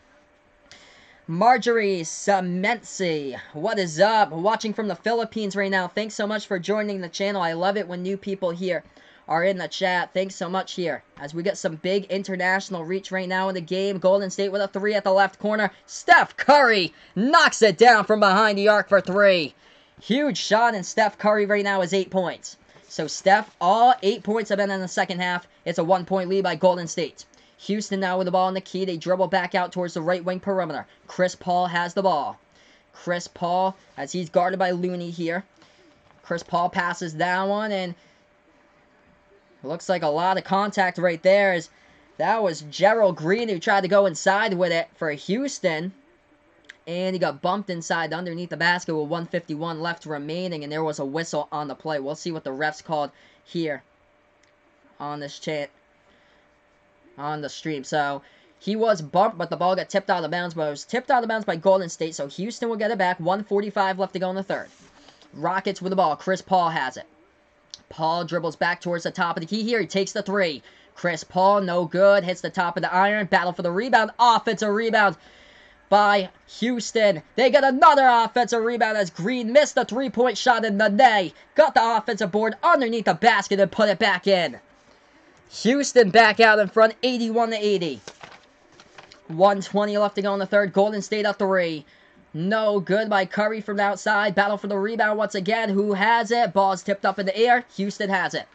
S1: Marjorie Semensi, what is up? Watching from the Philippines right now. Thanks so much for joining the channel. I love it when new people here are in the chat. Thanks so much here. As we get some big international reach right now in the game. Golden State with a 3 at the left corner. Steph Curry knocks it down from behind the arc for 3. Huge shot, and Steph Curry right now is 8 points. So Steph, all 8 points have been in the second half. It's a 1-point lead by Golden State. Houston now with the ball in the key. They dribble back out towards the right wing perimeter. Chris Paul has the ball. Chris Paul, as he's guarded by Looney here. Chris Paul passes that one, and looks like a lot of contact right there. As that was Gerald Green who tried to go inside with it for Houston. And he got bumped inside underneath the basket with 1:51 left remaining, and there was a whistle on the play. We'll see what the refs called here on this chat. On the stream. So he was bumped, but the ball got tipped out of bounds. But it was tipped out of bounds by Golden State, so Houston will get it back. 1:45 left to go in the third. Rockets with the ball. Chris Paul has it. Paul dribbles back towards the top of the key here. He takes the 3. Chris Paul, no good. Hits the top of the iron. Battle for the rebound. Offensive rebound by Houston. They get another offensive rebound as Green missed the 3-point shot, and Nene got the offensive board underneath the basket and put it back in. Houston back out in front, 81-80. 1:20 left to go in the third. Golden State up 3. No good by Curry from the outside. Battle for the rebound once again. Who has it? Ball's tipped up in the air. Houston has it.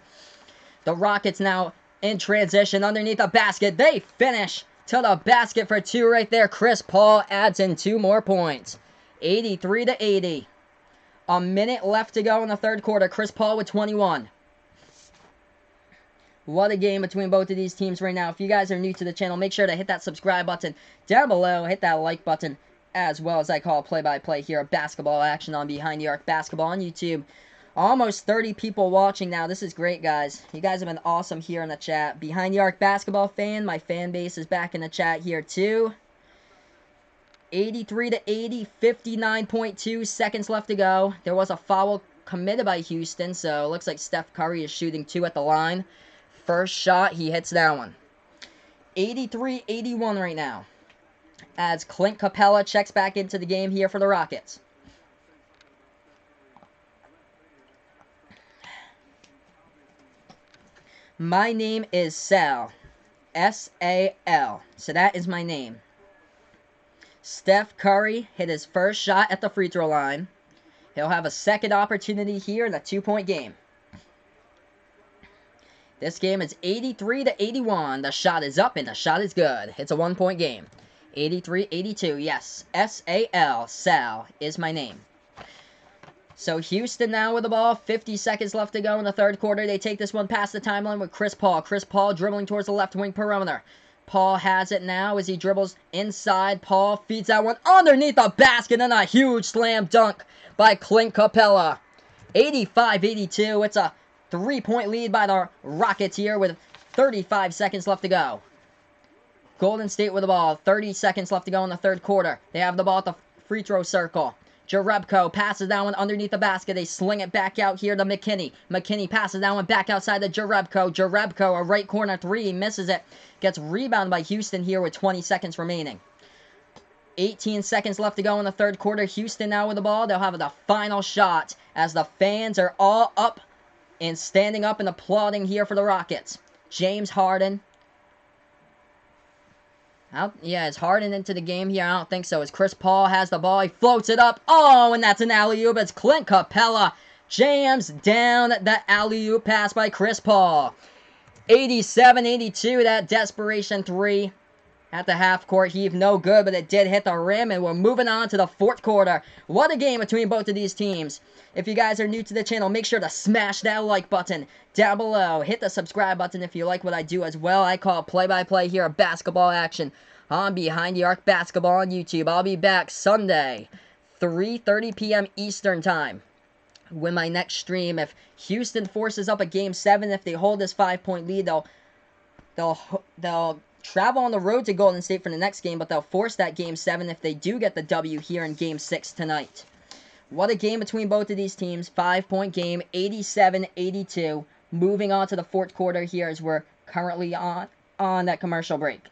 S1: The Rockets now in transition underneath the basket. They finish to the basket for 2 right there. Chris Paul adds in 2 more points. 83-80. A minute left to go in the third quarter. Chris Paul with 21. What a game between both of these teams right now. If you guys are new to the channel, make sure to hit that subscribe button down below. Hit that like button as well, as I call play-by-play here of basketball action on Behind the Arc Basketball on YouTube. Almost 30 people watching now. This is great, guys. You guys have been awesome here in the chat. Behind the Arc Basketball fan, my fan base is back in the chat here too. 83-80, 59.2 seconds left to go. There was a foul committed by Houston, so it looks like Steph Curry is shooting 2 at the line. First shot, he hits that one. 83-81 right now, as Clint Capella checks back into the game here for the Rockets. My name is Sal. S-A-L. So that is my name. Steph Curry hit his first shot at the free throw line. He'll have a second opportunity here in a 2-point game. This game is 83-81. The shot is up and the shot is good. It's a 1-point game. 83-82. Yes. S-A-L. Sal is my name. So Houston now with the ball. 50 seconds left to go in the third quarter. They take this one past the timeline with Chris Paul. Chris Paul dribbling towards the left wing perimeter. Paul has it now as he dribbles inside. Paul feeds that one underneath the basket, and a huge slam dunk by Clint Capella. 85-82. It's a 3-point lead by the Rockets here with 35 seconds left to go. Golden State with the ball. 30 seconds left to go in the third quarter. They have the ball at the free throw circle. Jerebko passes that one underneath the basket. They sling it back out here to McKinney. McKinney passes that one back outside to Jerebko. Jerebko, a right corner three, misses it. Gets rebounded by Houston here with 20 seconds remaining. 18 seconds left to go in the third quarter. Houston now with the ball. They'll have the final shot as the fans are all up and standing up and applauding here for the Rockets. James Harden. Is Harden into the game here? I don't think so. As Chris Paul has the ball, he floats it up. Oh, and that's an alley-oop. It's Clint Capella jams down the alley-oop pass by Chris Paul. 87-82, that desperation three at the half-court heave. No good, but it did hit the rim, and we're moving on to the fourth quarter. What a game between both of these teams. If you guys are new to the channel, make sure to smash that like button down below. Hit the subscribe button if you like what I do as well. I call play-by-play here of basketball action on Behind the Arc Basketball on YouTube. I'll be back Sunday, 3:30 p.m. Eastern Time with my next stream. If Houston forces up a Game 7, if they hold this 5-point lead, they'll travel on the road to Golden State for the next game, but they'll force that Game 7 if they do get the W here in Game 6 tonight. What a game between both of these teams. 5-point game, 87-82. Moving on to the fourth quarter here as we're currently on that commercial break.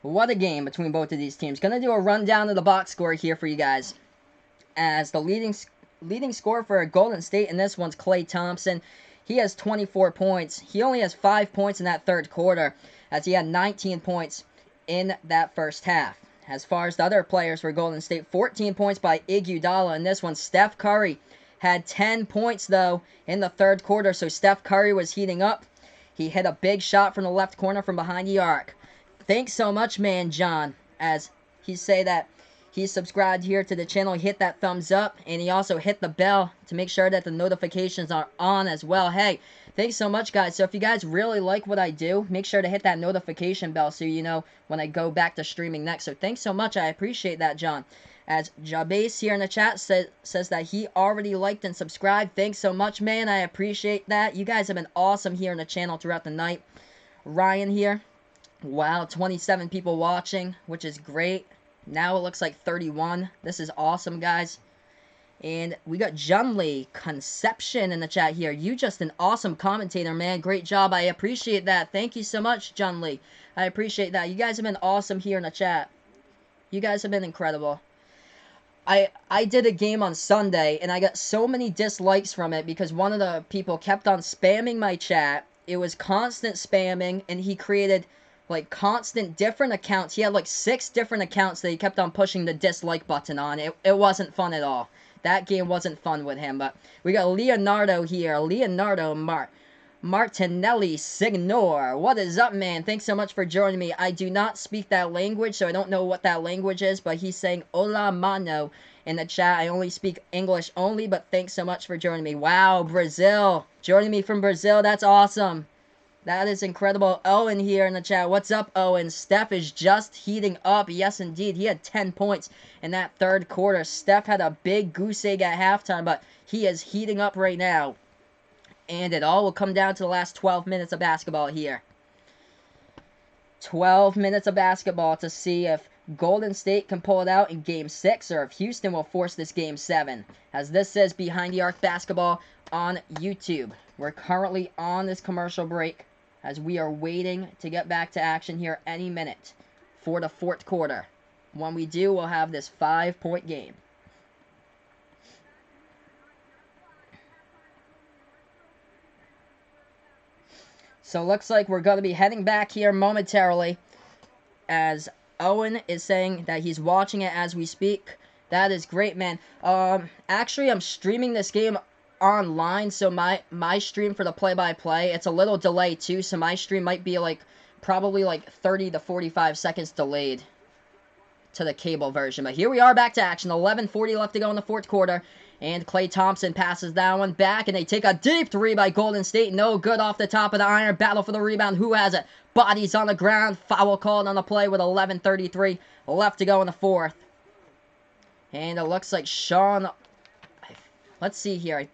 S1: What a game between both of these teams. Gonna do a rundown of the box score here for you guys. As the leading scorer for Golden State in this one's Klay Thompson. He has 24 points. He only has 5 points in that third quarter, as he had 19 points in that first half. As far as the other players for Golden State, 14 points by Iguodala in this one. Steph Curry had 10 points, though, in the third quarter, so Steph Curry was heating up. He hit a big shot from the left corner from behind the arc. Thanks so much, man, John, as he say that he subscribed here to the channel. He hit that thumbs up, and he also hit the bell to make sure that the notifications are on as well. Hey, thanks so much, guys. So if you guys really like what I do, make sure to hit that notification bell so you know when I go back to streaming next. So thanks so much. I appreciate that, John. As Jabez here in the chat says that he already liked and subscribed. Thanks so much, man. I appreciate that. You guys have been awesome here in the channel throughout the night. Ryan here. Wow, 27 people watching, which is great. Now it looks like 31. This is awesome, guys. And we got Junley Conception in the chat here. You just an awesome commentator, man. Great job. I appreciate that. Thank you so much, Junley. I appreciate that. You guys have been awesome here in the chat. You guys have been incredible. I did a game on Sunday, and I got so many dislikes from it because one of the people kept on spamming my chat. It was constant spamming, and he created like constant different accounts. He had like 6 different accounts that he kept on pushing the dislike button on. It wasn't fun at all. That game wasn't fun with him. But we got Leonardo here. Leonardo Martinelli Signor. What is up, man? Thanks so much for joining me. I do not speak that language, so I don't know what that language is, but he's saying hola mano in the chat. I only speak English only, but thanks so much for joining me. Wow, Brazil. Joining me from Brazil. That's awesome. That is incredible. Owen here in the chat. What's up, Owen? Steph is just heating up. Yes, indeed. He had 10 points in that third quarter. Steph had a big goose egg at halftime, but he is heating up right now. And it all will come down to the last 12 minutes of basketball here. 12 minutes of basketball to see if Golden State can pull it out in Game 6 or if Houston will force this Game 7. As this says Behind the Arc Basketball on YouTube. We're currently on this commercial break as we are waiting to get back to action here any minute for the fourth quarter. When we do, we'll have this 5-point game. So looks like we're going to be heading back here momentarily as Owen is saying that he's watching it as we speak. That is great, man. Actually, I'm streaming this game online, so my stream for the play-by-play, it's a little delayed too, so my stream might be like probably like 30 to 45 seconds delayed to the cable version. But here we are back to action. 11:40 left to go in the fourth quarter, and Klay Thompson passes that one back, and they take a deep three by Golden State. No good off the top of the iron. Battle for the rebound. Who has it? Bodies on the ground. Foul called on the play with 11:33 left to go in the fourth. And it looks like Sean, I let's see here.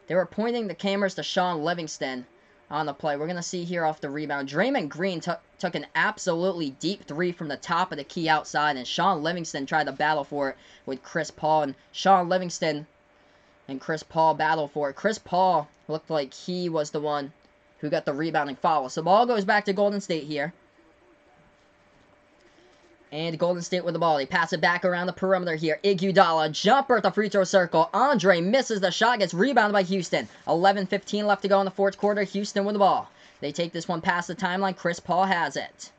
S1: They were pointing the cameras to Sean Livingston on the play. We're going to see here off the rebound. Draymond Green took an absolutely deep three from the top of the key outside, and Sean Livingston tried to battle for it with Chris Paul, and Sean Livingston and Chris Paul battled for it. Chris Paul looked like he was the one who got the rebounding foul. So ball goes back to Golden State here. And Golden State with the ball. They pass it back around the perimeter here. Iguodala, jumper at the free throw circle. Andre misses the shot, gets rebounded by Houston. 11:15 left to go in the fourth quarter. Houston with the ball. They take this one past the timeline. Chris Paul has it.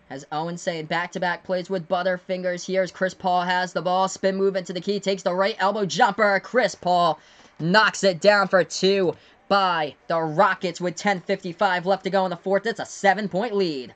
S1: As Owen saying, back-to-back plays with Butterfingers. Here's Chris Paul has the ball. Spin move into the key. Takes the right elbow jumper. Chris Paul knocks it down for two by the Rockets with 10:55 left to go in the fourth. It's a 7-point lead.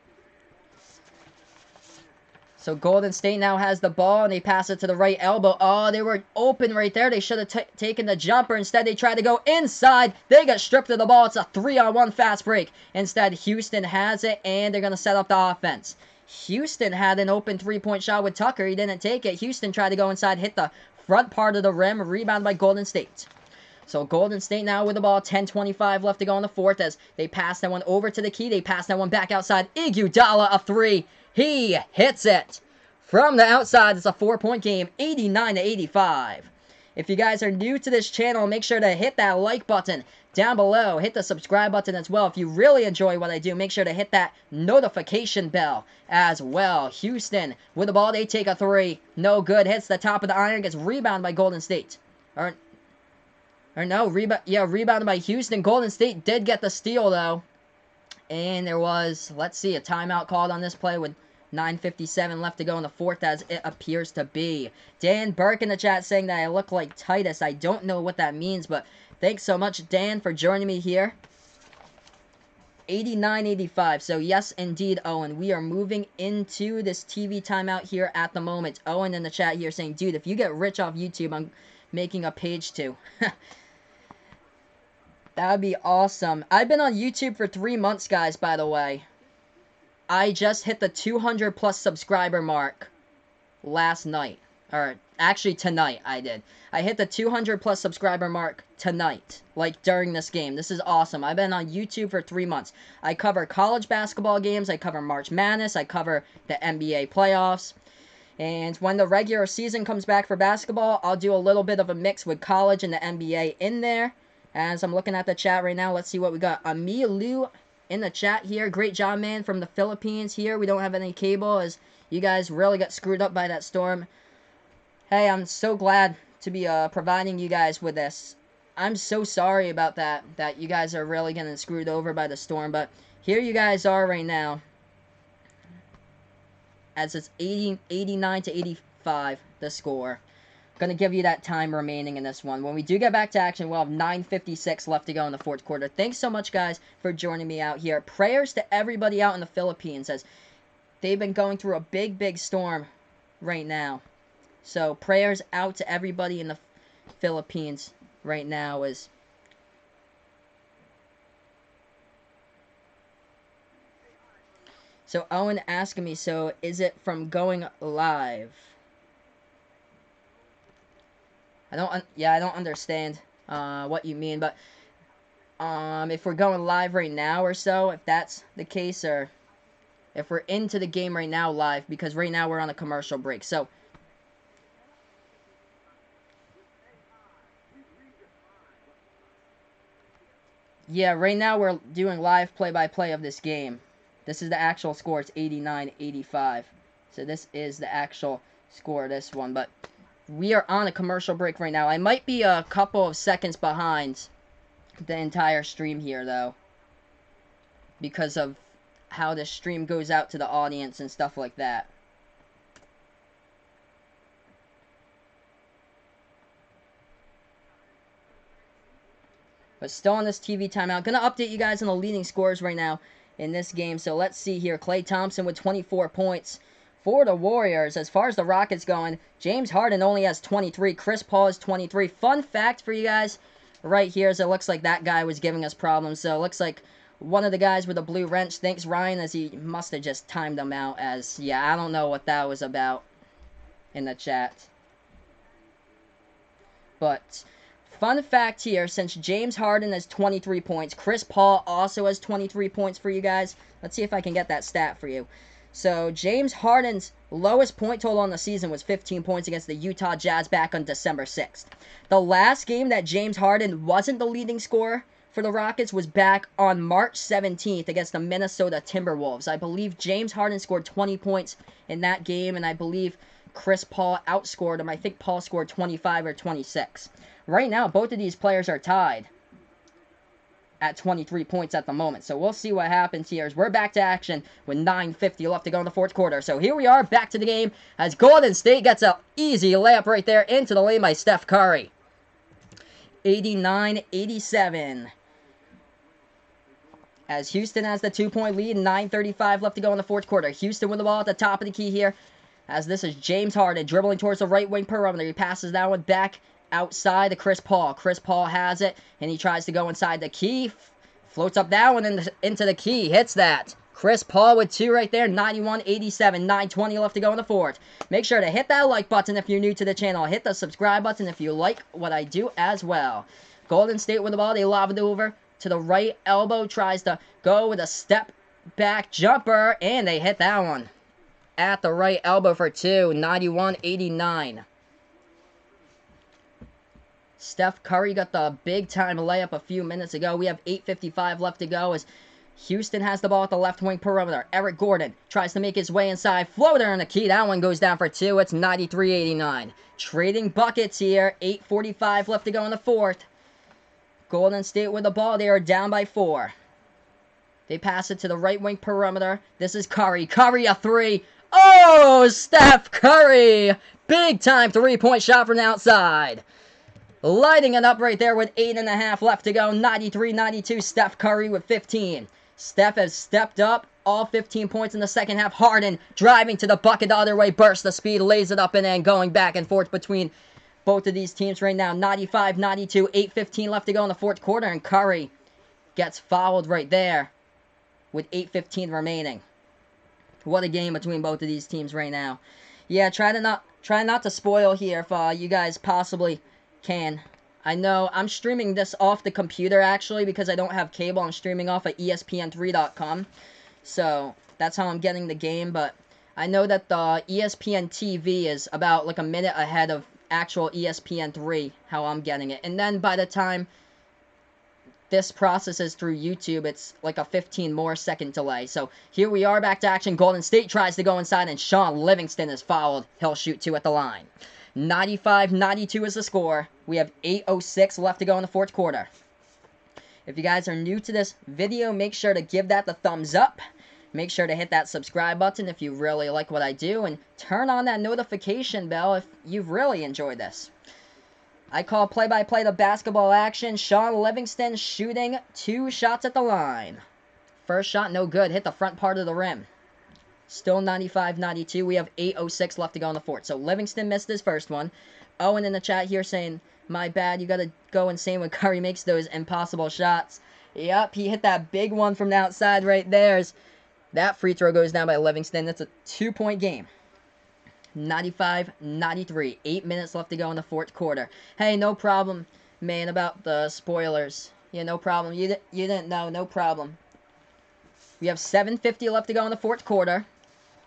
S1: So Golden State now has the ball, and they pass it to the right elbow. Oh, they were open right there. They should have taken the jumper. Instead, they tried to go inside. They got stripped of the ball. It's a 3-on-1 fast break. Instead, Houston has it, and they're going to set up the offense. Houston had an open three-point shot with Tucker. He didn't take it. Houston tried to go inside, hit the front part of the rim, rebound by Golden State. So Golden State now with the ball, 10:25 left to go in the fourth as they pass that one over to the key. They pass that one back outside. Iguodala, a three. He hits it from the outside. It's a 4-point game, 89-85. If you guys are new to this channel, make sure to hit that like button down below. Hit the subscribe button as well. If you really enjoy what I do, make sure to hit that notification bell as well. Houston with the ball. They take a three. No good. Hits the top of the iron. Gets rebounded by Golden State. Rebounded by Houston. Golden State did get the steal, though. And there was, let's see, a timeout called on this play with 9:57 left to go in the fourth, as it appears to be. Dan Burke in the chat saying that I look like Titus. I don't know what that means, but thanks so much, Dan, for joining me here. 89-85. So, yes, indeed, Owen. We are moving into this TV timeout here at the moment. Owen in the chat here saying, dude, if you get rich off YouTube, I'm making a page too. That would be awesome. I've been on YouTube for 3 months, guys, by the way. I just hit the 200 plus subscriber mark last night. Or, actually tonight I did. I hit the 200 plus subscriber mark tonight. Like, during this game. This is awesome. I've been on YouTube for 3 months. I cover college basketball games. I cover March Madness. I cover the NBA playoffs. And when the regular season comes back for basketball, I'll do a little bit of a mix with college and the NBA in there. As I'm looking at the chat right now, let's see what we got. Amilu in the chat here. Great job, man, from the Philippines here. We don't have any cable, as you guys really got screwed up by that storm. Hey, I'm so glad to be providing you guys with this. I'm so sorry about that you guys are really getting screwed over by the storm. But here you guys are right now. As it's 89-85, the score. Going to give you that time remaining in this one. When we do get back to action, we'll have 9:56 left to go in the fourth quarter. Thanks so much, guys, for joining me out here. Prayers to everybody out in the Philippines, as they've been going through a big storm right now. So prayers out to everybody in the Philippines right now. So Owen asking me, so is it from going live? I don't understand what you mean, but if we're going live right now or so, if that's the case, or if we're into the game right now live, because right now we're on a commercial break. So yeah, right now we're doing live play-by-play of this game. This is the actual score. It's 89-85. So this is the actual score of this one, but we are on a commercial break right now. I might be a couple of seconds behind the entire stream here, though, because of how the stream goes out to the audience and stuff like that. But still on this TV timeout. Gonna update you guys on the leading scores right now in this game. So let's see here. Klay Thompson with 24 points for the Warriors. As far as the Rockets going, James Harden only has 23. Chris Paul has 23. Fun fact for you guys right here is it looks like that guy was giving us problems. So it looks like one of the guys with a blue wrench thanks Ryan, as he must have just timed them out. As, yeah, I don't know what that was about in the chat. But fun fact here, since James Harden has 23 points, Chris Paul also has 23 points for you guys. Let's see if I can get that stat for you. So James Harden's lowest point total on the season was 15 points against the Utah Jazz back on December 6th. The last game that James Harden wasn't the leading scorer for the Rockets was back on March 17th against the Minnesota Timberwolves. I believe James Harden scored 20 points in that game, and I believe Chris Paul outscored him. I think Paul scored 25 or 26. Right now, both of these players are tied at 23 points at the moment. So we'll see what happens here as we're back to action with 9:50 left to go in the fourth quarter. So here we are back to the game as Golden State gets an easy layup right there into the lane by Steph Curry. 89-87. As Houston has the 2-point lead, 9:35 left to go in the fourth quarter. Houston with the ball at the top of the key here, as this is James Harden dribbling towards the right wing perimeter. He passes that one back outside to Chris Paul. Chris Paul has it, and he tries to go inside the key. Floats up that one into the key. Hits that. Chris Paul with 2 right there. 91-87. 9:20 left to go in the fourth. Make sure to hit that like button if you're new to the channel. Hit the subscribe button if you like what I do as well. Golden State with the ball. They lob it over to the right elbow. Tries to go with a step back jumper, and they hit that one at the right elbow for 2. 91-89. Steph Curry got the big-time layup a few minutes ago. We have 8:55 left to go as Houston has the ball at the left wing perimeter. Eric Gordon tries to make his way inside. Floater in the key. That one goes down for 2. It's 93-89. Trading buckets here. 8:45 left to go in the fourth. Golden State with the ball. They are down by 4. They pass it to the right wing perimeter. This is Curry. Curry a 3. Oh, Steph Curry! Big-time 3-point shot from the outside. Lighting it up right there with 8.5 left to go. 93-92. Steph Curry with 15. Steph has stepped up. All 15 points in the second half. Harden driving to the bucket the other way. Bursts the speed. Lays it up and then going back and forth between both of these teams right now. 95-92. 8:15 left to go in the fourth quarter. And Curry gets fouled right there with 8:15 remaining. What a game between both of these teams right now. Yeah, try not to spoil here if you guys possibly can. I know I'm streaming this off the computer actually because I don't have cable. I'm streaming off of ESPN3.com. So that's how I'm getting the game. But I know that the ESPN TV is about like a minute ahead of actual ESPN3, how I'm getting it. And then by the time this processes through YouTube, it's like a 15 more second delay. So here we are back to action. Golden State tries to go inside and Sean Livingston is fouled. He'll shoot 2 at the line. 95-92 is the score. We have 8:06 left to go in the fourth quarter. If you guys are new to this video, make sure to give that the thumbs up. Make sure to hit that subscribe button if you really like what I do. And turn on that notification bell if you've really enjoyed this. I call play-by-play the basketball action. Sean Livingston shooting 2 shots at the line. First shot, no good. Hit the front part of the rim. Still 95-92. We have 8:06 left to go in the fourth. So Livingston missed his first one. Owen in the chat here saying, my bad, you got to go insane when Curry makes those impossible shots. Yep, he hit that big one from the outside right there. That free throw goes down by Livingston. That's a 2-point game. 95-93. 8 minutes left to go in the fourth quarter. Hey, no problem, man, about the spoilers. Yeah, no problem. You didn't know. No problem. We have 7:50 left to go in the fourth quarter.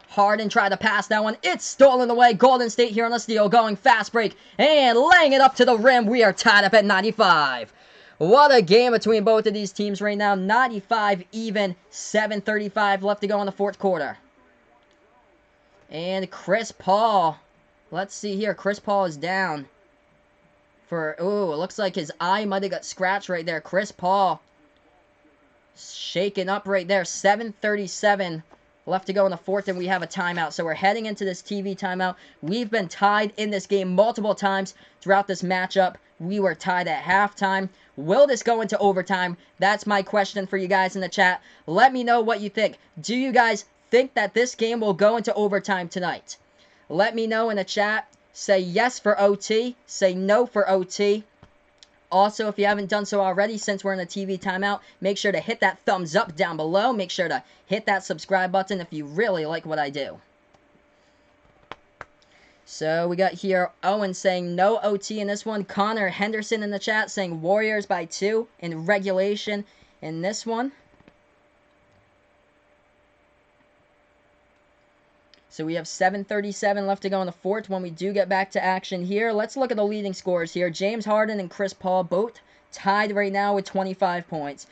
S1: Harden tried to pass that one. It's stolen away. Golden State here on the steal. Going fast break. And laying it up to the rim. We are tied up at 95. What a game between both of these teams right now. 95 even. 7:35 left to go in the fourth quarter. And Chris Paul. Let's see here. Chris Paul is down. Ooh, it looks like his eye might have got scratched right there. Chris Paul shaken up right there. 7:37 left to go in the fourth, and we have a timeout. So we're heading into this TV timeout. We've been tied in this game multiple times throughout this matchup. We were tied at halftime. Will this go into overtime? That's my question for you guys in the chat. Let me know what you think. Do you guys think that this game will go into overtime tonight? Let me know in the chat. Say yes for OT. Say no for OT. Also, if you haven't done so already, since we're in a TV timeout, make sure to hit that thumbs up down below. Make sure to hit that subscribe button if you really like what I do. So we got here Owen saying no OT in this one. Connor Henderson in the chat saying Warriors by 2 in regulation in this one. So we have 7:37 left to go in the fourth when we do get back to action here. Let's look at the leading scorers here. James Harden and Chris Paul both tied right now with 25 points.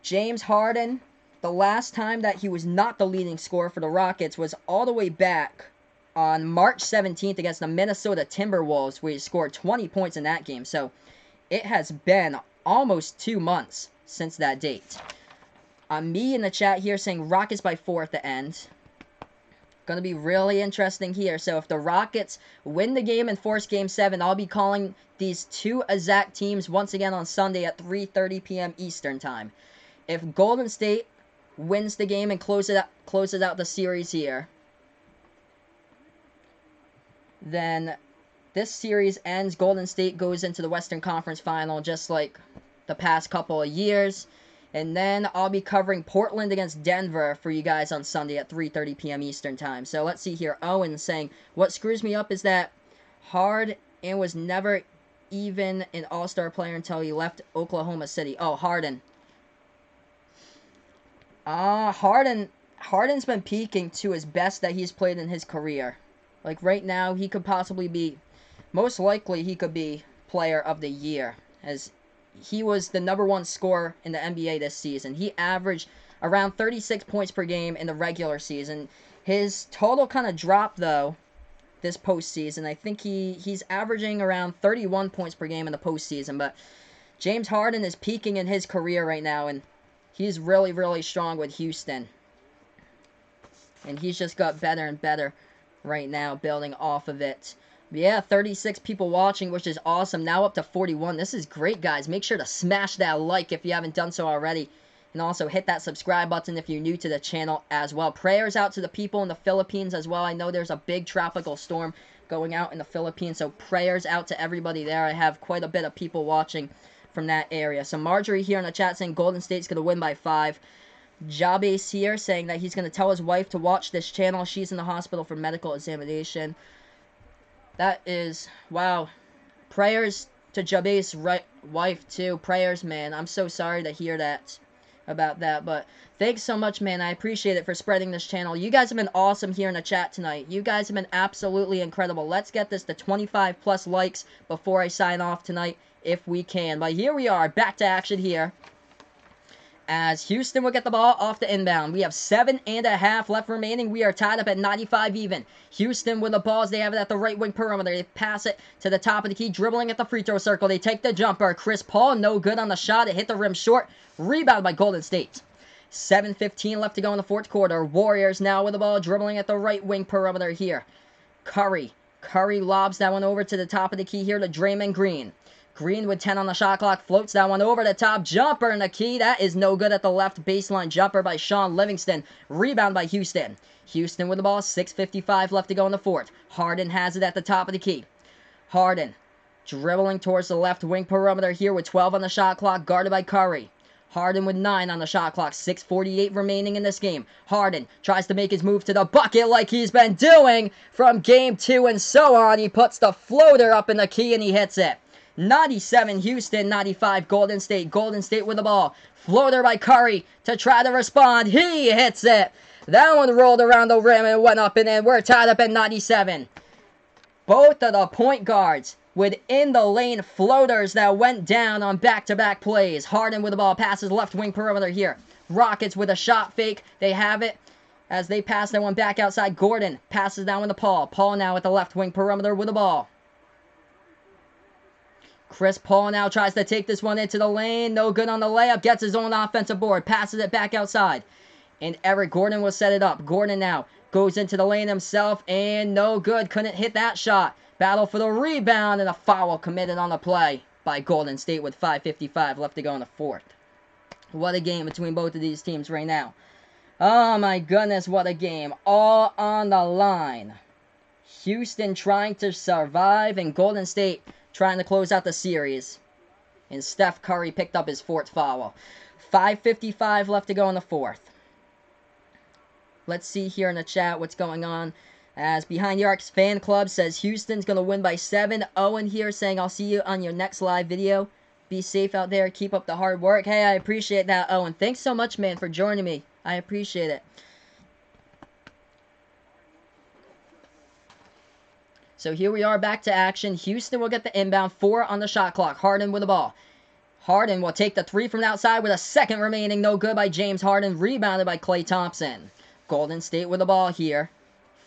S1: James Harden, the last time that he was not the leading scorer for the Rockets was all the way back on March 17th against the Minnesota Timberwolves, where he scored 20 points in that game. So it has been almost 2 months since that date. Me in the chat here saying Rockets by 4 at the end. Going to be really interesting here. So if the Rockets win the game and force Game 7, I'll be calling these two exact teams once again on Sunday at 3:30 p.m. Eastern Time. If Golden State wins the game and closes out the series here, then this series ends. Golden State goes into the Western Conference Final just like the past couple of years. And then I'll be covering Portland against Denver for you guys on Sunday at 3:30 p.m. Eastern Time. So let's see here. Owen saying, what screws me up is that Harden was never even an all-star player until he left Oklahoma City. Oh, Harden. Harden's been peaking to his best that he's played in his career. Like right now, he could possibly be, most likely he could be player of the year, as he was the #1 scorer in the NBA this season. He averaged around 36 points per game in the regular season. His total kind of dropped, though, this postseason. I think he's averaging around 31 points per game in the postseason. But James Harden is peaking in his career right now, and he's really, really strong with Houston. And he's just got better and better right now, building off of it. Yeah, 36 people watching, which is awesome. Now up to 41. This is great, guys. Make sure to smash that like if you haven't done so already. And also hit that subscribe button if you're new to the channel as well. Prayers out to the people in the Philippines as well. I know there's a big tropical storm going out in the Philippines, so prayers out to everybody there. I have quite a bit of people watching from that area. So Marjorie here in the chat saying Golden State's going to win by 5. Jabez here saying that he's going to tell his wife to watch this channel. She's in the hospital for medical examination. That is, wow. Prayers to Jabez's wife, too. Prayers, man. I'm so sorry to hear that, about that. But thanks so much, man. I appreciate it for spreading this channel. You guys have been awesome here in the chat tonight. You guys have been absolutely incredible. Let's get this to 25 plus likes before I sign off tonight, if we can. But here we are, back to action here, as Houston will get the ball off the inbound. We have 7.5 left remaining. We are tied up at 95 even. Houston with the balls. They have it at the right wing perimeter. They pass it to the top of the key, dribbling at the free throw circle. They take the jumper. Chris Paul, no good on the shot. It hit the rim short. Rebound by Golden State. 7:15 left to go in the fourth quarter. Warriors now with the ball, dribbling at the right wing perimeter here. Curry lobs that one over to the top of the key here to Draymond Green. Green with 10 on the shot clock, floats that one over the top. Jumper in the key. That is no good at the left baseline. Jumper by Sean Livingston. Rebound by Houston. Houston with the ball. 6:55 left to go in the fourth. Harden has it at the top of the key. Harden dribbling towards the left wing perimeter here with 12 on the shot clock, guarded by Curry. Harden with 9 on the shot clock. 6:48 remaining in this game. Harden tries to make his move to the bucket like he's been doing from Game 2 and so on. He puts the floater up in the key and he hits it. 97 Houston, 95 Golden State. Golden State with the ball. Floater by Curry to try to respond. He hits it. That one rolled around the rim and went up and in. We're tied up at 97. Both of the point guards within the lane floaters that went down on back-to-back plays. Harden with the ball, passes left wing perimeter here. Rockets with a shot fake. They have it as they pass that one back outside. Gordon passes down with the Paul. Paul now at the left wing perimeter with the ball. Chris Paul now tries to take this one into the lane. No good on the layup. Gets his own offensive board. Passes it back outside. And Eric Gordon will set it up. Gordon now goes into the lane himself. And no good. Couldn't hit that shot. Battle for the rebound. And a foul committed on the play by Golden State with 5:55 left to go in the fourth. What a game between both of these teams right now. Oh my goodness, what a game. All on the line. Houston trying to survive and Golden State trying to close out the series. And Steph Curry picked up his 4th foul. 5:55 left to go in the fourth. Let's see here in the chat what's going on As Behind the Arcs fan club says Houston's going to win by 7. Owen here saying I'll see you on your next live video. Be safe out there. Keep up the hard work. Hey, I appreciate that, Owen. Thanks so much, man, for joining me. I appreciate it. So here we are back to action. Houston will get the inbound. 4 on the shot clock. Harden with the ball. Harden will take the 3 from the outside with a second remaining. No good by James Harden. Rebounded by Klay Thompson. Golden State with the ball here.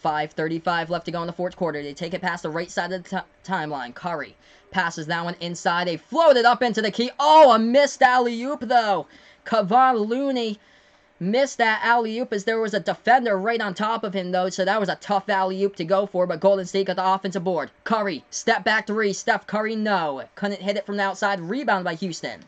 S1: 5:35 left to go in the fourth quarter. They take it past the right side of the timeline. Curry passes that one inside. They float it up into the key. Oh, a missed alley-oop, though. Kevon Looney missed that alley-oop as there was a defender right on top of him, though, so that was a tough alley-oop to go for, but Golden State got the offensive board. Curry, step back 3. Steph Curry, no. Couldn't hit it from the outside. Rebound by Houston.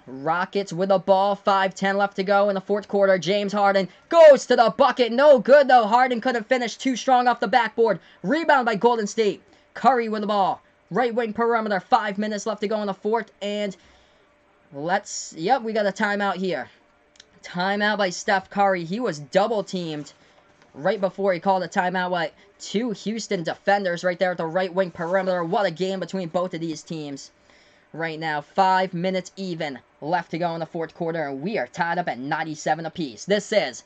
S1: Rockets with the ball. 5:10 left to go in the fourth quarter. James Harden goes to the bucket. No good, though. Harden couldn't finish. Too strong off the backboard. Rebound by Golden State. Curry with the ball. Right wing perimeter. 5 minutes left to go in the fourth. And we got a timeout here. Timeout by Steph Curry. He was double teamed right before he called a timeout by 2 Houston defenders right there at the right wing perimeter. What a game between both of these teams. Right now, 5 minutes even left to go in the fourth quarter, and we are tied up at 97 apiece. This is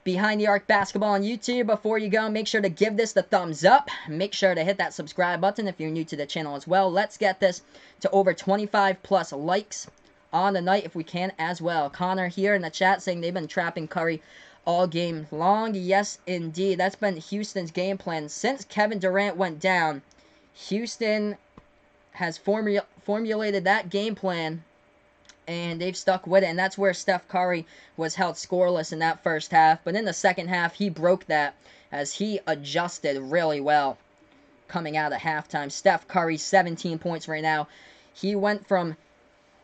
S1: Behind the Arc Basketball on YouTube. Before you go, make sure to give this the thumbs up. Make sure to hit that subscribe button if you're new to the channel as well. Let's get this to over 25 plus likes on the night if we can as well. Connor here in the chat saying they've been trapping Curry all game long. Yes, indeed. That's been Houston's game plan. Since Kevin Durant went down, Houston has formulated that game plan, and they've stuck with it, and that's where Steph Curry was held scoreless in that first half. But in the second half, he broke that as he adjusted really well coming out of halftime. Steph Curry, 17 points right now. He went from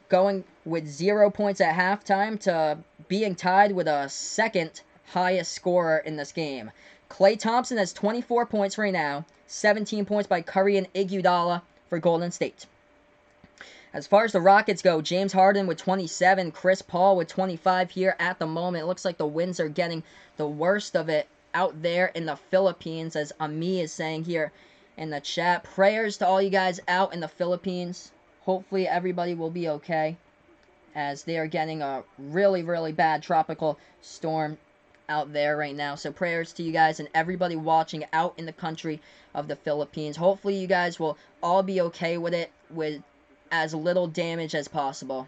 S1: going with 0 points at halftime to being tied with a second highest scorer in this game. Klay Thompson has 24 points right now. 17 points by Curry and Iguodala for Golden State. As far as the Rockets go, James Harden with 27, Chris Paul with 25 here at the moment. It looks like the winds are getting the worst of it out there in the Philippines, as Ami is saying here in the chat. Prayers to all you guys out in the Philippines. Hopefully everybody will be okay, as they are getting a really, really bad tropical storm out there right now. So prayers to you guys and everybody watching out in the country of the Philippines. Hopefully you guys will all be okay with it, with as little damage as possible.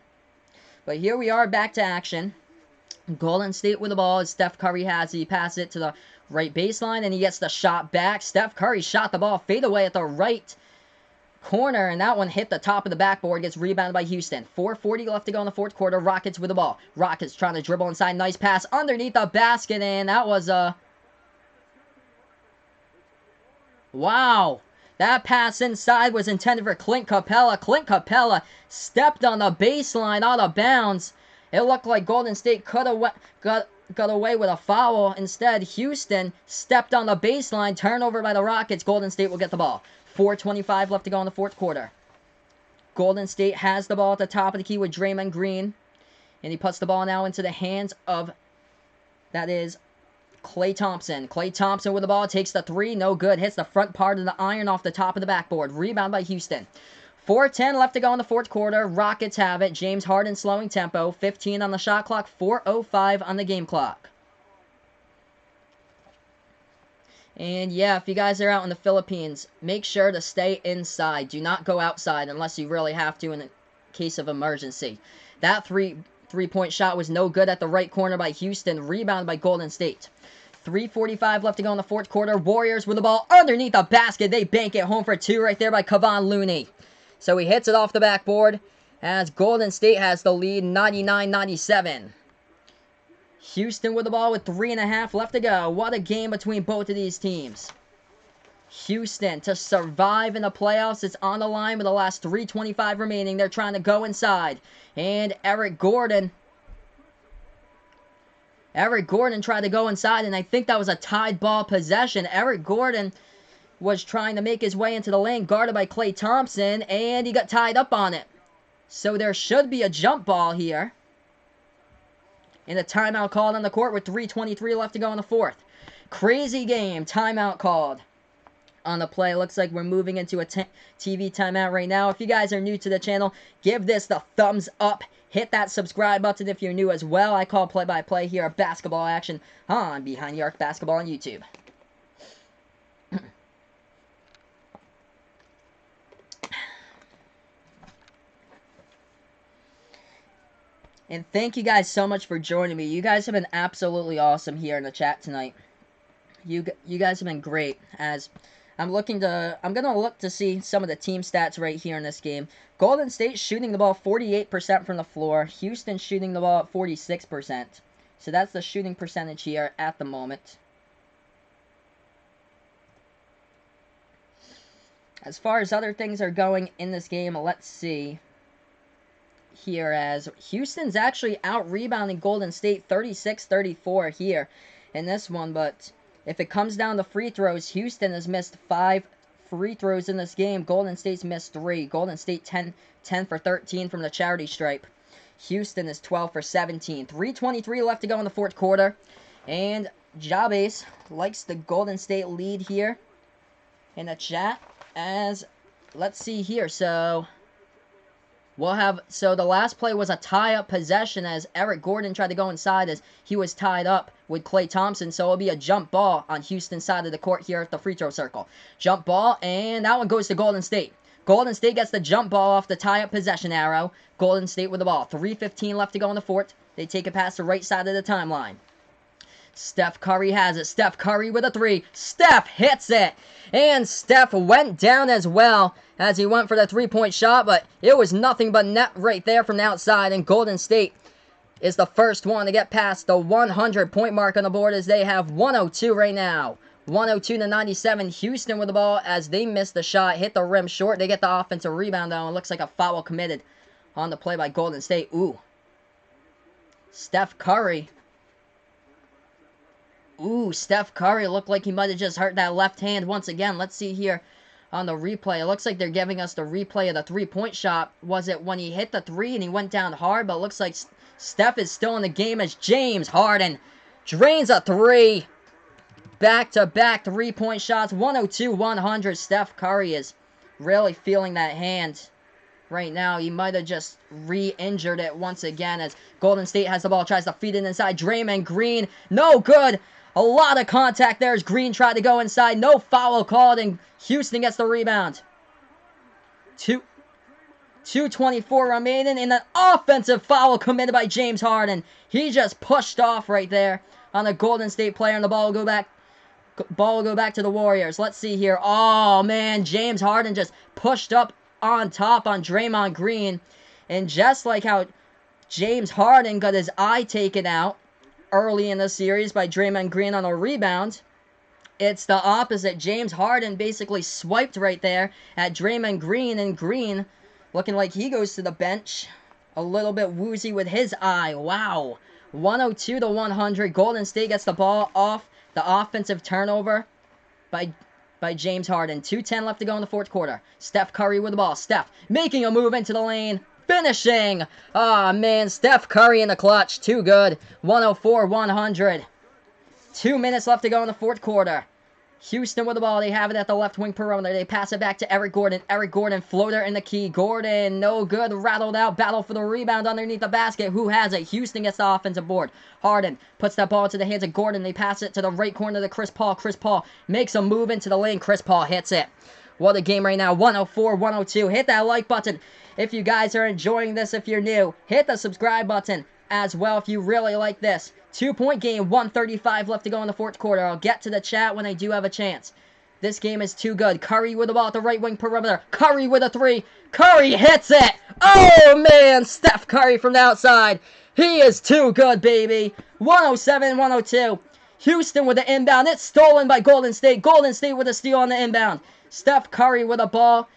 S1: But here we are back to action. Golden State with the ball as Steph Curry has it. He passes it to the right baseline and he gets the shot back. Steph Curry shot the ball fade away at the right corner, and that one hit the top of the backboard. Gets rebounded by Houston. 4:40 left to go in the fourth quarter. Rockets with the ball. Rockets trying to dribble inside. Nice pass underneath the basket, and that was a... Wow. That pass inside was intended for Clint Capella. Clint Capella stepped on the baseline out of bounds. It looked like Golden State could have got away with a foul. Instead, Houston stepped on the baseline. Turnover by the Rockets. Golden State will get the ball. 4:25 left to go in the fourth quarter. Golden State has the ball at the top of the key with Draymond Green. And he puts the ball now into the hands of, that is, Klay Thompson. Klay Thompson with the ball, takes the 3, no good. Hits the front part of the iron off the top of the backboard. Rebound by Houston. 4:10 left to go in the fourth quarter. Rockets have it. James Harden slowing tempo. 15 on the shot clock. 4:05 on the game clock. And yeah, if you guys are out in the Philippines, make sure to stay inside. Do not go outside unless you really have to in case of emergency. That three-point shot was no good at the right corner by Houston. Rebound by Golden State. 3:45 left to go in the fourth quarter. Warriors with the ball underneath the basket. They bank it home for 2 right there by Kevon Looney. So he hits it off the backboard as Golden State has the lead 99-97. Houston with the ball with 3.5 left to go. What a game between both of these teams. Houston to survive in the playoffs. It's on the line with the last 3:25 remaining. They're trying to go inside. And Eric Gordon tried to go inside, and I think that was a tied ball possession. Eric Gordon was trying to make his way into the lane, guarded by Klay Thompson, and he got tied up on it. So there should be a jump ball here. And a timeout called on the court with 3:23 left to go in the fourth. Crazy game. Timeout called on the play. Looks like we're moving into a TV timeout right now. If you guys are new to the channel, give this the thumbs up. Hit that subscribe button if you're new as well. I call play-by-play here at Basketball Action on Behind the Arc Basketball on YouTube. And thank you guys so much for joining me. You guys have been absolutely awesome here in the chat tonight. You guys have been great. As I'm gonna look to see some of the team stats right here in this game. Golden State shooting the ball 48% from the floor. Houston shooting the ball at 46%. So that's the shooting percentage here at the moment. As far as other things are going in this game, let's see here, as Houston's actually out-rebounding Golden State 36-34 here in this one, but if it comes down to free throws, Houston has missed 5 free throws in this game. Golden State's missed 3. Golden State 10 for 13 from the charity stripe. Houston is 12 for 17. 3:23 left to go in the fourth quarter, and Jabez likes the Golden State lead here in the chat. As let's see here, so the last play was a tie-up possession as Eric Gordon tried to go inside as he was tied up with Klay Thompson. So it'll be a jump ball on Houston's side of the court here at the free throw circle. Jump ball, and that one goes to Golden State. Golden State gets the jump ball off the tie-up possession arrow. Golden State with the ball. 3:15 left to go in the fourth. They take it past the right side of the timeline. Steph Curry has it. Steph Curry with a 3. Steph hits it. And Steph went down as well as he went for the 3-point shot, but it was nothing but net right there from the outside, and Golden State is the first one to get past the 100-point mark on the board as they have 102 right now. 102-97. Houston with the ball as they missed the shot, hit the rim short. They get the offensive rebound, though, and looks like a foul committed on the play by Golden State. Ooh. Steph Curry. Ooh, Steph Curry looked like he might have just hurt that left hand once again. Let's see here on the replay. It looks like they're giving us the replay of the 3-point shot. Was it when he hit the 3 and he went down hard? But it looks like Steph is still in the game as James Harden drains a 3. Back-to-back 3-point shots. 102-100. Steph Curry is really feeling that hand right now. He might have just re-injured it once again as Golden State has the ball, tries to feed it inside. Draymond Green, no good. A lot of contact there as Green tried to go inside. No foul called, and Houston gets the rebound. 2:24 remaining, and an offensive foul committed by James Harden. He just pushed off right there on the Golden State player, and the ball will go back to the Warriors. Let's see here. Oh, man, James Harden just pushed up on top on Draymond Green. And just like how James Harden got his eye taken out early in the series by Draymond Green on a rebound, it's the opposite. James Harden basically swiped right there at Draymond Green, and Green looking like he goes to the bench a little bit woozy with his eye. Wow. 102-100. Golden State gets the ball off the offensive turnover by James Harden. 2:10 left to go in the fourth quarter. Steph Curry with the ball. Steph making a move into the lane. Finishing. Ah, man. Steph Curry in the clutch. Too good. 104-100. 2 minutes left to go in the fourth quarter. Houston with the ball. They have it at the left wing perimeter. They pass it back to Eric Gordon. Eric Gordon, floater in the key. Gordon, no good. Rattled out. Battle for the rebound underneath the basket. Who has it? Houston gets the offensive board. Harden puts that ball into the hands of Gordon. They pass it to the right corner to Chris Paul. Chris Paul makes a move into the lane. Chris Paul hits it. What a game right now. 104-102. Hit that like button if you guys are enjoying this. If you're new, hit the subscribe button as well if you really like this. 2-point game, 1:35 left to go in the fourth quarter. I'll get to the chat when I do have a chance. This game is too good. Curry with the ball at the right wing perimeter. Curry with a 3. Curry hits it. Oh, man. Steph Curry from the outside. He is too good, baby. 107-102. Houston with the inbound. It's stolen by Golden State. Golden State with a steal on the inbound. Steph Curry with a ball.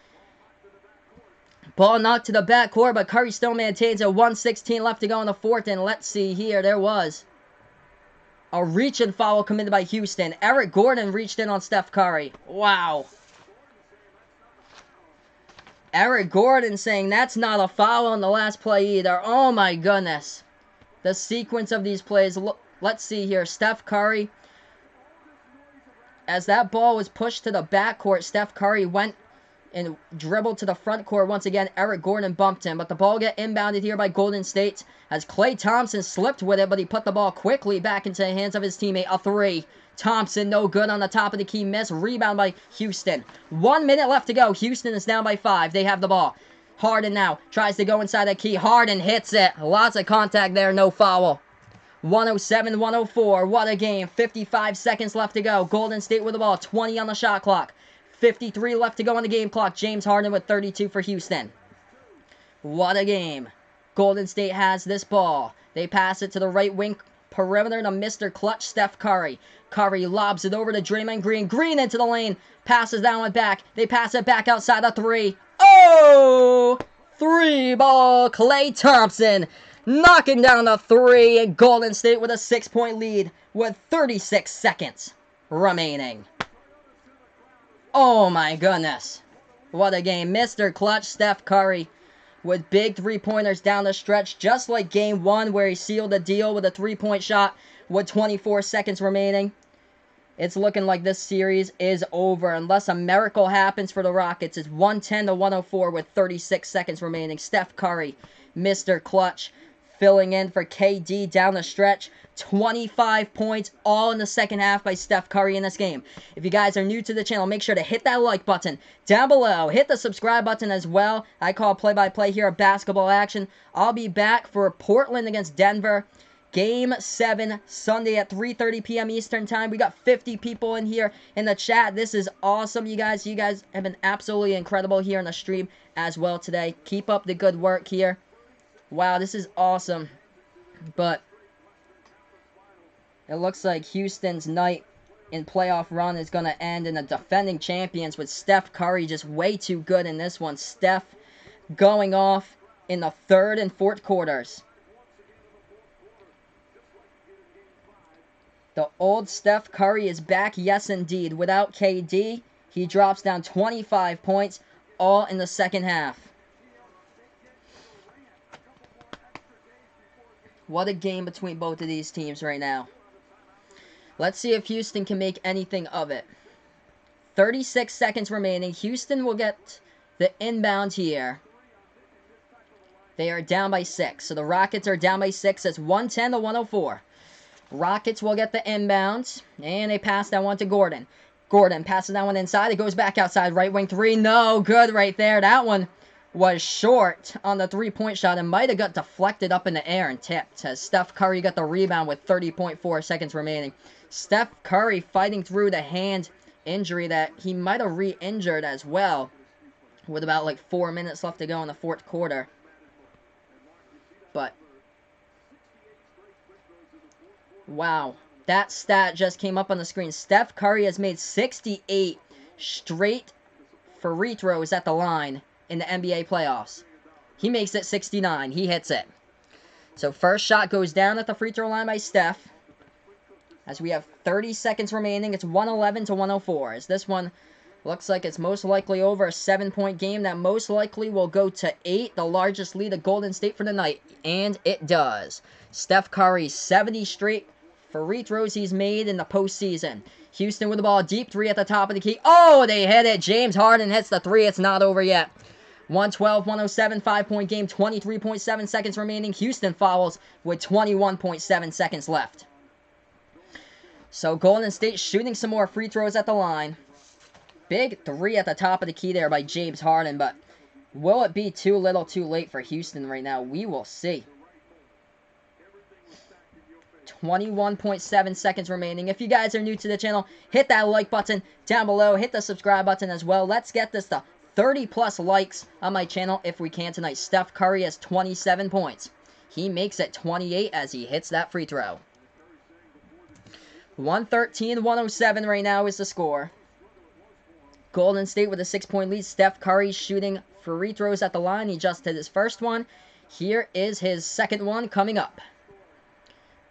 S1: Ball knocked to the backcourt, but Curry still maintains it. 1:16 left to go in the fourth, and let's see here. There was a reach-in foul committed by Houston. Eric Gordon reached in on Steph Curry. Wow. Eric Gordon saying that's not a foul on the last play either. Oh my goodness. The sequence of these plays. Let's see here. Steph Curry as that ball was pushed to the backcourt, Steph Curry went and dribbled to the front court once again. Eric Gordon bumped him, but the ball get inbounded here by Golden State as Klay Thompson slipped with it, but he put the ball quickly back into the hands of his teammate. A three. Thompson, no good on the top of the key. Miss. Rebound by Houston. 1 minute left to go. Houston is down by 5. They have the ball. Harden now tries to go inside that key. Harden hits it. Lots of contact there. No foul. 107-104. What a game. 55 seconds left to go. Golden State with the ball. 20 on the shot clock. 53 left to go on the game clock. James Harden with 32 for Houston. What a game. Golden State has this ball. They pass it to the right wing perimeter to Mr. Clutch Steph Curry. Curry lobs it over to Draymond Green. Green into the lane. Passes that one back. They pass it back outside the three. Oh! 3 ball. Klay Thompson knocking down the three. And Golden State with a 6-point lead with 36 seconds remaining. Oh my goodness. What a game. Mr. Clutch Steph Curry with big three-pointers down the stretch, just like Game 1 where he sealed the deal with a three-point shot with 24 seconds remaining. It's looking like this series is over unless a miracle happens for the Rockets. It's 110-104 with 36 seconds remaining. Steph Curry, Mr. Clutch, filling in for KD down the stretch. 25 points all in the second half by Steph Curry in this game. If you guys are new to the channel, make sure to hit that like button down below. Hit the subscribe button as well. I call play-by-play here of basketball action. I'll be back for Portland against Denver. Game 7, Sunday at 3:30 p.m. Eastern Time. We got 50 people in here in the chat. This is awesome, you guys. You guys have been absolutely incredible here in the stream as well today. Keep up the good work here. Wow, this is awesome. But it looks like Houston's night in playoff run is going to end in the defending champions with Steph Curry just way too good in this one. Steph going off in the third and fourth quarters. The old Steph Curry is back, yes indeed. Without KD, he drops down 25 points, all in the second half. What a game between both of these teams right now. Let's see if Houston can make anything of it. 36 seconds remaining. Houston will get the inbound here. They are down by 6. So the Rockets are down by 6. It's 110-104. Rockets will get the inbound. And they pass that one to Gordon. Gordon passes that one inside. It goes back outside. Right wing three. No good right there. That one was short on the three-point shot. It might have got deflected up in the air and tipped as Steph Curry got the rebound with 30.4 seconds remaining. Steph Curry fighting through the hand injury that he might have re-injured as well with about like 4 minutes left to go in the fourth quarter. But wow, that stat just came up on the screen. Steph Curry has made 68 straight free throws at the line in the NBA playoffs. He makes it 69. He hits it. So first shot goes down at the free throw line by Steph. As we have 30 seconds remaining, it's 111-104. As this one looks like it's most likely over, a 7-point game that most likely will go to 8, the largest lead of Golden State for the night. And it does. Steph Curry, 70 straight free throws he's made in the postseason. Houston with the ball, deep three at the top of the key. Oh, they hit it. James Harden hits the three. It's not over yet. 112-107, 5-point game, 23.7 seconds remaining. Houston fouls with 21.7 seconds left. So Golden State shooting some more free throws at the line. Big three at the top of the key there by James Harden, but will it be too little too late for Houston right now? We will see. 21.7 seconds remaining. If you guys are new to the channel, hit that like button down below. Hit the subscribe button as well. Let's get this to 30-plus likes on my channel if we can tonight. Steph Curry has 27 points. He makes it 28 as he hits that free throw. 113-107 right now is the score. Golden State with a 6-point lead. Steph Curry shooting free throws at the line. He just hit his first one. Here is his second one coming up.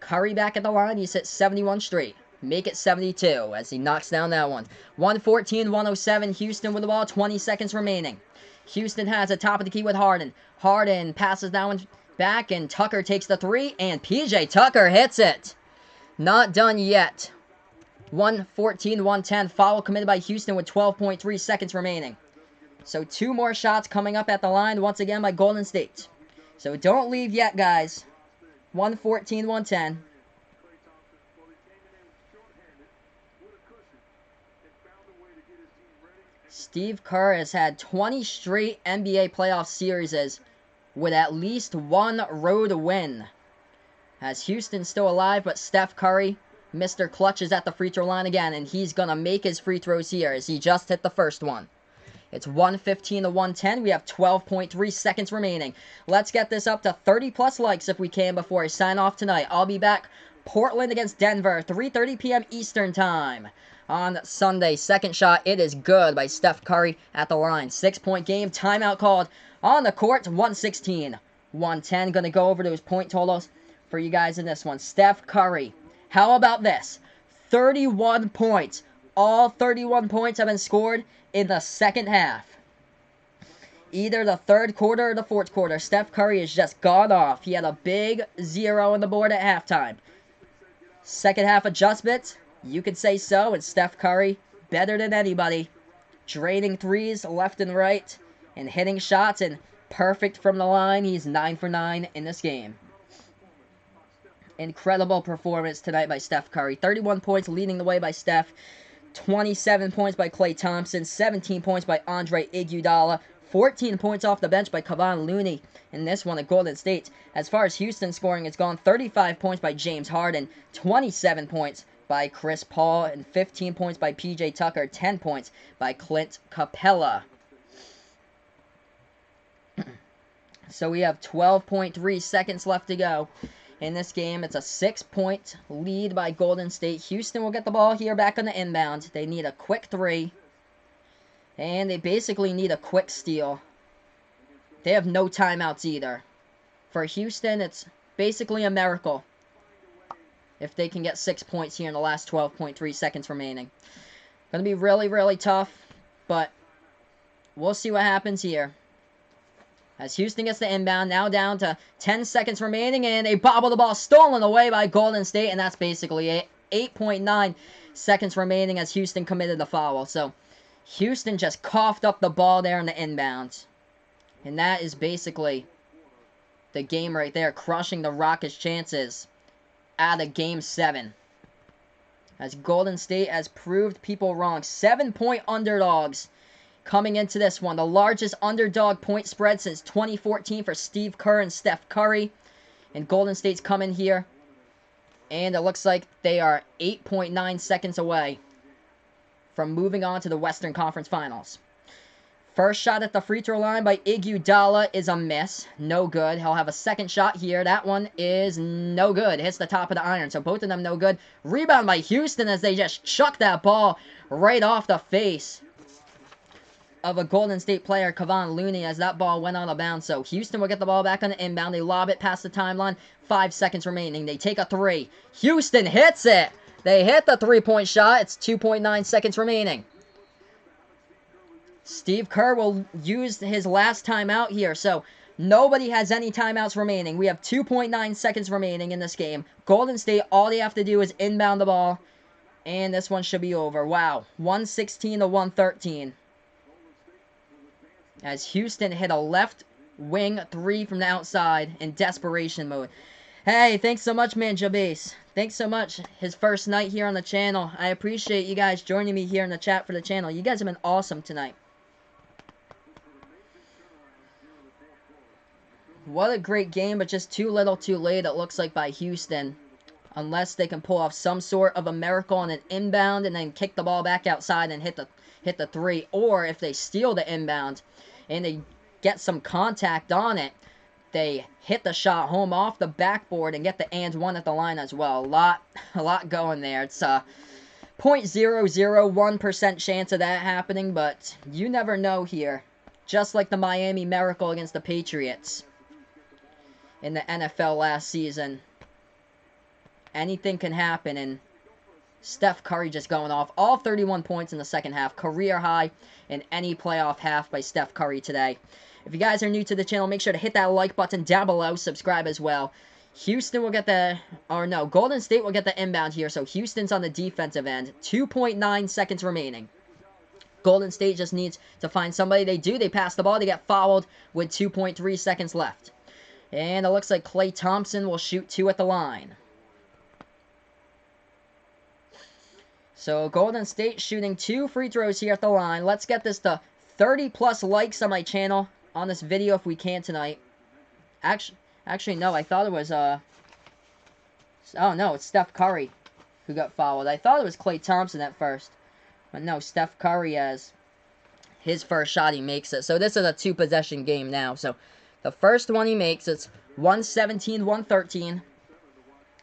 S1: Curry back at the line. He's hit 71 straight. Make it 72 as he knocks down that one. 114-107. Houston with the ball. 20 seconds remaining. Houston has a top of the key with Harden. Harden passes that one back and Tucker takes the three and PJ Tucker hits it. Not done yet. 114, 110. Foul committed by Houston with 12.3 seconds remaining. So 2 more shots coming up at the line once again by Golden State. So don't leave yet, guys. 114, 110. Steve Kerr has had 20 straight NBA playoff series with at least 1 road win. As Houston's still alive, but Steph Curry, Mr. Clutch, is at the free throw line again, and he's going to make his free throws here as he just hit the first one. It's 115 to 110. We have 12.3 seconds remaining. Let's get this up to 30-plus likes if we can before I sign off tonight. I'll be back. Portland against Denver, 3:30 p.m. Eastern Time on Sunday. Second shot, it is good by Steph Curry at the line. 6-point game, timeout called on the court. 116, 110. Going to go over those point totals for you guys in this one. Steph Curry, how about this? 31 points. All 31 points have been scored in the second half. Either the third quarter or the fourth quarter. Steph Curry has just gone off. He had a big 0 on the board at halftime. Second half adjustments, you could say so, and Steph Curry, better than anybody. Draining threes left and right, and hitting shots, and perfect from the line. He's 9 for 9 in this game. Incredible performance tonight by Steph Curry. 31 points leading the way by Steph. 27 points by Klay Thompson. 17 points by Andre Iguodala. 14 points off the bench by Kevon Looney in this one at Golden State. As far as Houston scoring, it's gone 35 points by James Harden. 27 points by Chris Paul. And 15 points by PJ Tucker. 10 points by Clint Capella. So we have 12.3 seconds left to go. In this game, it's a 6-point lead by Golden State. Houston will get the ball here back on the inbound. They need a quick 3. And they basically need a quick steal. They have no timeouts either. For Houston, it's basically a miracle if they can get 6 points here in the last 12.3 seconds remaining. Going to be really, really tough, but we'll see what happens here. As Houston gets the inbound, now down to 10 seconds remaining, and they bobble the ball, stolen away by Golden State, and that's basically it. 8.9 seconds remaining as Houston committed the foul. So Houston just coughed up the ball there in the inbound. And that is basically the game right there, crushing the Rockets' chances out of Game 7. As Golden State has proved people wrong. 7-point underdogs coming into this one. The largest underdog point spread since 2014 for Steve Kerr and Steph Curry. And Golden State's coming here. And it looks like they are 8.9 seconds away from moving on to the Western Conference Finals. First shot at the free throw line by Iguodala is a miss. No good. He'll have a second shot here. That one is no good. Hits the top of the iron. So both of them no good. Rebound by Houston as they just chuck that ball right off the face of a Golden State player, Kevon Looney, as that ball went out of bounds. So Houston will get the ball back on the inbound. They lob it past the timeline. 5 seconds remaining. They take a 3. Houston hits it. They hit the 3-point shot. It's 2.9 seconds remaining. Steve Kerr will use his last timeout here. So nobody has any timeouts remaining. We have 2.9 seconds remaining in this game. Golden State, all they have to do is inbound the ball. And this one should be over. Wow. 116 to 113. As Houston hit a left wing 3 from the outside in desperation mode. Hey, thanks so much, man, Jabase. Thanks so much. His first night here on the channel. I appreciate you guys joining me here in the chat for the channel. You guys have been awesome tonight. What a great game, but just too little too late, it looks like, by Houston. Unless they can pull off some sort of a miracle on an inbound and then kick the ball back outside and hit the 3. Or if they steal the inbound and they get some contact on it, they hit the shot home off the backboard and get the and 1 at the line as well. A lot going there. It's a 0.001% chance of that happening, but you never know here. Just like the Miami Miracle against the Patriots in the NFL last season. Anything can happen, and Steph Curry just going off. All 31 points in the second half. Career high in any playoff half by Steph Curry today. If you guys are new to the channel, make sure to hit that like button down below. Subscribe as well. Houston will get the, or no, Golden State will get the inbound here. So Houston's on the defensive end. 2.9 seconds remaining. Golden State just needs to find somebody. They do. They pass the ball. They get fouled with 2.3 seconds left. And it looks like Klay Thompson will shoot 2 at the line. So Golden State shooting 2 free throws here at the line. Let's get this to 30 plus likes on my channel on this video if we can tonight. Actually no, I thought it was, oh no, it's Steph Curry who got fouled. I thought it was Klay Thompson at first. But no, Steph Curry has his first shot, he makes it. So this is a 2-possession game now. So the first one he makes, it's 117-113.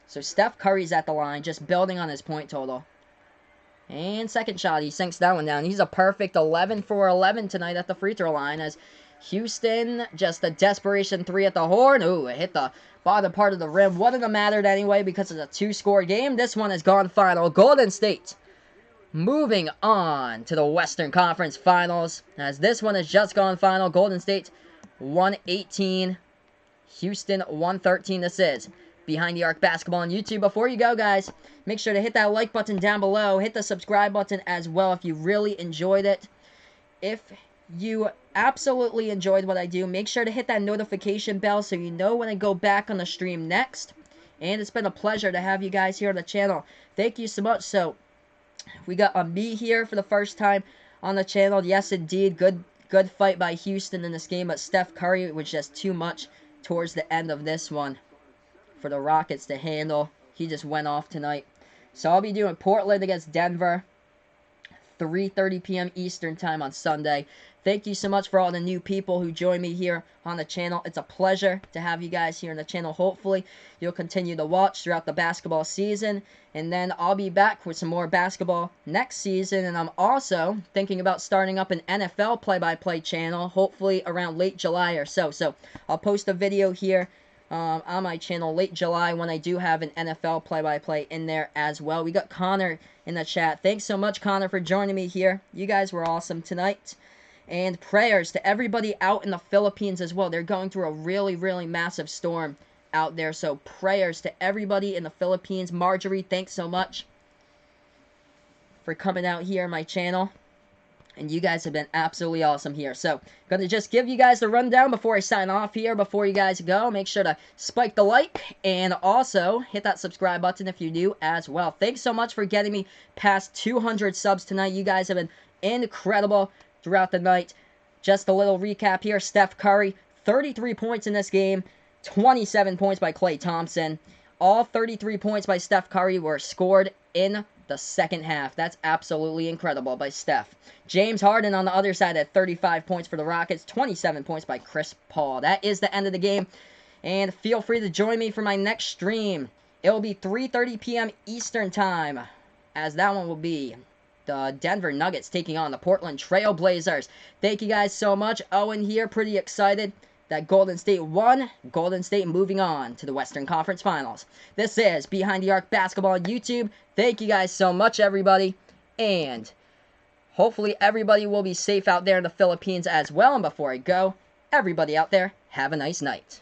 S1: So Steph Curry's at the line, just building on his point total. And second shot, he sinks that one down. He's a perfect 11 for 11 tonight at the free throw line as Houston, just a desperation 3 at the horn. Ooh, it hit the bottom part of the rim. Wouldn't have mattered anyway because it's a 2-score game. This one has gone final. Golden State moving on to the Western Conference Finals as this one has just gone final. Golden State 118, Houston 113. This is Behind the Arc Basketball on YouTube. Before you go, guys, make sure to hit that like button down below. Hit the subscribe button as well if you really enjoyed it. If you absolutely enjoyed what I do, make sure to hit that notification bell so you know when I go back on the stream next. And it's been a pleasure to have you guys here on the channel. Thank you so much. So we got a me here for the first time on the channel. Yes, indeed. Good fight by Houston in this game, but Steph Curry was just too much towards the end of this one for the Rockets to handle. He just went off tonight. So I'll be doing Portland against Denver, 3:30 p.m. Eastern Time on Sunday. Thank you so much for all the new people who join me here on the channel. It's a pleasure to have you guys here on the channel. Hopefully, you'll continue to watch throughout the basketball season. And then I'll be back with some more basketball next season. And I'm also thinking about starting up an NFL play-by-play channel, hopefully around late July or so. So I'll post a video here on my channel late July when I do have an NFL play-by-play in there as well. We got Connor in the chat. Thanks so much, Connor, for joining me here. You guys were awesome tonight. And prayers to everybody out in the Philippines as well. They're going through a really, really massive storm out there. So prayers to everybody in the Philippines. Marjorie, thanks so much for coming out here on my channel. And you guys have been absolutely awesome here. So, going to just give you guys the rundown before I sign off here. Before you guys go, make sure to spike the like. And also, hit that subscribe button if you're new as well. Thanks so much for getting me past 200 subs tonight. You guys have been incredible throughout the night. Just a little recap here. Steph Curry, 33 points in this game. 27 points by Klay Thompson. All 33 points by Steph Curry were scored in the second half. That's absolutely incredible by Steph. James Harden on the other side at 35 points for the Rockets. 27 points by Chris Paul. That is the end of the game. And feel free to join me for my next stream. It will be 3:30 p.m. Eastern Time, as that one will be the Denver Nuggets taking on the Portland Trail Blazers. Thank you guys so much. Owen here, pretty excited that Golden State won. Golden State moving on to the Western Conference Finals. This is Behind the Arc Basketball on YouTube. Thank you guys so much, everybody. And hopefully everybody will be safe out there in the Philippines as well. And before I go, everybody out there, have a nice night.